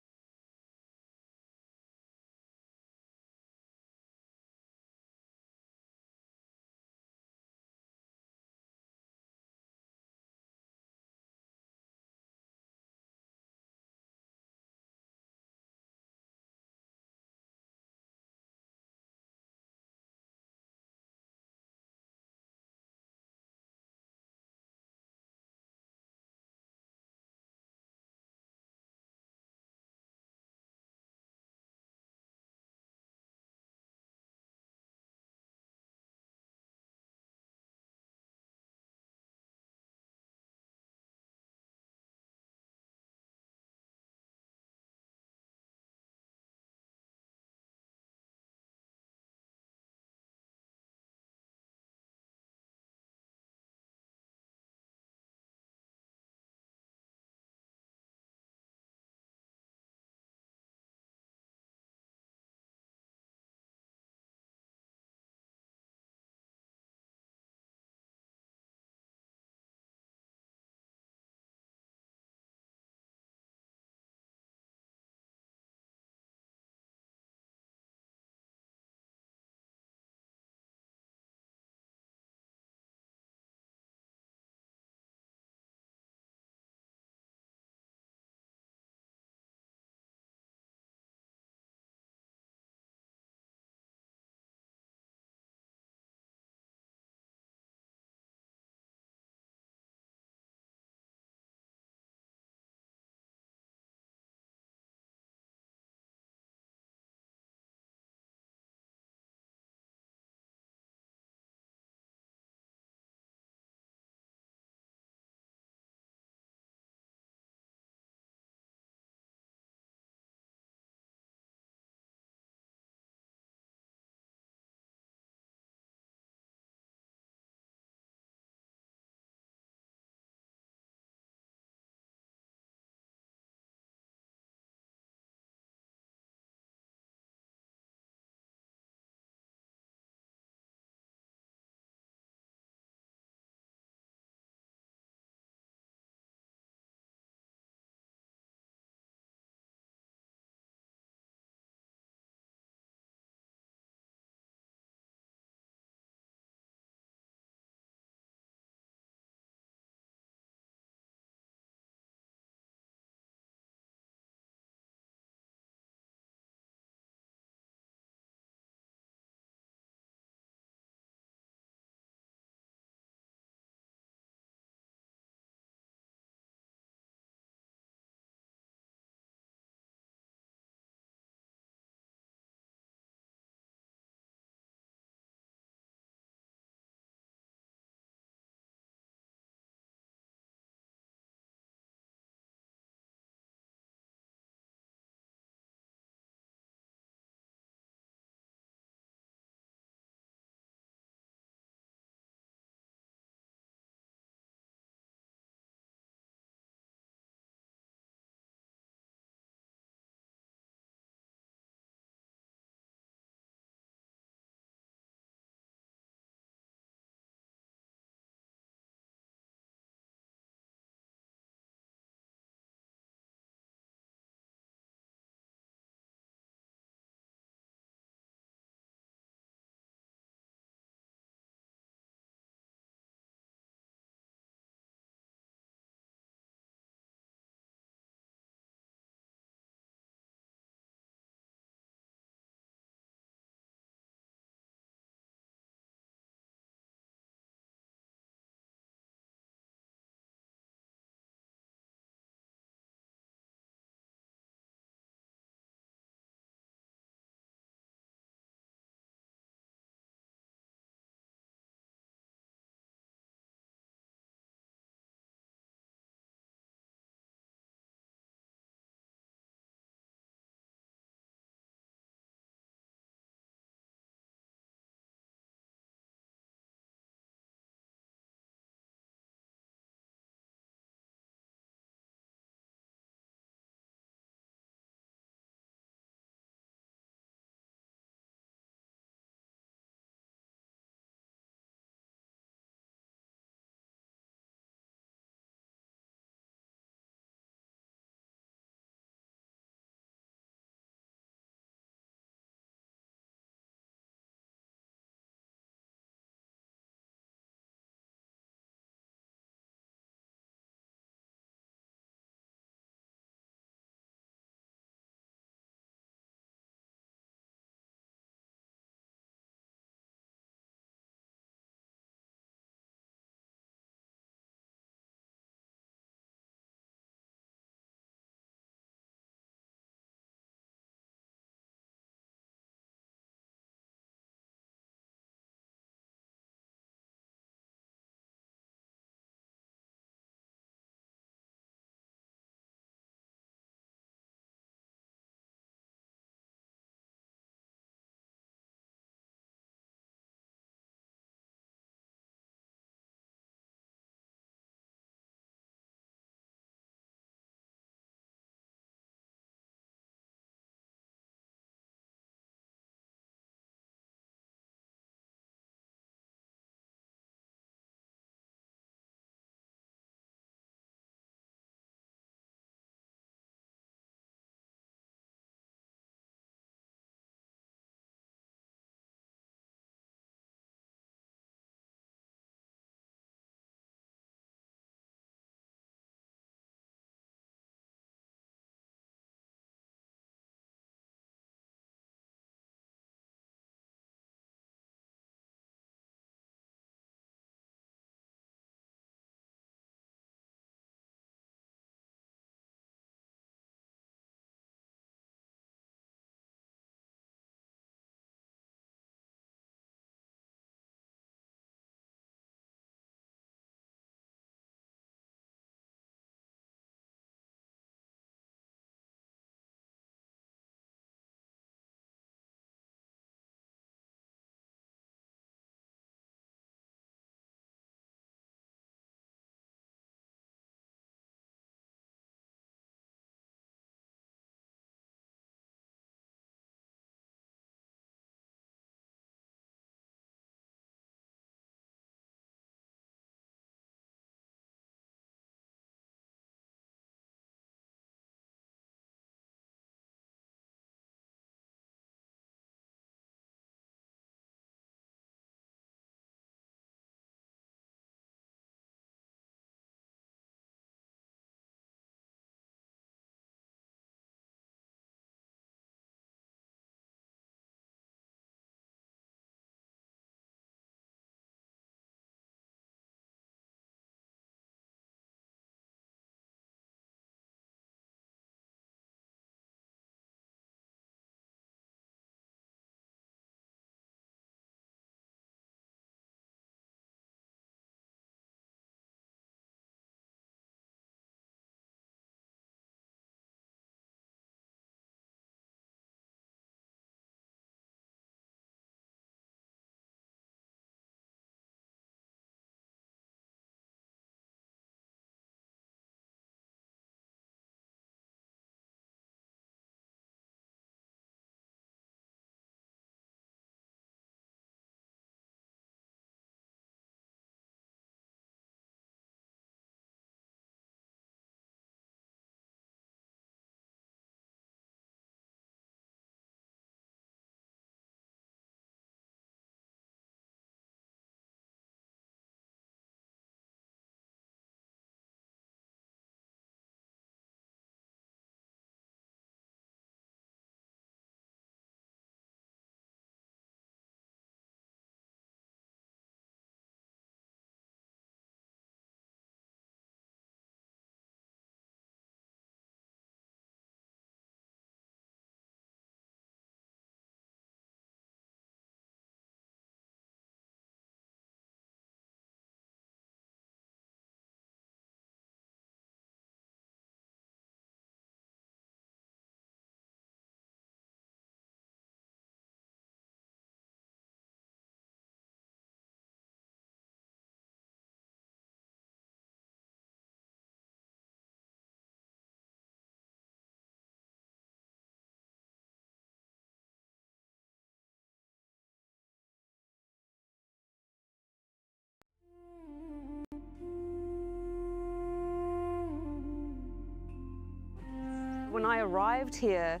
When I arrived here,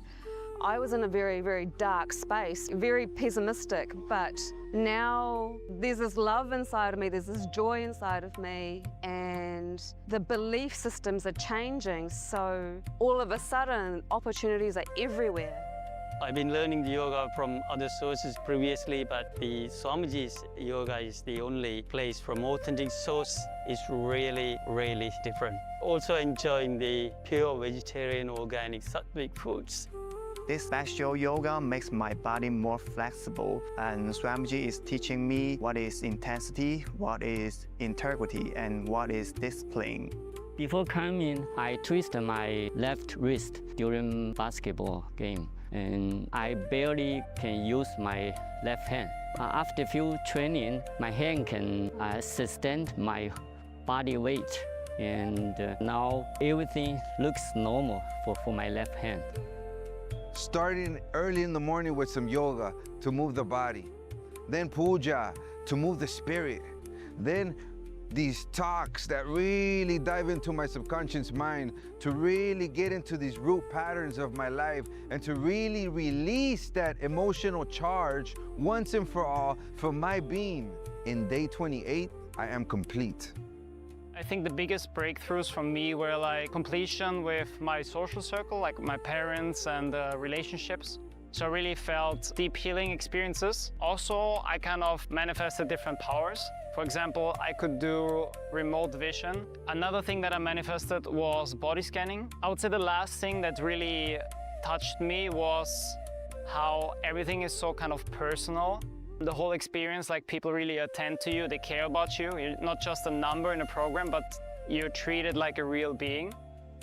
I was in a very, very dark space, very pessimistic, but now there's this love inside of me, there's this joy inside of me, and the belief systems are changing, so all of a sudden opportunities are everywhere. I've been learning the yoga from other sources previously, but the Swamiji's yoga is the only place from authentic source. It's really, really different. Also enjoying the pure vegetarian, organic, sattvic foods. This special yoga makes my body more flexible, and Swamiji is teaching me what is intensity, what is integrity, and what is discipline. Before coming, I twisted my left wrist during basketball game, and I barely can use my left hand. After few training, my hand can sustain my body weight, and now everything looks normal for my left hand. Starting early in the morning with some yoga to move the body, then puja to move the spirit, then these talks that really dive into my subconscious mind to really get into these root patterns of my life and to really release that emotional charge once and for all for my being. In day 28, I am complete. I think the biggest breakthroughs for me were like completion with my social circle, like my parents and relationships. So I really felt deep healing experiences. Also, I kind of manifested different powers. For example, I could do remote vision. Another thing that I manifested was body scanning. I would say the last thing that really touched me was how everything is so kind of personal. The whole experience, like people really attend to you, they care about you. You're not just a number in a program, but you're treated like a real being.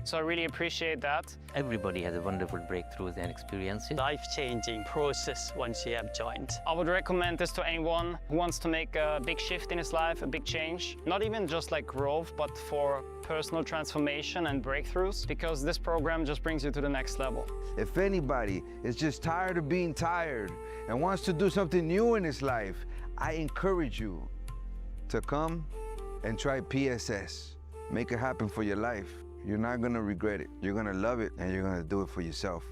So I really appreciate that. Everybody has a wonderful breakthroughs and experiences. Life-changing process once you have joined. I would recommend this to anyone who wants to make a big shift in his life, a big change. Not even just like growth, but for personal transformation and breakthroughs, because this program just brings you to the next level. If anybody is just tired of being tired and wants to do something new in his life, I encourage you to come and try PSS. Make it happen for your life. You're not gonna regret it. You're gonna love it, and you're gonna do it for yourself.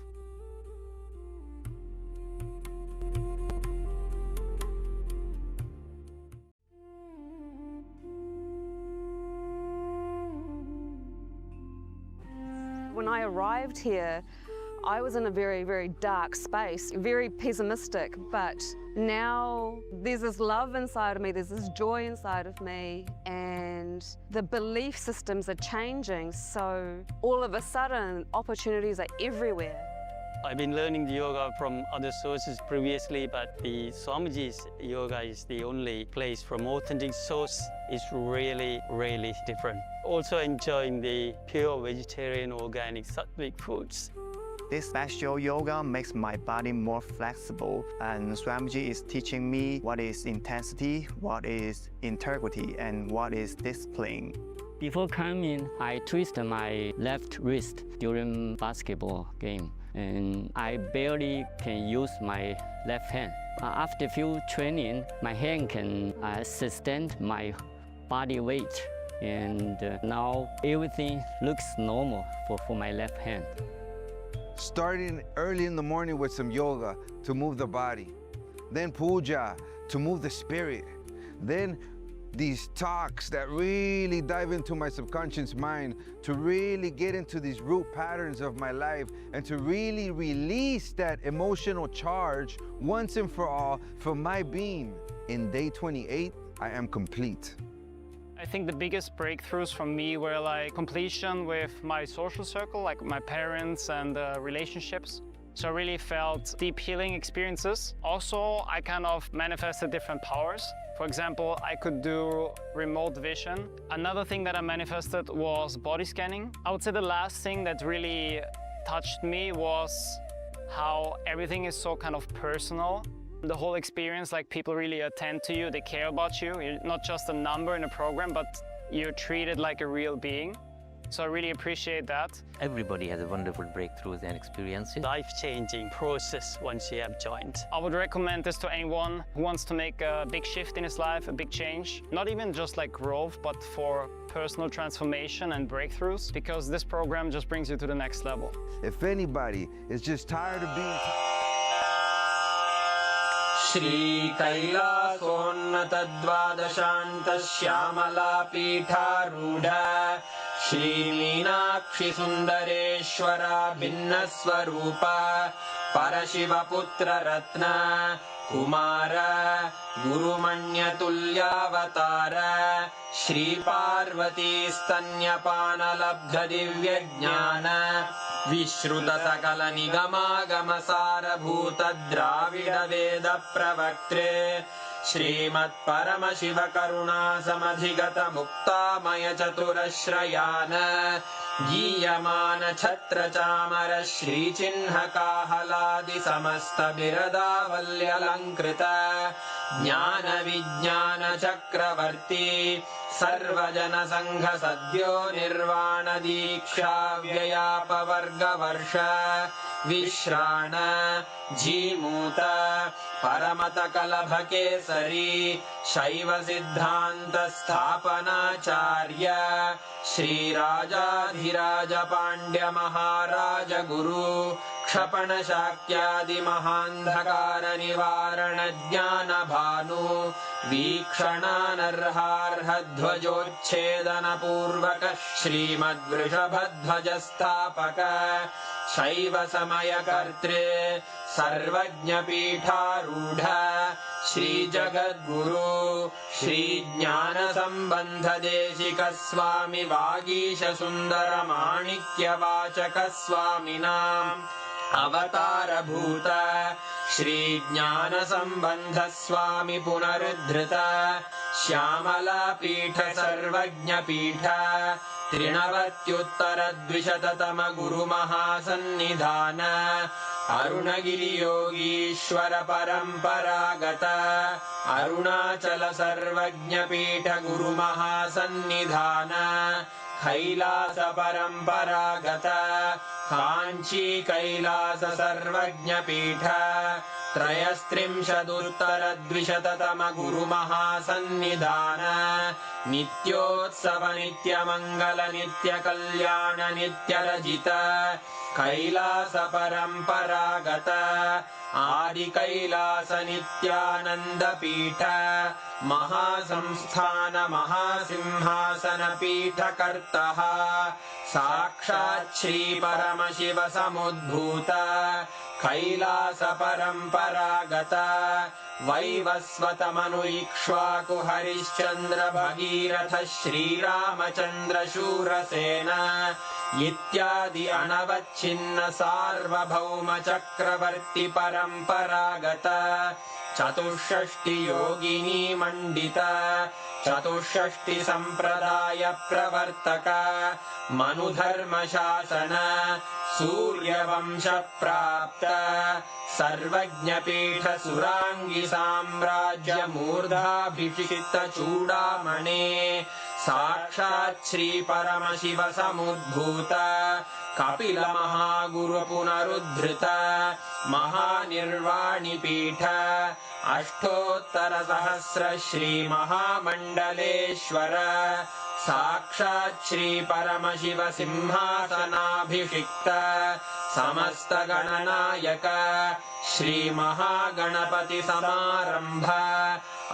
When I arrived here, I was in a very, very dark space, very pessimistic, but now there's this love inside of me, there's this joy inside of me, and the belief systems are changing, so all of a sudden opportunities are everywhere. I've been learning the yoga from other sources previously, but the Swamiji's yoga is the only place from authentic source. It's really, really different. Also enjoying the pure vegetarian, organic, sattvic foods. This special yoga makes my body more flexible, and Swamiji is teaching me what is intensity, what is integrity, and what is discipline. Before coming, I twisted my left wrist during basketball game, and I barely can use my left hand. After few training, my hand can sustain my body weight, and now everything looks normal for my left hand. Starting early in the morning with some yoga to move the body, then puja to move the spirit, then these talks that really dive into my subconscious mind to really get into these root patterns of my life and to really release that emotional charge once and for all for my being. In day 28, I am complete. I think the biggest breakthroughs for me were like completion with my social circle, like my parents and relationships. So I really felt deep healing experiences. Also, I kind of manifested different powers. For example, I could do remote vision. Another thing that I manifested was body scanning. I would say the last thing that really touched me was how everything is so kind of personal. The whole experience, like people really attend to you, they care about you. You're not just a number in a program, but you're treated like a real being. So I really appreciate that. Everybody has a wonderful breakthroughs and experiences. Life-changing process once you have joined. I would recommend this to anyone who wants to make a big shift in his life, a big change. Not even just like growth, but for personal transformation and breakthroughs, because this program just brings you to the next level. If anybody is just tired of being Shri कैलासोन्नत द्वादशान्त Shyamala पीठारूढ़ Shri Meenakshi Sundareshwar भिन्न स्वरूप परशिव पुत्र रत्न कुमार गुरुमण्यतुल्यावतार श्री पार्वती स्तन्यपान लब्ध दिव्य ज्ञान विश्रुत सकल निगमागम सारभूत द्राविड वेद प्रवक्त्रे श्रीमत् परमशिव करुणा समधिगत मुक्तामय चतुरश्रयान गीयमान छत्र चामर श्री चिन्ह काहलादि समस्त बिरदावल्यलंकृत ज्ञान विज्ञान चक्रवर्ती सर्वजन संघ सद्यो निर्वाण दीक्षा व्ययापवर्ग वर्ष विश्राण जीमूत परमत कलभ केसरी शैव सिद्धांत स्थापनाचार्य श्री राजाधिराज पांड्य महाराज गुरु क्षपण शाक्यादि महांधकार निवारण ज्ञान भानु वीक्षणानर्हार्ह ध्वजोच्छेदन पूर्वक श्रीमद्वृषभध्वज स्थापक शैव समय कर्त्रे सर्वज्ञ पीठारूढ़ श्री जगद्गुरु श्री ज्ञान संबंध देशिक स्वामी वागीश सुंदर माणिक्य वाचक स्वामिनाम् अवतार भूत श्री ज्ञान संबंध स्वामी पुनरुद्धृत श्यामला पीठ सर्वज्ञ पीठ त्रिनवत्युत्तर द्विशततम गुरु महासन्निधान अरुणगिरि योगीश्वर परंपरागत अरुणाचल सर्वज्ञ पीठ गुरु महासन्निधान कैलास परंपरागत कांची कैलास सर्वज्ञ पीठ त्रयस्त्रिंशदुत्तर द्विशततम गुरु महासन्निधान नित्योत्सव नित्य मंगल नित्य कल्याण नित्य रजित कैलास परंपरागत आदि कैलास नित्यानंद पीठ महासंस्थान महासिंहासन पीठ कर्तः साक्षात् श्री परमशिव समुद्भूत कैलास परंपरागत वैवस्वत मनु इक्ष्वाकु हरिश्चंद्र भगीरथ श्रीरामचंद्र शूरसेन इत्यादि अनवच्छिन्न सार्वभौम चक्रवर्ती परंपरागत चतुष्षष्टि योगिनी मंडित चतुष्षष्टि संप्रदाय प्रवर्तक मनुधर्म शासन सूर्यवंश प्राप्त सर्वज्ञ पीठ सुरांगी साम्राज्य मूर्धाभिषिक्त चूड़ामणे साक्षात् श्री परमशिव समुद्भूत कपिल महागुरु पुनरुद्धृत महानिर्वाणि पीठ अष्टोत्तर सहस्र श्री महामंडलेश्वर साक्षात् श्री परमशिव सिंहासनाभिषिक्त समस्त गणनायक श्री महागणपति समारंभ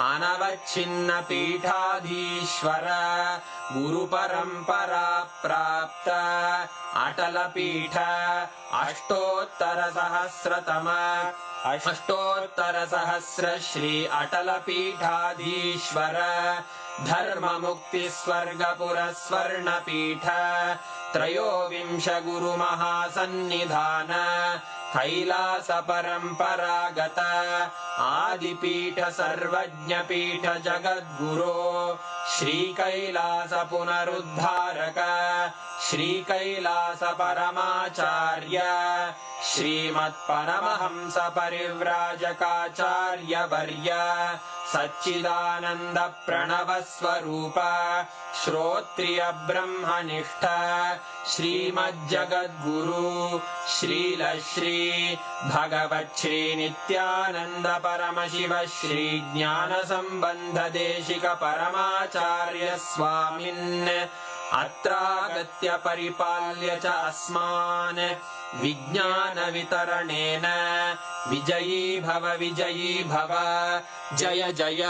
अनवच्छिन्न पीठाधीश्वर गुरु परंपरा प्राप्त अटल पीठ अष्टोत्तर सहस्र श्री अटल पीठाधीश्वर धर्म मुक्ति स्वर्गपुर स्वर्ण पीठ त्रयोविंश गुरु महासन्निधान कैलास परंपरागत आदिपीठ सर्वज्ञ पीठ जगद्गुरो श्री कैलास पुनरुद्धारक श्री कैलास परमाचार्य श्रीमत् परमहंस परिव्राजकाचार्य वर्य सच्चिदानन्द प्रणवस्वरूप श्रोत्रिय ब्रह्मनिष्ठ श्रीमज्जगद्गुरु श्रील श्री भगवत् श्री नित्यानंद परमशिव श्री ज्ञान संबंध देशिक परमाचार्य स्वामिन् अत्रागत्य परिपाल्य च अस्मान् विज्ञान वितरणेन विजयी भव जय जय।